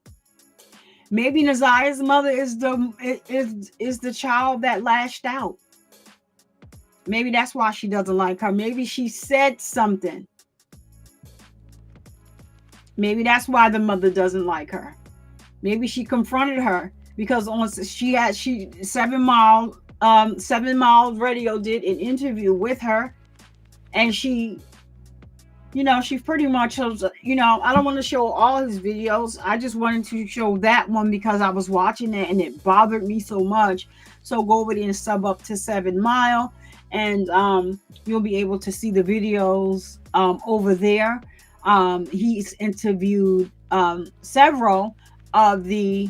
Maybe Naziah's mother is the child that lashed out. Maybe that's why she doesn't like her. Maybe she said something. Maybe that's why the mother doesn't like her. Maybe she confronted her because she 7 Mile Radio did an interview with her, and she she pretty much shows, I don't want to show all his videos. I just wanted to show that one because I was watching it and it bothered me so much. So go over there and sub up to 7 Mile, and you'll be able to see the videos over there. He's interviewed several of the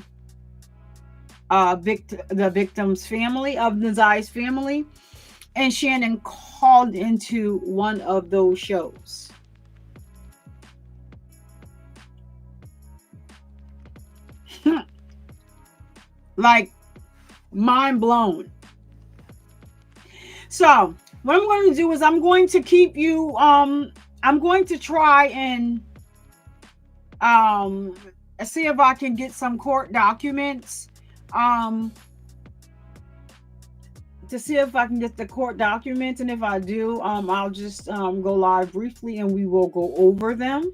victim's family, of Naziah's family, and Shannon called into one of those shows. Like, mind blown. So what I'm going to do is I'm going to keep you I'm going to try and see if I can get some court documents to see if I can get the court documents, and if I do, I'll just go live briefly and we will go over them.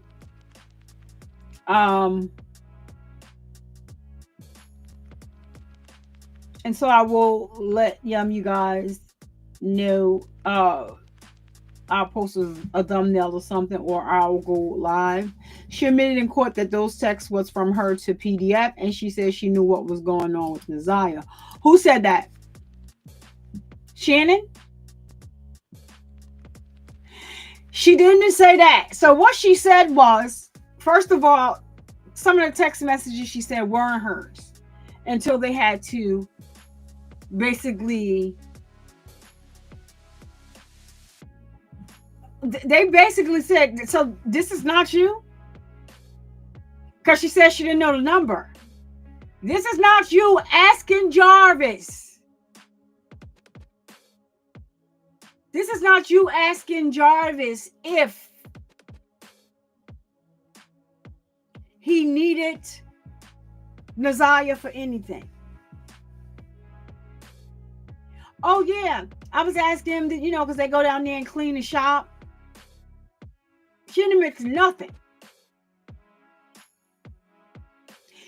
And so I will let you guys know. I'll post a thumbnail or something, or I'll go live. She admitted in court that those texts was from her to PDF, and she said she knew what was going on with Naziah. Who said that? Shannon? She didn't say that. So what she said was, first of all, some of the text messages she said weren't hers until they had to basically said, so this is not you? Because she said she didn't know the number. This is not you asking Jarvis. This is not you asking Jarvis if he needed Naziah for anything. Oh yeah, I was asking him that, because they go down there and clean the shop. She didn't admit to nothing.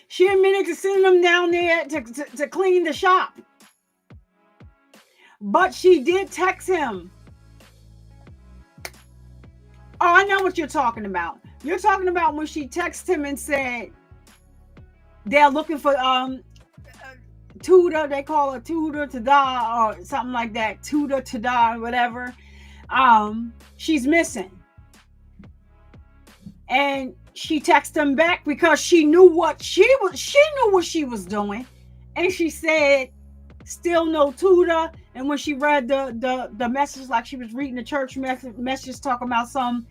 She admitted to sending them down there to clean the shop. But she did text him. Oh, I know what you're talking about. You're talking about when she texted him and said they're looking for tutor. They call her tutor to die or something like that. Tutor to die, whatever. She's missing. And she texted him back because she knew what she was doing. And she said, still no tutor. And when she read the message, like she was reading the church message talking about some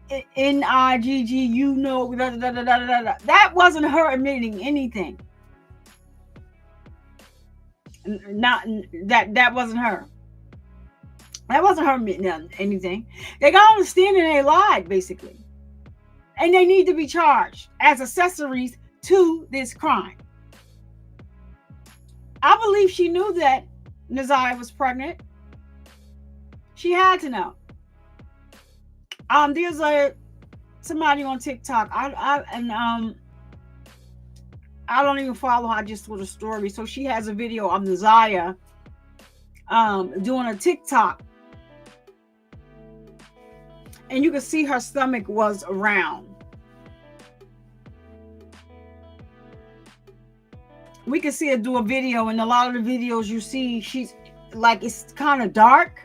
NIGG, that wasn't her admitting anything. Not that wasn't her. That wasn't her admitting anything. They got on the stand and they lied, basically. And they need to be charged as accessories to this crime. I believe she knew that Naziah was pregnant. She had to know. There's somebody on TikTok. I don't even follow her. I just saw the story. So she has a video of Naziah doing a TikTok. And you can see her stomach was round. We can see her do a video, and a lot of the videos you see, she's like, it's kind of dark.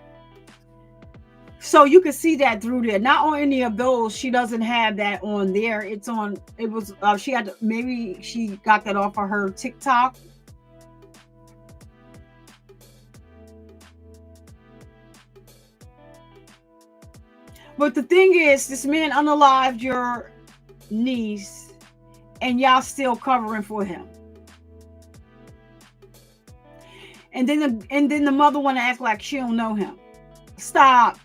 So you can see that through there. Not on any of those. She doesn't have that on there. It's on, it was, she had to, maybe she got that off of her TikTok. But the thing is, this man unalived your niece, and y'all still covering for him. And then the mother want to act like she don't know him. Stop.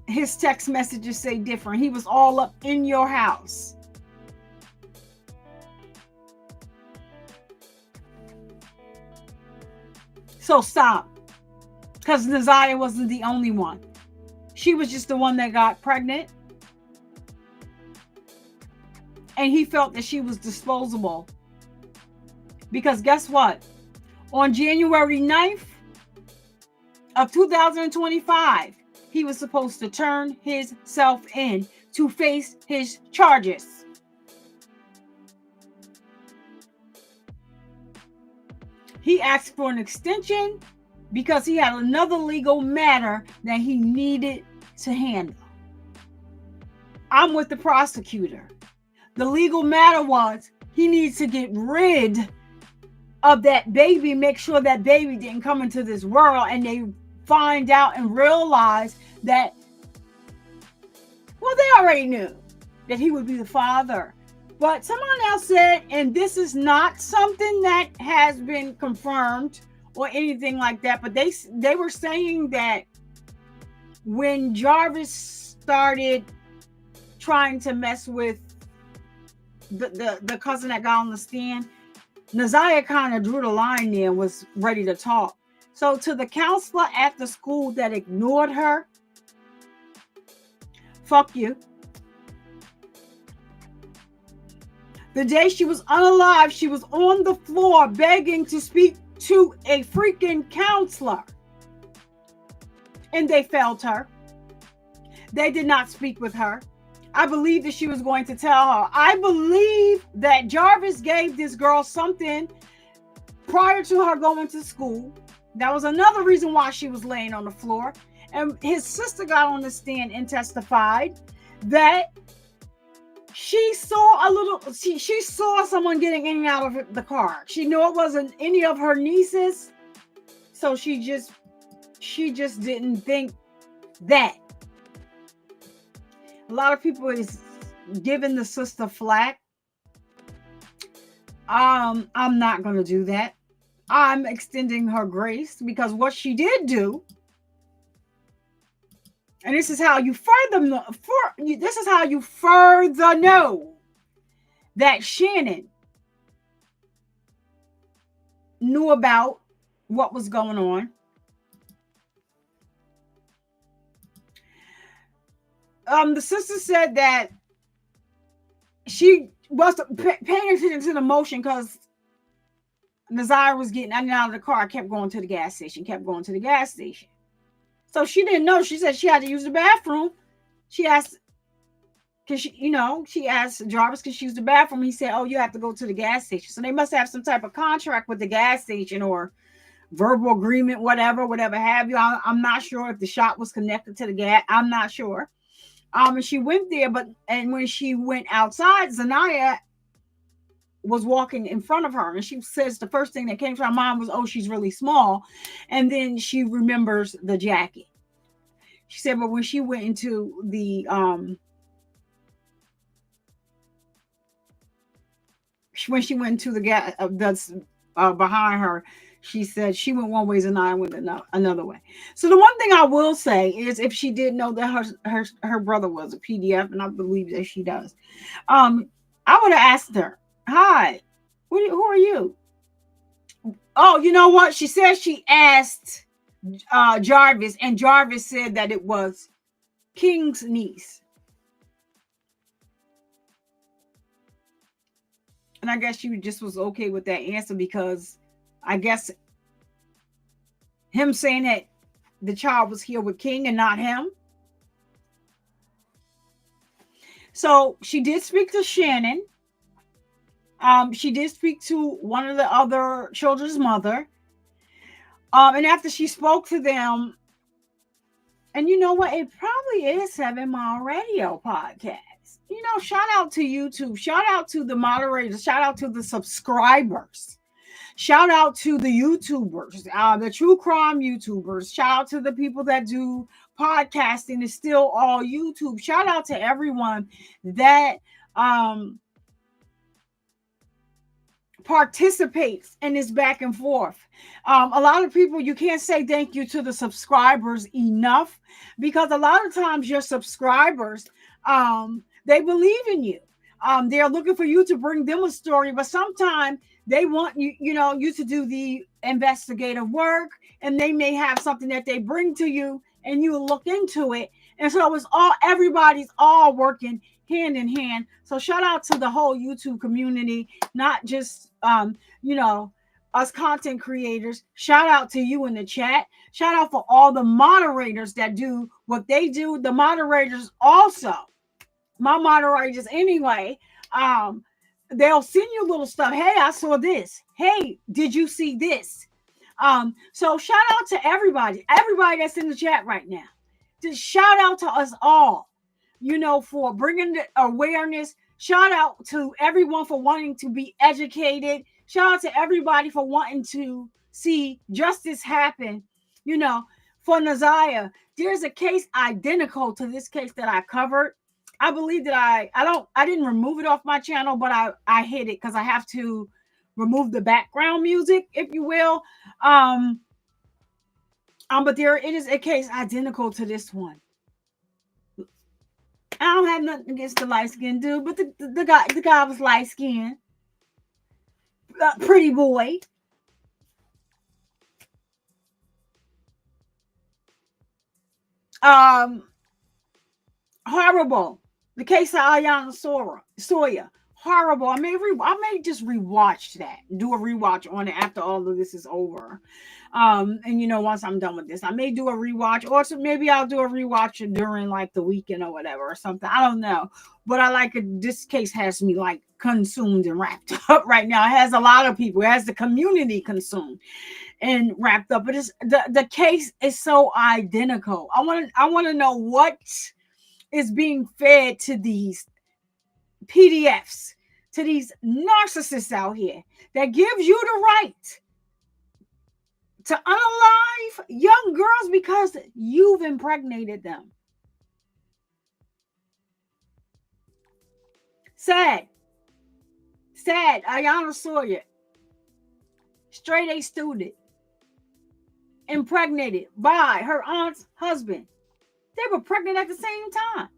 His text messages say different. He was all up in your house. So stop. Because Naziah wasn't the only one. She was just the one that got pregnant. And he felt that she was disposable. Because guess what? On January 9th of 2025, he was supposed to turn himself in to face his charges. He asked for an extension because he had another legal matter that he needed to handle. I'm with the prosecutor. The legal matter was he needs to get rid of that baby, make sure that baby didn't come into this world, and they find out and realize that, well, they already knew that he would be the father. But someone else said, and this is not something that has been confirmed or anything like that, but they were saying that when Jarvis started trying to mess with the cousin that got on the stand, Naziah kind of drew the line there and was ready to talk. So to the counselor at the school that ignored her, fuck you. The day she was unalived, she was on the floor begging to speak to a freaking counselor. And they failed her. They did not speak with her. I believe that she was going to tell her. I believe that Jarvis gave this girl something prior to her going to school. That was another reason why she was laying on the floor. And his sister got on the stand and testified that she saw she saw someone getting in and out of the car. She knew it wasn't any of her nieces. So she just didn't think that. A lot of people is giving the sister flack. I'm not going to do that. I'm extending her grace because what she did do, and this is how you further know that Shannon knew about what was going on. The sister said that she was paying attention to the motion because Naziah was getting in and out of the car, kept going to the gas station. So she didn't know. She said she had to use the bathroom. She asked, she asked Jarvis, can she use the bathroom? He said, oh, you have to go to the gas station. So they must have some type of contract with the gas station or verbal agreement, whatever have you. I'm not sure if the shop was connected to the gas. I'm not sure. And she went there, and when she went outside, Zanaya was walking in front of her, and she says the first thing that came to her mind was, oh, she's really small. And then she remembers the jacket. She said, but when she went into the when she went into the gas that's behind her, she said she went one way, Zanaya went another way. So the one thing I will say is, if she did know that her brother was a PDF, and I believe that she does, I would have asked her, hi, who are you? Oh, you know what? She said she asked Jarvis, and Jarvis said that it was King's niece. And I guess she just was okay with that answer because I guess him saying that the child was here with King and not him. So she did speak to Shannon. She did speak to one of the other children's mother. And after she spoke to them, and you know what? It probably is 7 Mile Radio Podcast. Shout out to YouTube. Shout out to the moderators. Shout out to the subscribers. Shout out to the YouTubers, the true crime YouTubers. Shout out to the people that do podcasting. It's still all YouTube. Shout out to everyone that participates in this back and forth. A lot of people, you can't say thank you to the subscribers enough, because a lot of times your subscribers, they believe in you. They're looking for you to bring them a story, but sometimes they want you to do the investigative work, and they may have something that they bring to you, and you look into it. And so everybody's all working hand in hand. So shout out to the whole YouTube community, not just us content creators. Shout out to you in the chat. Shout out for all the moderators that do what they do. The moderators also my moderators anyway, they'll send you little stuff. Hey, I saw this. Hey, did you see this? So shout out to everybody that's in the chat right now. Just shout out to us all, for bringing the awareness. Shout out to everyone for wanting to be educated. Shout out to everybody for wanting to see justice happen. For Naziah, there's a case identical to this case that I covered. I believe that I didn't remove it off my channel, but I hid it because I have to remove the background music, if you will. But it is a case identical to this one. I don't have nothing against the light skinned dude, but the guy was light skinned, pretty boy. Horrible. The case of Ayanna Sawyer. Horrible. I may just rewatch that. Do a rewatch on it after all of this is over. And once I'm done with this, I may do a rewatch, or maybe I'll do a rewatch during like the weekend or whatever or something. I don't know. But I like it. This case has me like consumed and wrapped up right now. It has a lot of people. It has the community consumed and wrapped up. But the case is so identical. I want to know what is being fed to these PDFs, to these narcissists out here that gives you the right to unalive young girls because you've impregnated them. Sad. Ayanna Sawyer, straight A student, impregnated by her aunt's husband. They were pregnant at the same time.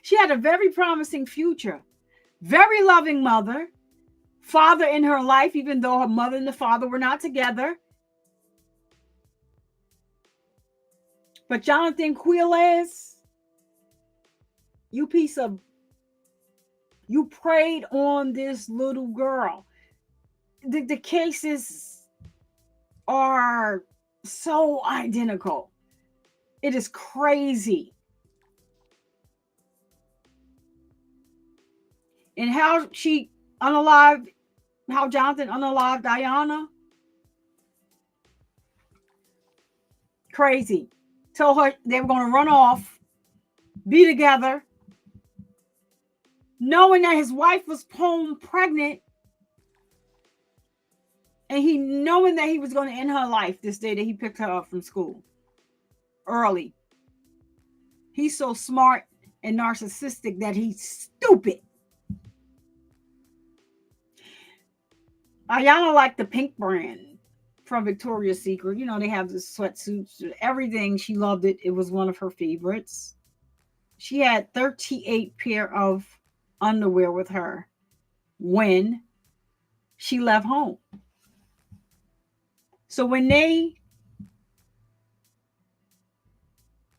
She had a very promising future, very loving mother, father in her life, even though her mother and the father were not together. But Jonathan Quiles, you preyed on this little girl. The cases are so identical. It is crazy. And how Jonathan unalived Ayanna. Crazy. Told her they were going to run off, be together, knowing that his wife was home pregnant, and knowing that he was going to end her life this day that he picked her up from school early. He's so smart and narcissistic that he's stupid. Ayanna liked the pink brand from Victoria's Secret. They have the sweatsuits, everything. She loved it. It was one of her favorites. She had 38 pair of underwear with her when she left home. So when they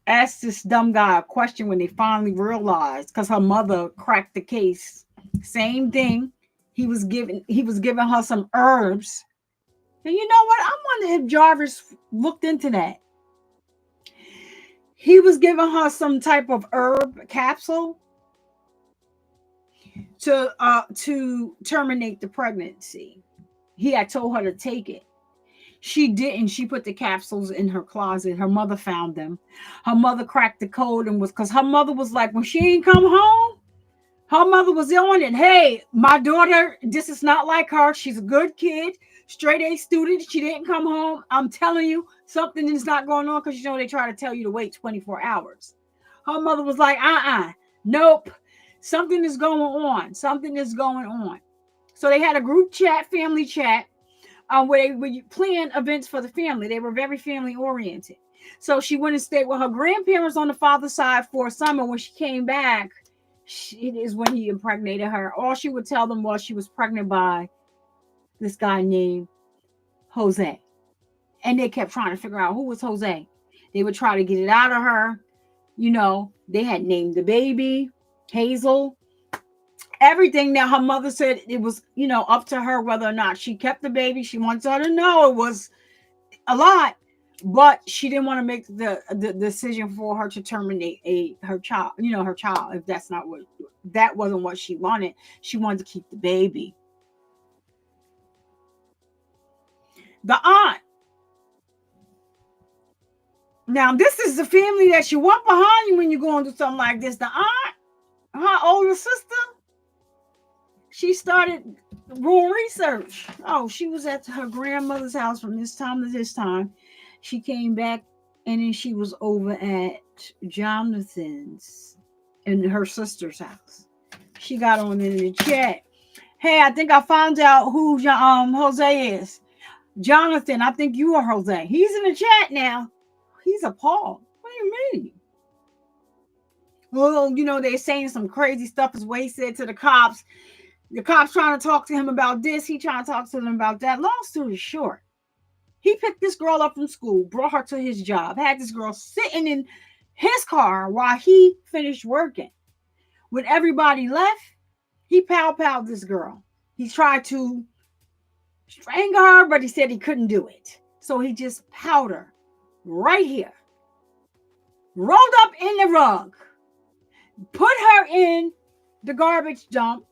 asked this dumb guy a question, when they finally realized, because her mother cracked the case, same thing. He was giving her some herbs. And you know what? I wonder if Jarvis looked into that. He was giving her some type of herb capsule to terminate the pregnancy. He had told her to take it. She didn't. She put the capsules in her closet. Her mother found them. Her mother cracked the code because her mother was like, when she ain't come home, her mother was on it. Hey, my daughter, this is not like her. She's a good kid, straight A student. She didn't come home. I'm telling you, something is not going on because, they try to tell you to wait 24 hours. Her mother was like, nope. Something is going on. Something is going on. So they had a group chat, family chat, where they would plan events for the family. They were very family oriented. So she went and stayed with her grandparents on the father's side for a summer. When she came back, it is when he impregnated her. All she would tell them was she was pregnant by this guy named Jose. And they kept trying to figure out who was Jose. They would try to get it out of her. They had named the baby Hazel. Everything that her mother said, it was, up to her whether or not she kept the baby. She wants her to know it was a lot. but she didn't want to make the decision for her to terminate her child, her child, if that wasn't what she wanted. She wanted to keep the baby. The aunt. Now, this is the family that you want behind you when you're going through something like this. The aunt, her older sister, she started doing research. Oh, she was at her grandmother's house from this time to this time. She came back, and then she was over at Jonathan's and her sister's house. She got on in the chat. Hey, I think I found out who Jose is. Jonathan, I think you are Jose. He's in the chat now. He's appalled. What do you mean? Well, they're saying some crazy stuff is what he said to the cops. The cops trying to talk to him about this. He trying to talk to them about that. Long story short, he picked this girl up from school, brought her to his job, had this girl sitting in his car while he finished working. When everybody left, he pow-powed this girl. He tried to strangle her, but he said he couldn't do it. So he just powed her right here, rolled up in the rug, put her in the garbage dump,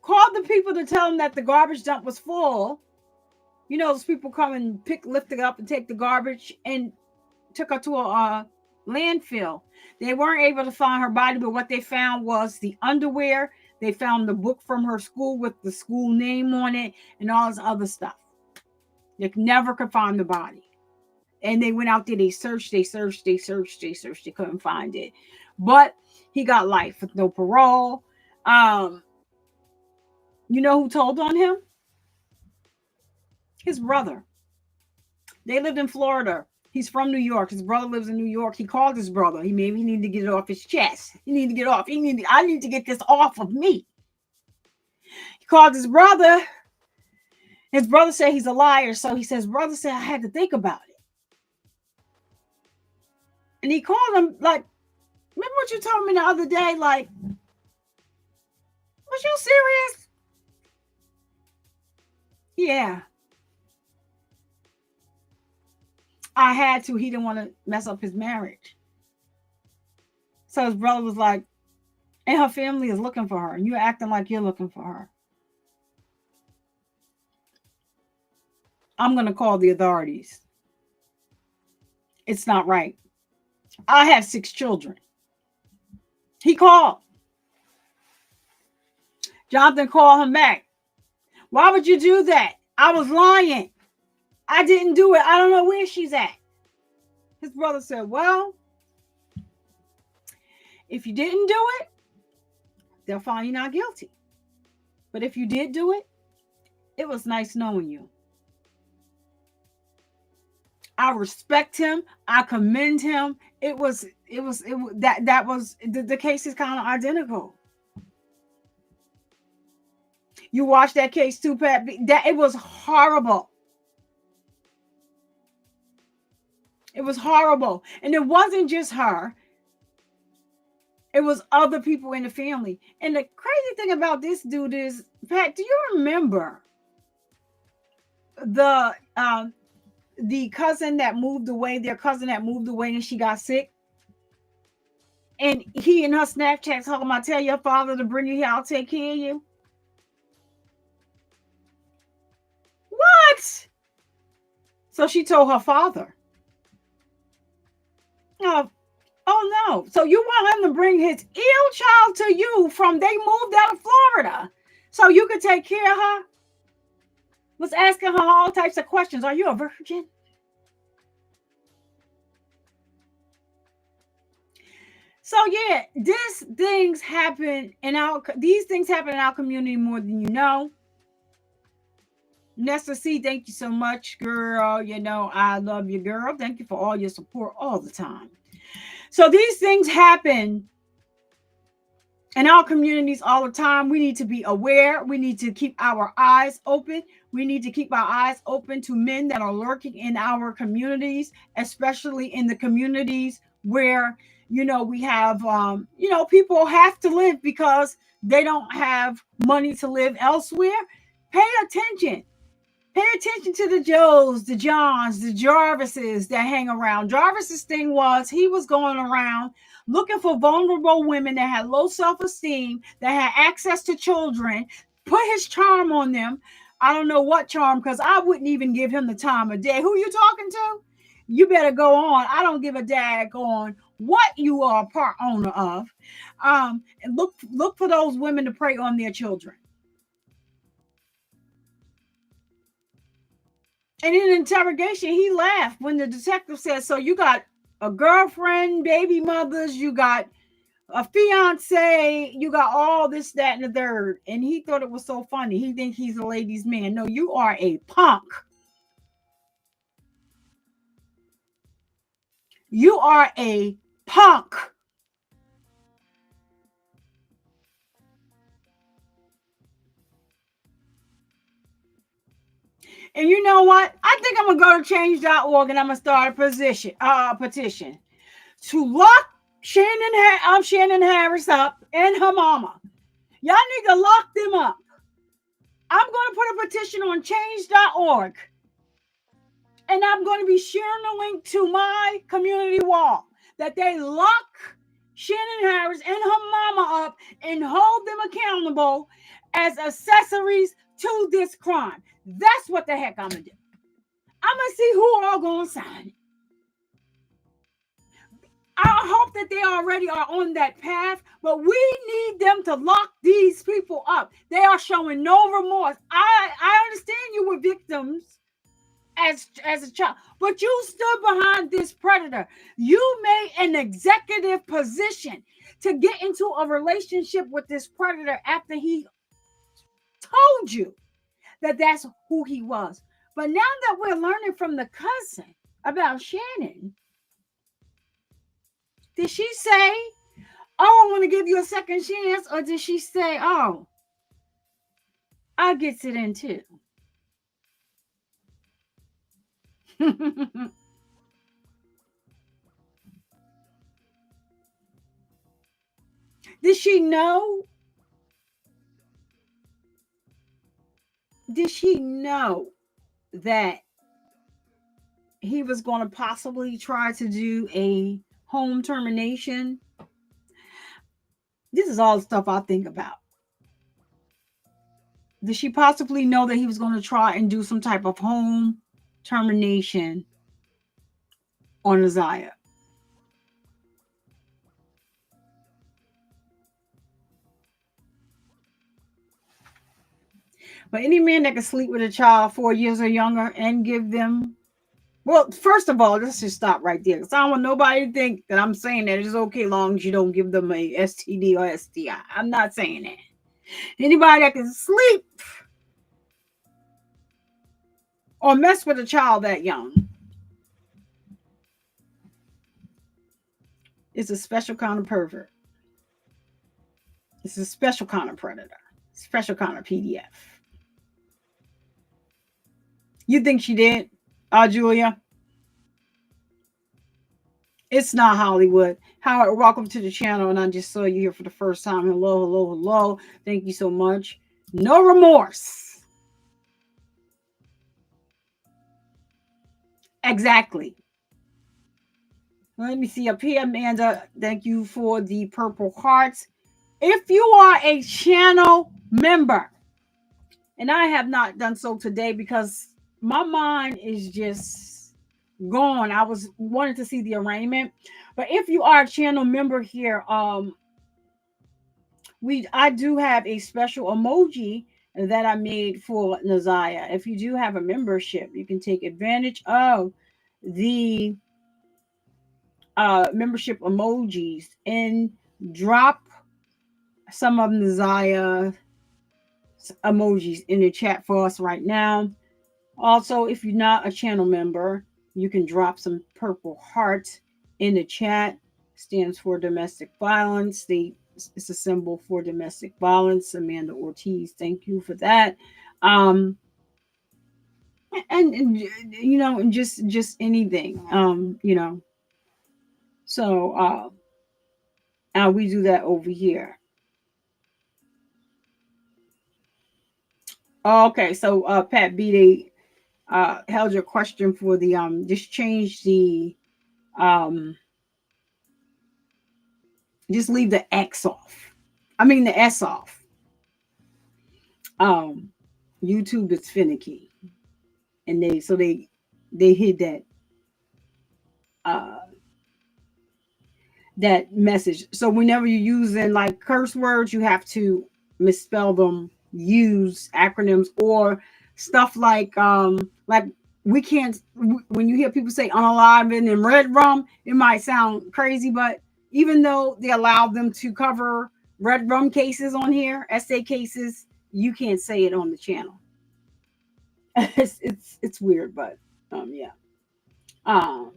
called the people to tell them that the garbage dump was full. Those people come and lift it up and take the garbage, and took her to a landfill. They weren't able to find her body, but what they found was the underwear. They found the book from her school with the school name on it and all this other stuff. They never could find the body. And they went out there, they searched, they couldn't find it. But he got life with no parole. You know who told on him? His brother. They lived in Florida. He's from New York. His brother lives in New York. He called his brother. He needed to get it off his chest. I need to get this off of me. He called his brother. His brother said he's a liar. So he says, brother said, I had to think about it. And he called him like, remember what you told me the other day? Like, was you serious? Yeah. I had to. He didn't want to mess up his marriage. So his brother was like, and her family is looking for her, and you're acting like you're looking for her. I'm going to call the authorities. It's not right. I have 6 children. He called. Jonathan called him back. Why would you do that? I was lying. I didn't do it. I don't know where she's at. His brother said, well, if you didn't do it, they'll find you not guilty. But if you did do it, it was nice knowing you. I respect him. I commend him. The case is kind of identical. You watched that case too, Pat? It was horrible. It was horrible. And it wasn't just her. It was other people in the family. And the crazy thing about this dude is, Pat, do you remember the cousin that moved away, their cousin that moved away and she got sick? And he and her Snapchat talking about, tell your father to bring you here, I'll take care of you. What? So she told her father. Oh no. So you want him to bring his ill child to you from they moved out of Florida so you could take care of her? Was asking her all types of questions. Are you a virgin? So yeah, these things happen in our community more than you know. Nessa C, thank you so much, girl. I love you, girl. Thank you for all your support all the time. So these things happen in our communities all the time. We need to be aware. We need to keep our eyes open. We need to keep our eyes open to men that are lurking in our communities, especially in the communities where, we have, people have to live because they don't have money to live elsewhere. Pay attention. Pay attention to the Joes, the Johns, the Jarvises that hang around. Jarvis's thing was he was going around looking for vulnerable women that had low self-esteem, that had access to children, put his charm on them. I don't know what charm, because I wouldn't even give him the time of day. Who you talking to? You better go on. I don't give a dag on what you are a part owner of. And look for those women to prey on their children. And in interrogation, he laughed when the detective said, so you got a girlfriend, baby mothers, you got a fiance, you got all this, that, and the third. And he thought it was so funny. He thinks he's a ladies' man. No, you are a punk. You are a punk. And you know what? I think I'm going to go to change.org and I'm going to start a petition to lock Shannon Harris up and her mama. Y'all need to lock them up. I'm going to put a petition on change.org. And I'm going to be sharing the link to my community wall that they lock Shannon Harris and her mama up and hold them accountable as accessories to this crime. That's what the heck I'm going to do. I'm going to see who all going to sign it. I hope that they already are on that path, but we need them to lock these people up. They are showing no remorse. I understand you were victims as a child, but you stood behind this predator. You made an executive position to get into a relationship with this predator after he told you that that's who he was. But now that we're learning from the cousin about Shannon, did she say, oh, I want to give you a second chance? Or did she say, oh, I gets it in too? Did she know? Did she know that he was going to possibly try to do a home termination? This is all the stuff I think about. Did she possibly know that he was going to try and do some type of home termination on Isaiah? But any man that can sleep with a child 4 years or younger and give them, well, first of all, let's just stop right there. Because I don't want nobody to think that I'm saying that it's okay as long as you don't give them a STD or STI. I'm not saying that. Anybody that can sleep or mess with a child that young is a special kind of pervert. It's a special kind of predator. Special kind of PDF. You think she did, Julia? It's not Hollywood. Howard, welcome to the channel. And I just saw you here for the first time. Hello, hello, hello. Thank you so much. No remorse. Exactly. Let me see up here, Amanda. Thank you for the purple hearts. If you are a channel member, and I have not done so today because my mind is just gone. I was wanting to see the arraignment, but if you are a channel member here, I do have a special emoji that I made for Naziah. If you do have a membership, you can take advantage of the membership emojis and drop some of Naziah emojis in the chat for us right now. Also, if you're not a channel member, you can drop some purple hearts in the chat. Stands for domestic violence. It's a symbol for domestic violence. Amanda Ortiz, thank you for that. And you know, and just anything, you know. So we do that over here. Okay, so Pat B, held your question for the just change the um just leave the X off. I mean the S off. Um YouTube is finicky. And they hid uh that message. So whenever you're using like curse words, you have to misspell them, use acronyms or stuff like we can't when you hear people say unalived and red rum, it might sound crazy, but even though they allow them to cover red rum cases on here, SA cases, you can't say it on the channel. It's weird, but yeah. Um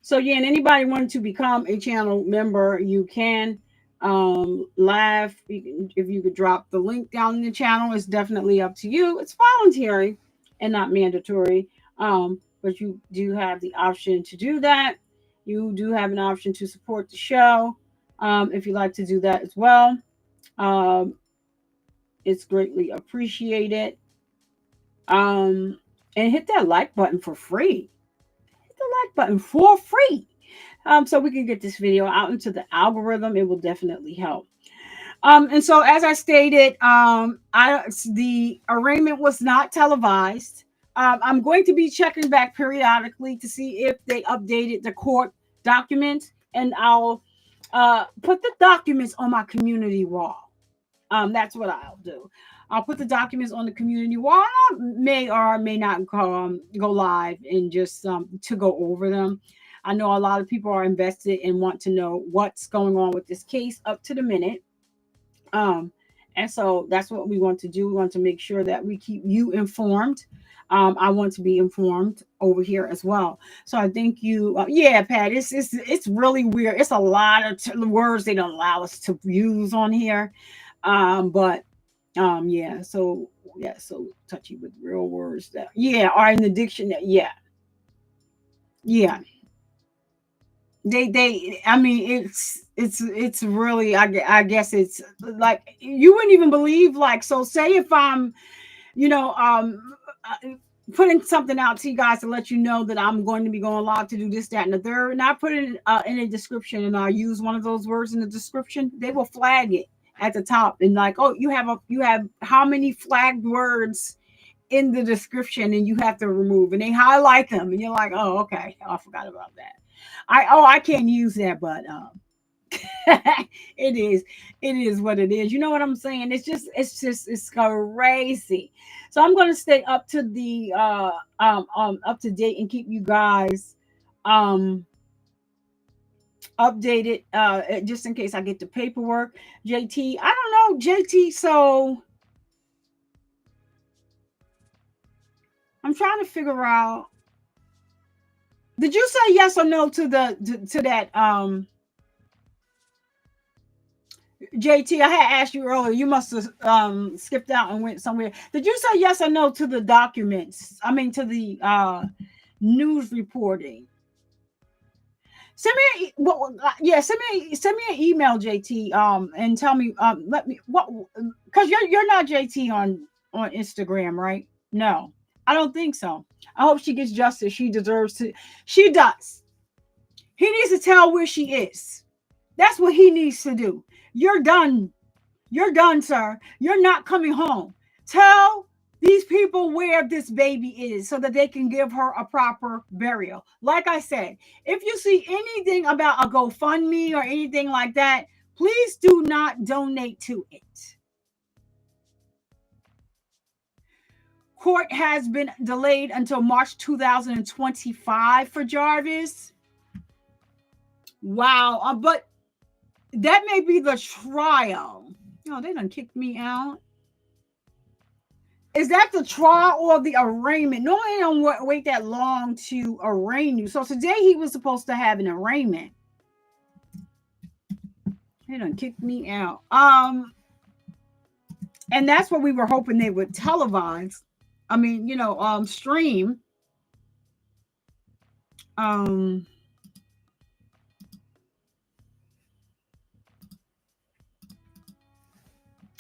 So yeah, and anybody wanting to become a channel member, you can laugh. If you could drop the link down in the channel, it's definitely up to you. It's voluntary and not mandatory. But you do have the option to do that. You do have an option to support the show. If you like to do that as well. Um, it's greatly appreciated. And hit that like button for free. The like button for free. So we can get this video out into the algorithm. It will definitely help. And so as I stated, the arraignment was not televised. I'm going to be checking back periodically to see if they updated the court documents, and I'll put the documents on my community wall. That's what I'll do. I'll put the documents on the community wall. I may or may not go live and just to go over them. I know a lot of people are invested and want to know what's going on with this case up to the minute. And so that's what we want to do. We want to make sure that we keep you informed. I want to be informed over here as well. So I thank you. Yeah, Pat, it's really weird. It's a lot of words they don't allow us to use on here. But yeah, so touchy with real words that are in the dictionary. Yeah. They I mean it's really I guess it's like you wouldn't even believe, like, so say if I'm putting something out to you guys to let you know that I'm going to be going live to do this, that, and the third, and I put it in a description and I use one of those words in the description, they will flag it at the top and like, oh, you have how many flagged words in the description and you have to remove, and they highlight them and you're like, oh, okay, I forgot about that. I can't use that, but it is what it is. You know what I'm saying? It's crazy. So I'm going to stay up to the up to date and keep you guys updated just in case I get the paperwork. JT, I don't know, JT, so I'm trying to figure out, did you say yes or no to that JT? I had asked you earlier. You must have skipped out and went somewhere. Did you say yes or no to the documents? I mean, to the news reporting. Send me send me an email, JT. And tell me let me what, because you're not JT on Instagram, right? No, I don't think so. I hope she gets justice. She deserves to. She does. He needs to tell where she is. That's what he needs to do. You're done. You're done, sir. You're not coming home. Tell these people where this baby is so that they can give her a proper burial. Like I said, if you see anything about a GoFundMe or anything like that, please do not donate to it. Court has been delayed until March 2025 for Jarvis. Wow. But that may be the trial. Oh, they done kicked me out. Is that the trial or the arraignment? Normally they don't wait that long to arraign you. So today he was supposed to have an arraignment. They done kicked me out. And that's what we were hoping they would televise. I mean, stream.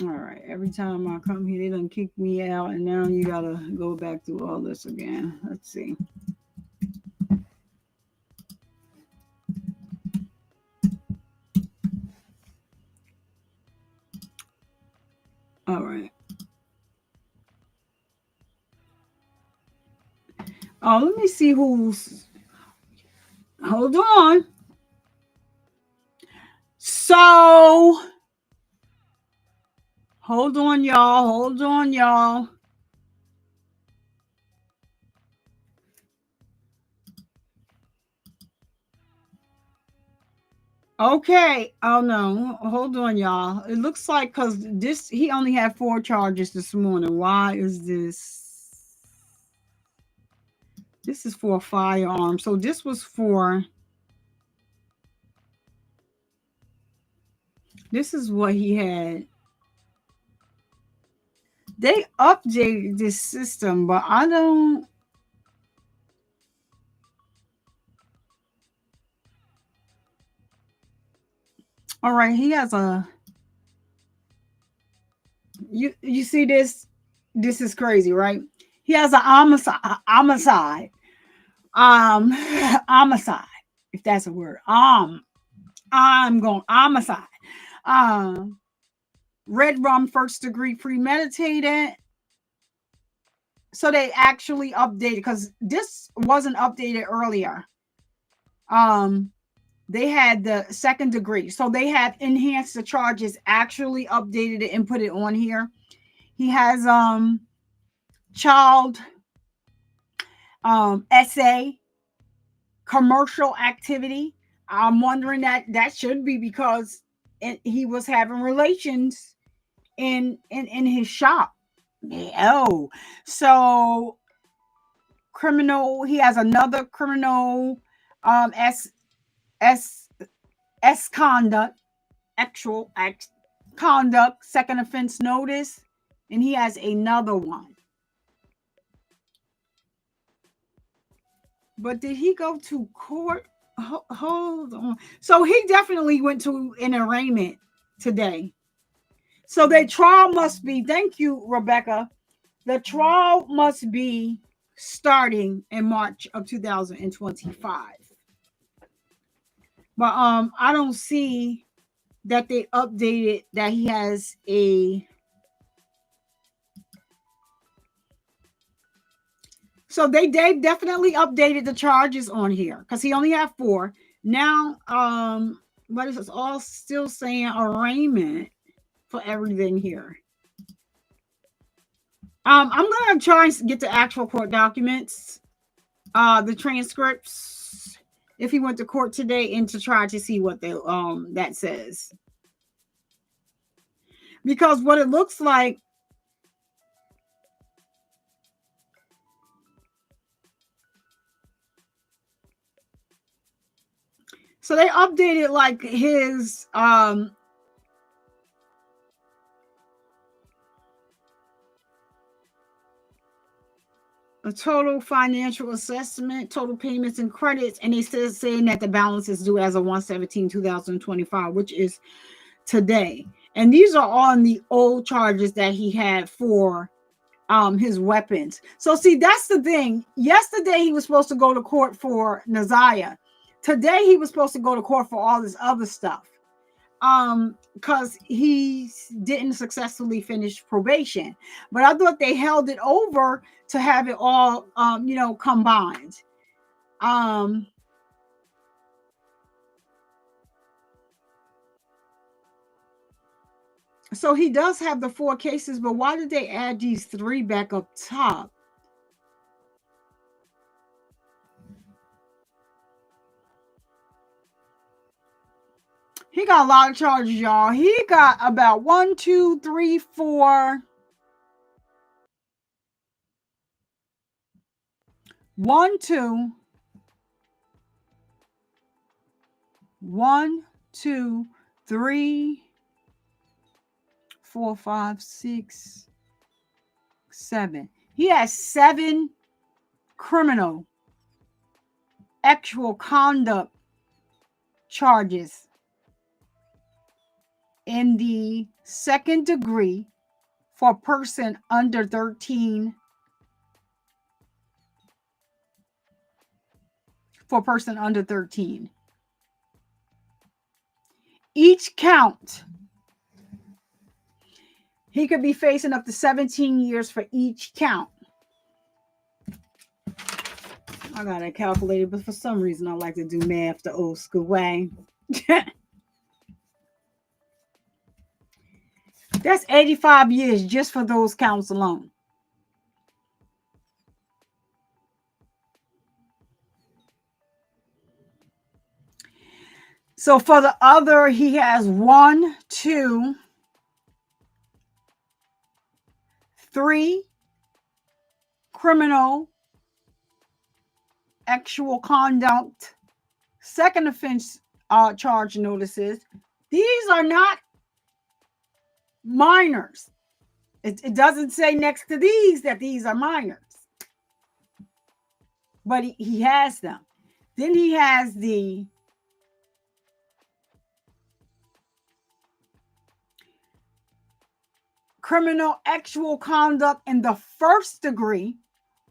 All right. Every time I come here, they done kick me out, and now you gotta go back through all this again. Let's see. All right. Oh, let me see who's. Hold on. So, hold on, y'all. Hold on, y'all. Okay. Oh no. Hold on, y'all. It looks like because this he only had 4 charges this morning. Why is this? This is for a firearm. So this was for. This is what he had. They updated this system, but I don't. All right, he has a. You see this? This is crazy, right? He has a homicide. Homicide, if that's a word. I'm going homicide. Red rum, first degree premeditated. So they actually updated because this wasn't updated earlier. They had the second degree, so they have enhanced the charges, actually updated it and put it on here. He has child essay, commercial activity. I'm wondering that should be because he was having relations in his shop. Oh, so criminal. He has another criminal s conduct, actual act conduct, second offense notice, and he has another one. But did he go to court? Hold on. So he definitely went to an arraignment today. So the trial must be, thank you, Rebecca. The trial must be starting in March of 2025. But I don't see that they updated that he has a. So they definitely updated the charges on here because he only had 4. Now, but it's all still saying arraignment for everything here. I'm gonna try and get the actual court documents, the transcripts, if he went to court today, and to try to see what they that says. Because what it looks like. So they updated like his a total financial assessment, total payments and credits, and they still saying that the balance is due as of 1/17/2025, which is today. And these are on the old charges that he had for his weapons. So see, that's the thing. Yesterday he was supposed to go to court for Naziah. Today he was supposed to go to court for all this other stuff. Because he didn't successfully finish probation. But I thought they held it over to have it all combined. So he does have the 4 cases, but why did they add these 3 back up top? He got a lot of charges, y'all. He got about 1, 2, 3, 4. 1, 2. 1, 2, 3, 4, 5, 6, 7. He has 7 criminal actual conduct charges. in the second degree for a person under 13. For a person under 13. Each count, he could be facing up to 17 years for each count. I got it calculated, but for some reason I like to do math the old school way. That's 85 years just for those counts alone. So for the other, he has 1, 2, 3 criminal actual conduct second offense charge notices. These are not minors. It doesn't say next to these that these are minors, but he has them. Then he has the criminal actual conduct in the first degree.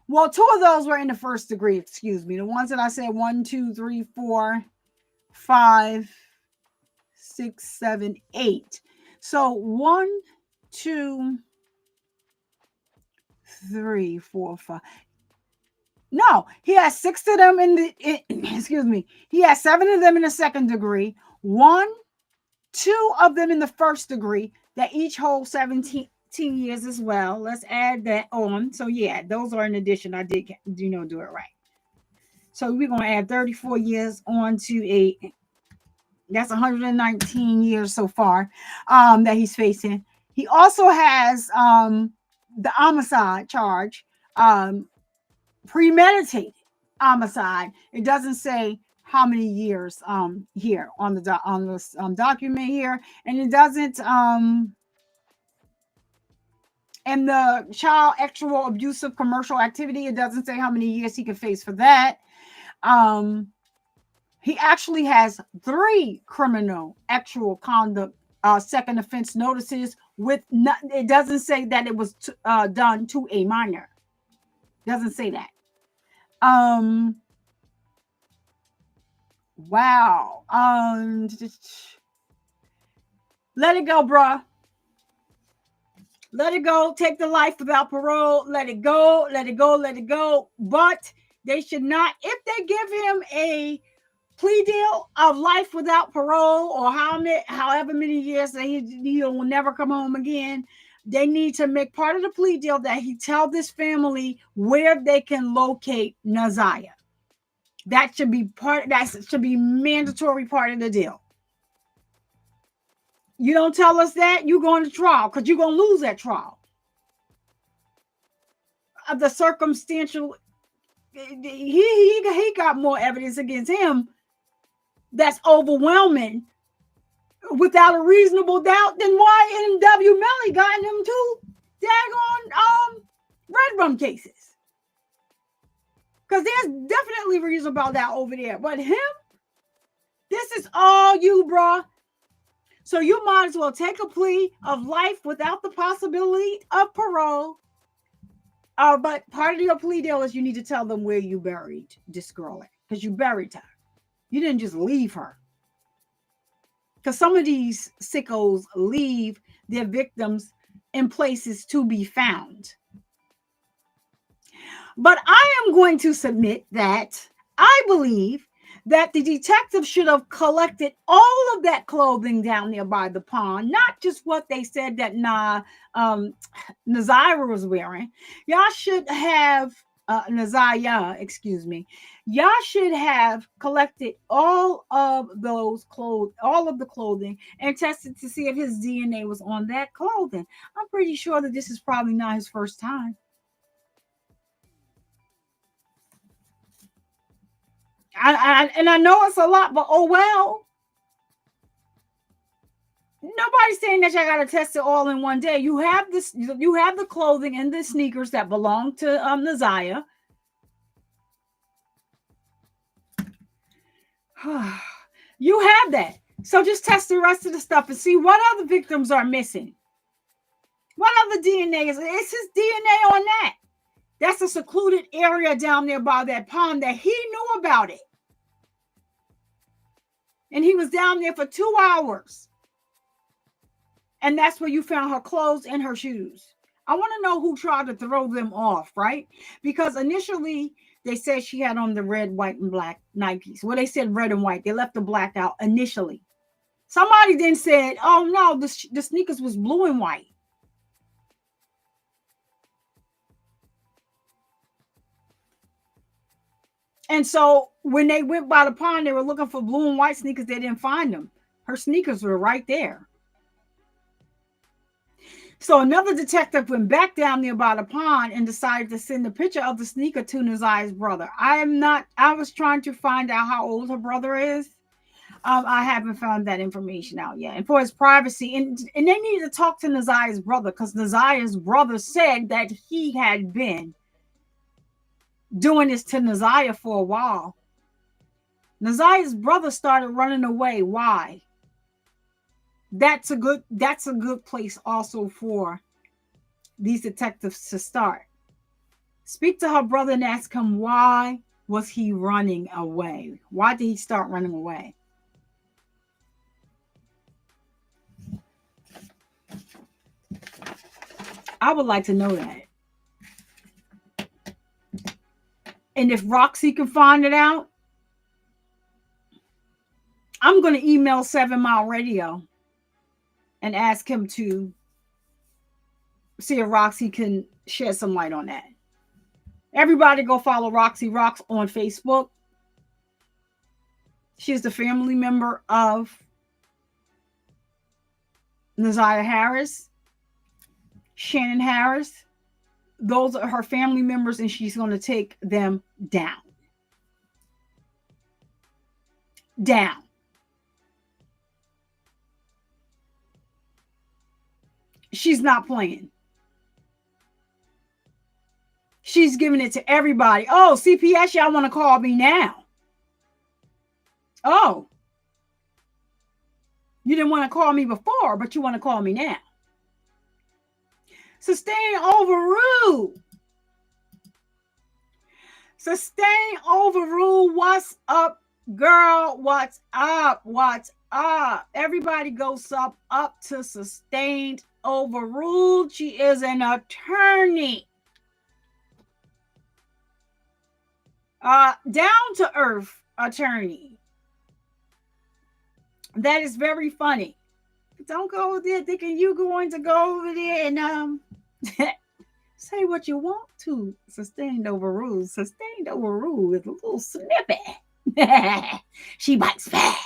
Well, 2 of those were in the first degree, excuse me. The ones that I said 1, 2, 3, 4, 5, 6, 7, 8. So 1, 2, 3, 4, 5. No, he has 6 of them in the, excuse me. He has 7 of them in the second degree. 1, 2 of them in the first degree that each hold 17 years as well. Let's add that on. So yeah, those are in addition. I did, do it right. So we're going to add 34 years on to that's 119 years so far that he's facing. He also has the homicide charge, premeditated homicide. It doesn't say how many years here on the document here, and it doesn't and the child actual abusive commercial activity, it doesn't say how many years he can face for that. He actually has 3 criminal actual conduct second offense notices with it doesn't say that it was done to a minor. Doesn't say that. Wow. Let it go, bruh. Let it go. Take the life without parole. Let it go. Let it go. Let it go. But they should not, if they give him a plea deal of life without parole or however many years that he will never come home again, they need to make part of the plea deal that he tell this family where they can locate Naziah. That should be mandatory part of the deal. You don't tell us that, you're going to trial because you're going to lose that trial. The circumstantial, he got more evidence against him that's overwhelming without a reasonable doubt than why N.W. Melly got him 2 daggone red rum cases. Because there's definitely reason about that over there. But him, this is all you, bruh. So you might as well take a plea of life without the possibility of parole. But part of your plea deal is you need to tell them where you buried this girl at. Because you buried her. You didn't just leave her. Because some of these sickos leave their victims in places to be found. But I am going to submit that I believe that the detective should have collected all of that clothing down there by the pond, not just what they said that Naziah was wearing. Y'all should have Naziah, excuse me. Y'all should have collected all of those clothes, all of the clothing, and tested to see if his DNA was on that clothing. I'm pretty sure that this is probably not his first time. And I know it's a lot, but oh well. Nobody's saying that y'all gotta test it all in one day. You have this, you have the clothing and the sneakers that belong to Naziah. You have that. So just test the rest of the stuff and see what other victims are missing. What other DNA is? It's his DNA on that. That's a secluded area down there by that pond that he knew about it. And he was down there for 2 hours. And that's where you found her clothes and her shoes. I want to know who tried to throw them off, right? Because initially they said she had on the red, white, and black Nikes. Well, they said red and white. They left the black out initially. Somebody then said, oh no, the sneakers was blue and white. And so when they went by the pond, they were looking for blue and white sneakers. They didn't find them. Her sneakers were right there. So another detective went back down there by the pond and decided to send a picture of the sneaker to Nazia's brother. I was trying to find out how old her brother is. I haven't found that information out yet. And for his privacy, and they needed to talk to Nazia's brother because Nazia's brother said that he had been doing this to Nazia for a while. Nazia's brother started running away. Why? That's a good place also for these detectives to start. Speak to her brother and ask him, why was he running away? Why did he start running away? I would like to know that. And if Roxy can find it out, I'm going to email 7 Mile Radio and ask him to see if Roxy can shed some light on that. Everybody go follow Roxy Rocks on Facebook. She's the family member of Nazia Harris, Shannon Harris. Those are her family members, and she's going to take them down. Down. She's not playing. She's giving it to everybody. Oh, CPS, y'all want to call me now. Oh. You didn't want to call me before, but you want to call me now. Sustain overrule. Sustain overrule. What's up, girl? What's up? What's up? Everybody goes up to sustained overruled. She is an attorney. Down to earth attorney. That is very funny. Don't go there thinking you're going to go over there and say what you want to. Sustained overrule. Sustained overrule is a little snippet. She bites back.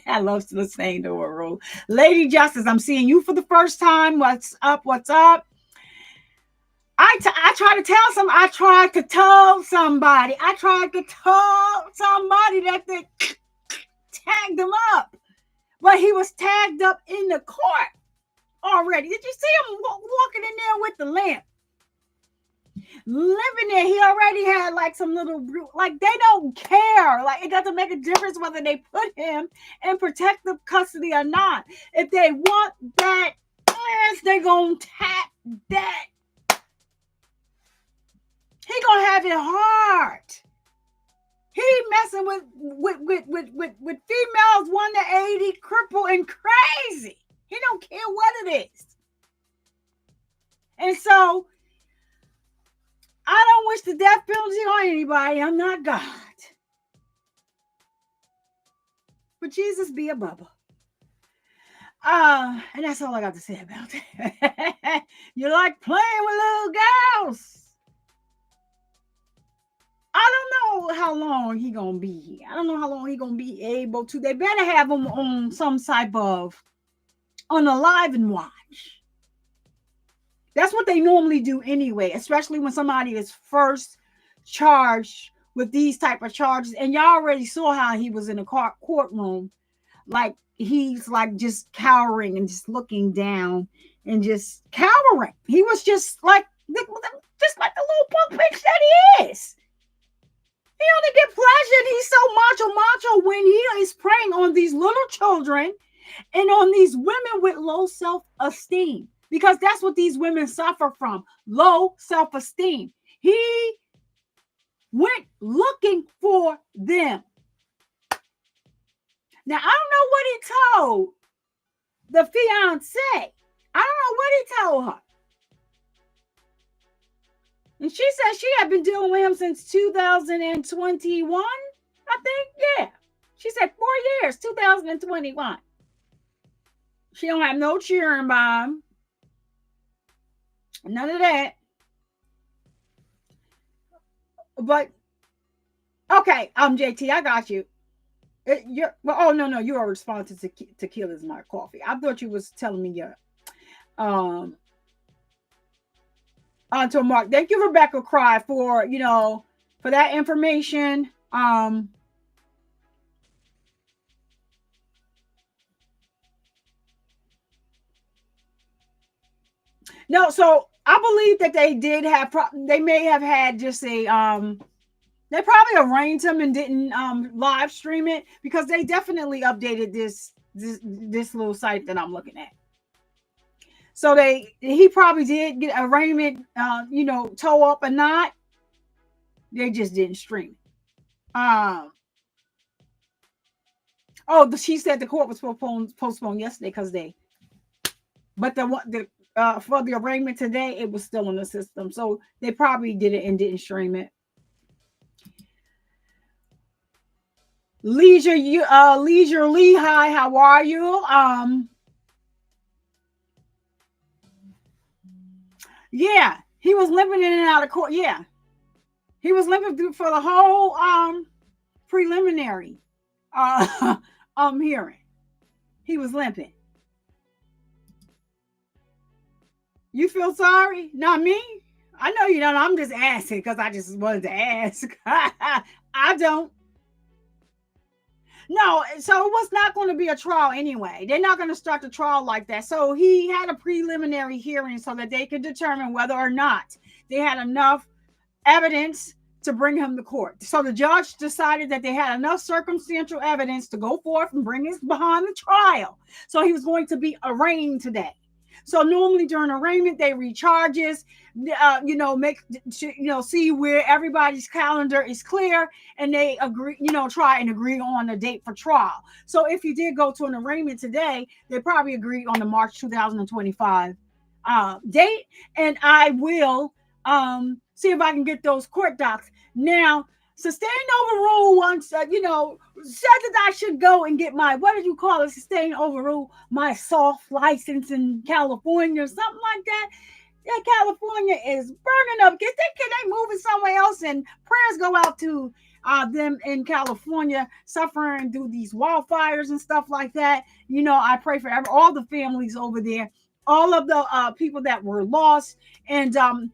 I love sustained overrule. Lady Justice, I'm seeing you for the first time. What's up? What's up? I tried to tell somebody that they tagged him up. But he was tagged up in the court already. Did you see him walking in there with the lamp? Living there, he already had like some little, like they don't care. Like it doesn't make a difference whether they put him in protective custody or not. If they want that ass, they're going to tap that. He going to have it hard. He messing with females 1 to 80, crippled and crazy. He don't care what it is. And so, I don't wish the death penalty on anybody. I'm not God. But Jesus be a bubba. And that's all I got to say about that. You like playing with little girls? I don't know how long he gonna be here. I don't know how long he gonna be able to. They better have him on some type of unalived and watch. That's what they normally do anyway, especially when somebody is first charged with these type of charges. And y'all already saw how he was in the courtroom, like he's like just cowering and just looking down and just cowering. He was just like the little punk bitch that he is. He only get pleasure. And he's so macho when he is preying on these little children and on these women with low self-esteem, because that's what these women suffer from, low self-esteem. He went looking for them. Now, I don't know what he told the fiance. I don't know what he told her. And she said she had been dealing with him since 2021, I think. Yeah. She said 4 years, 2021. She don't have no cheering by him. None of that. But, okay, JT, I got you. No, you are responsive to Tequila's My Coffee. I thought you was telling me your onto Mark. Thank you, Rebecca Cry, for for that information. No, so I believe that they did have they may have had just a they probably arranged him and didn't live stream it, because they definitely updated this little site that I'm looking at. So he probably did get arraignment, toe up or not. They just didn't stream it. She said the court was postponed yesterday but for the arraignment today, it was still in the system. So they probably did it and didn't stream it. Leisure Lee, hi, how are you? Yeah, he was limping in and out of court. Yeah, he was limping through for the whole preliminary hearing. He was limping. You feel sorry? Not me. I know you don't. I'm just asking because I just wanted to ask. I don't. No, so it was not going to be a trial anyway. They're not going to start the trial like that. So he had a preliminary hearing so that they could determine whether or not they had enough evidence to bring him to court. So the judge decided that they had enough circumstantial evidence to go forth and bring his behind the trial. So he was going to be arraigned today. So normally during arraignment, they read charges, see where everybody's calendar is clear, and they agree, try and agree on a date for trial. So if you did go to an arraignment today, they probably agreed on the March 2025 date, and I will see if I can get those court docs. Now, sustained overrule once, said that I should go and get my, what did you call it? Sustained overrule, my soft license in California or something like that. Yeah, California is burning up. Can they moving somewhere else? And prayers go out to them in California suffering through these wildfires and stuff like that. I pray for all the families over there, all of the people that were lost. And, and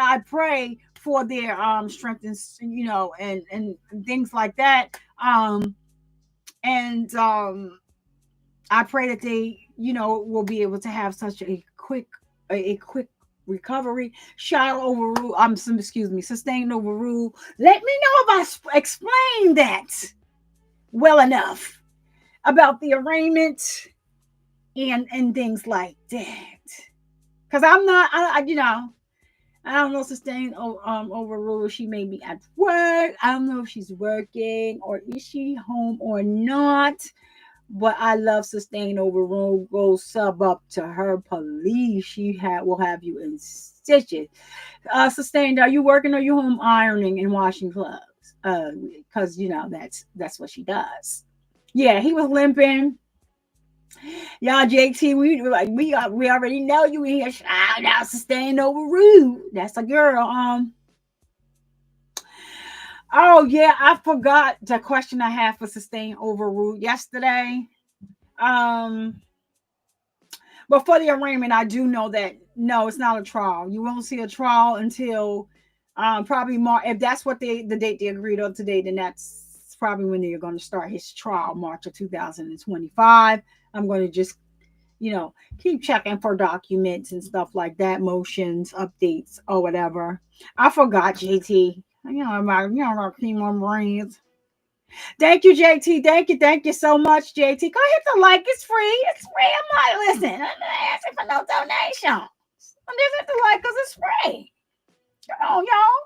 I pray for their strength and things like that. I pray that they, will be able to have such a quick recovery. Sustained overrule. Let me know if I explained that well enough about the arraignment and things like that. Because I'm not, I don't know, sustained overrule. She may be at work. I don't know if she's working or is she home or not. But I love sustained overrule. Go sub up to her, please. She will have you in stitches. Sustained, are you working or you home ironing and washing clothes? Because that's what she does. Yeah, he was limping. Y'all, JT, we already know you in here. Shout out, sustained overrule. That's a girl. Oh yeah, I forgot the question I had for sustained overrule yesterday. But for the arraignment, I do know that no, it's not a trial. You won't see a trial until probably March. If that's what the date they agreed on today, then that's probably when they're going to start his trial, March of 2025. I'm going to just, keep checking for documents and stuff like that, motions, updates, or whatever. I forgot, JT. About keep my brains. Thank you, JT. Thank you so much, JT. Go hit the like. It's free. It's free. I'm not listening. I'm not asking for no donation. I'm just hit the like because it's free. Come on, y'all.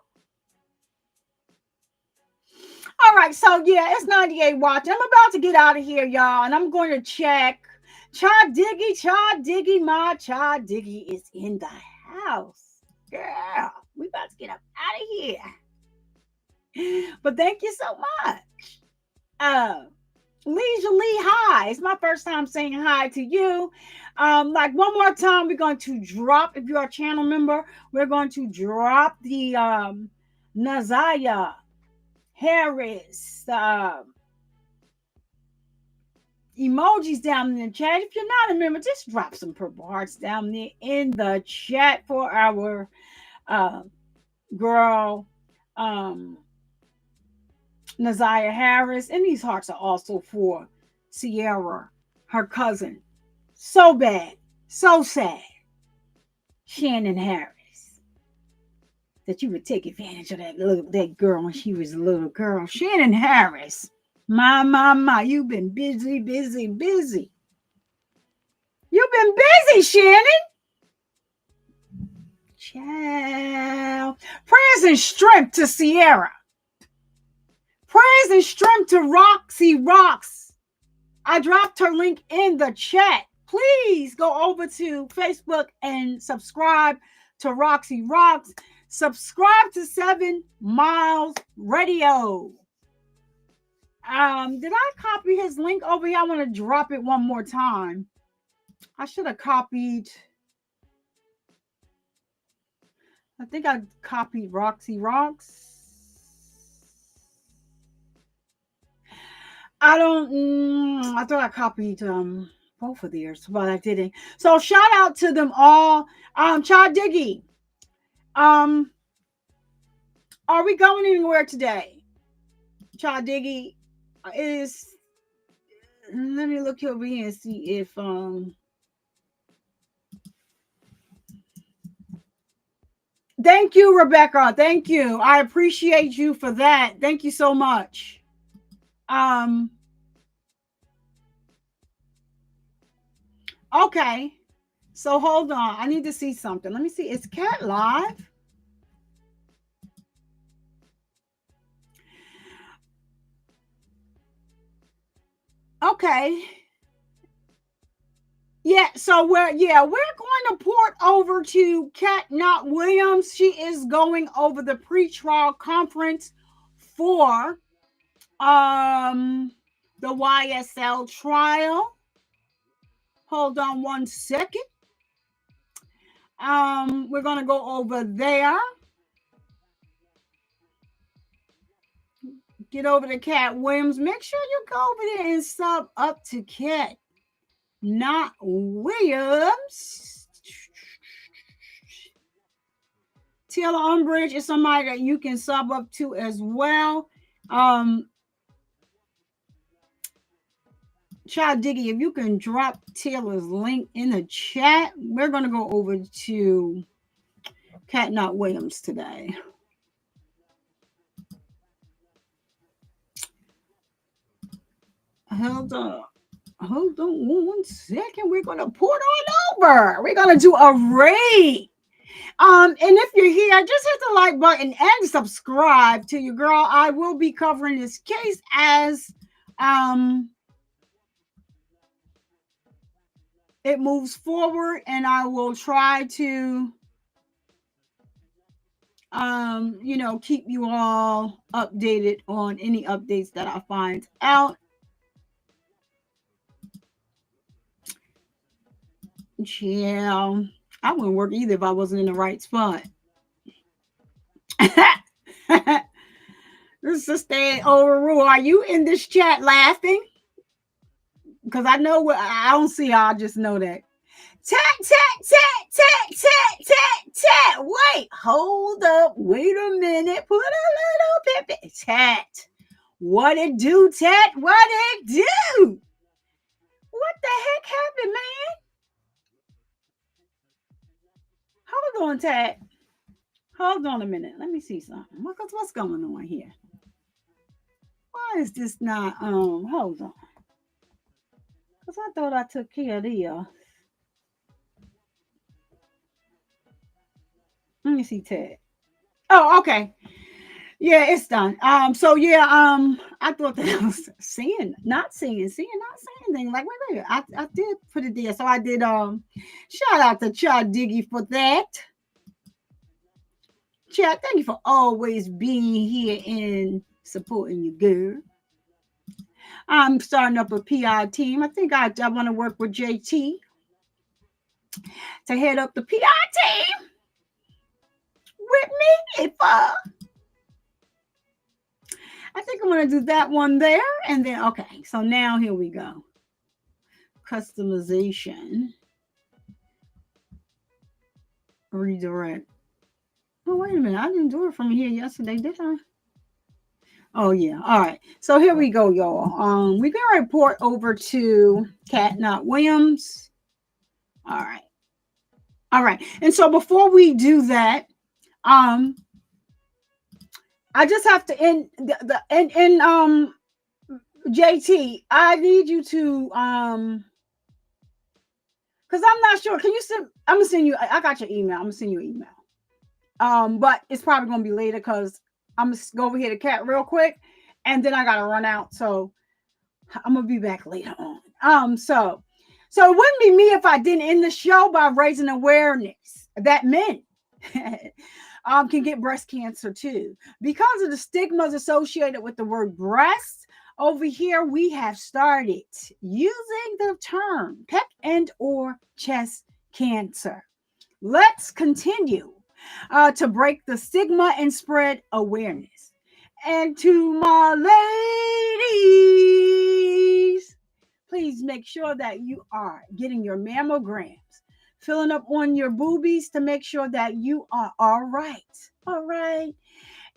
All right, so yeah, it's 98 watching. I'm about to get out of here, y'all, and I'm going to check. Cha Diggy, my Cha Diggy is in the house. Girl, we about to get up out of here. But thank you so much. Leisure Lee, hi. It's my first time saying hi to you. Like one more time, we're going to drop, if you're a channel member, we're going to drop the Nazaya Harris emojis down in the chat. If you're not a member, just drop some purple hearts down there in the chat for our girl Nazaya Harris. And these hearts are also for Sierra, her cousin. So bad, so sad. Shannon Harris. That you would take advantage of that girl when she was a little girl. Shannon Harris. My, you've been busy. You've been busy, Shannon. Ciao. Prayers and strength to Sierra. Prayers and strength to Roxy Rocks. I dropped her link in the chat. Please go over to Facebook and subscribe to Roxy Rocks. Subscribe to 7 Miles Radio. Did I copy his link over here? I want to drop it one more time. I should have copied. I think I copied Roxy Rocks. I thought I copied both of theirs, but I didn't. So shout out to them all. Cha Diggy. Are we going anywhere today? Cha Diggy is. Let me look over here and see if Thank you, Rebecca. Thank you. I appreciate you for that. Thank you so much. Okay. So hold on. I need to see something. Let me see. Is Cat live? Okay. Yeah, so we're going to port over to Kat Knott Williams. She is going over the pretrial conference for the YSL trial. Hold on one second. We're going to go over there. Get over to Kat Williams. Make sure you go over there and sub up to Kat Knott Williams. Taylor Umbridge is somebody that you can sub up to as well. Child Diggy, if you can drop Taylor's link in the chat, we're going to go over to Kat Knott Williams today. Hold on one second. We're going to port on over. We're going to do a raid. And if you're here, just hit the like button and subscribe to your girl. I will be covering this case as it moves forward, and I will try to keep you all updated on any updates that I find out. Yeah, I wouldn't work either if I wasn't in the right spot. This is staying overruled. Are you in this chat laughing? Because I know what I don't see. I just know that. Tat. Wait, hold up. Wait a minute. Put a little bit. Tat. What it do, Tat? What it do? What the heck happened, man? Hold on, Tat. Hold on a minute. Let me see something. What's going on here? Why is this not hold on. Because I thought I took care of the let me see Ted. Oh, okay. Yeah, it's done. So yeah, I thought that I was seeing, not saying anything. Like, wait. I did put it there. So I did shout out to Chad Diggy for that. Chad, thank you for always being here and supporting your girl. I'm starting up a PI team. I think I want to work with JT to head up the PI team with me. If I think I'm going to do that one there. And then, okay, so now here we go. Customization. Redirect. Oh, wait a minute. I didn't do it from here yesterday, did I? Oh, yeah. All right. So here we go, y'all. We're going to report over to Catnut Williams. All right. And so before we do that, I just have to end JT, I need you to because I'm not sure. Can you send? I'm gonna send you. I got your email. I'm gonna send you an email. But it's probably gonna be later because I'm gonna go over here to Cat real quick, and then I gotta run out. So I'm gonna be back later on. So it wouldn't be me if I didn't end the show by raising awareness that men can get breast cancer too. Because of the stigmas associated with the word breast, over here we have started using the term peck and or chest cancer. Let's continue to break the stigma and spread awareness. And to my ladies, please make sure that you are getting your mammograms, filling up on your boobies to make sure that you are all right. All right.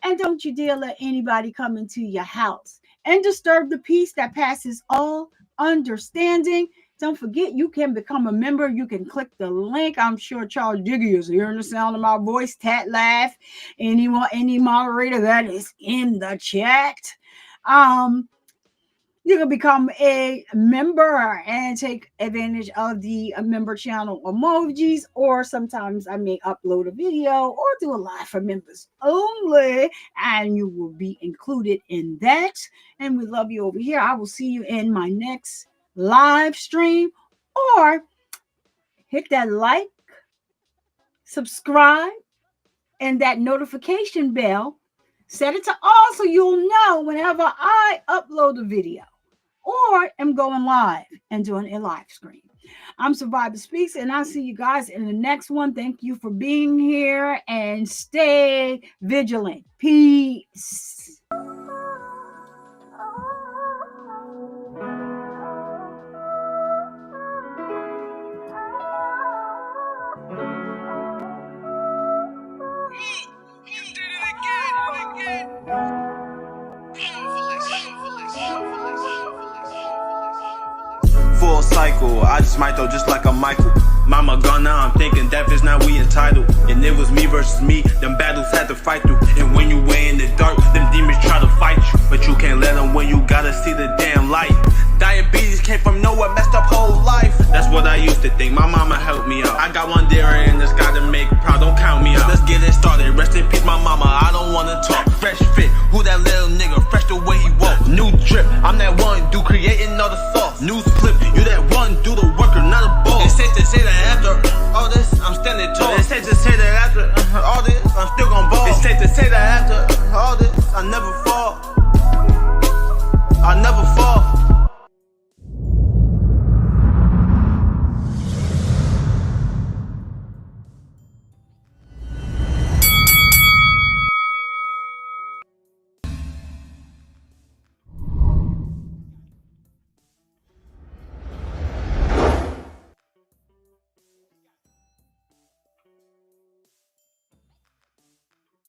And don't you dare let anybody come into your house and disturb the peace that passes all understanding. Don't forget, you can become a member. You can click the link. I'm sure Charles Diggy is hearing the sound of my voice. Tat laugh. Any moderator that is in the chat. You can become a member and take advantage of the member channel emojis, or sometimes I may upload a video or do a live for members only, and you will be included in that. And we love you over here. I will see you in my next live stream, or hit that like, subscribe, and that notification bell. Set it to all so you'll know whenever I upload a video or am going live and doing a live stream. I'm Survivor Speaks, and I'll see you guys in the next one. Thank you for being here, and stay vigilant. Peace. Full cycle, I just might though just like a Michael. Mama gone now, I'm thinking death is not we entitled. And it was me versus me, them battles had to fight through. And when you way in the dark, them demons try to fight you. But you can't let them when you gotta see the damn light. Diabetes came from nowhere, messed up whole life. That's what I used to think, my mama helped me out. I got one there and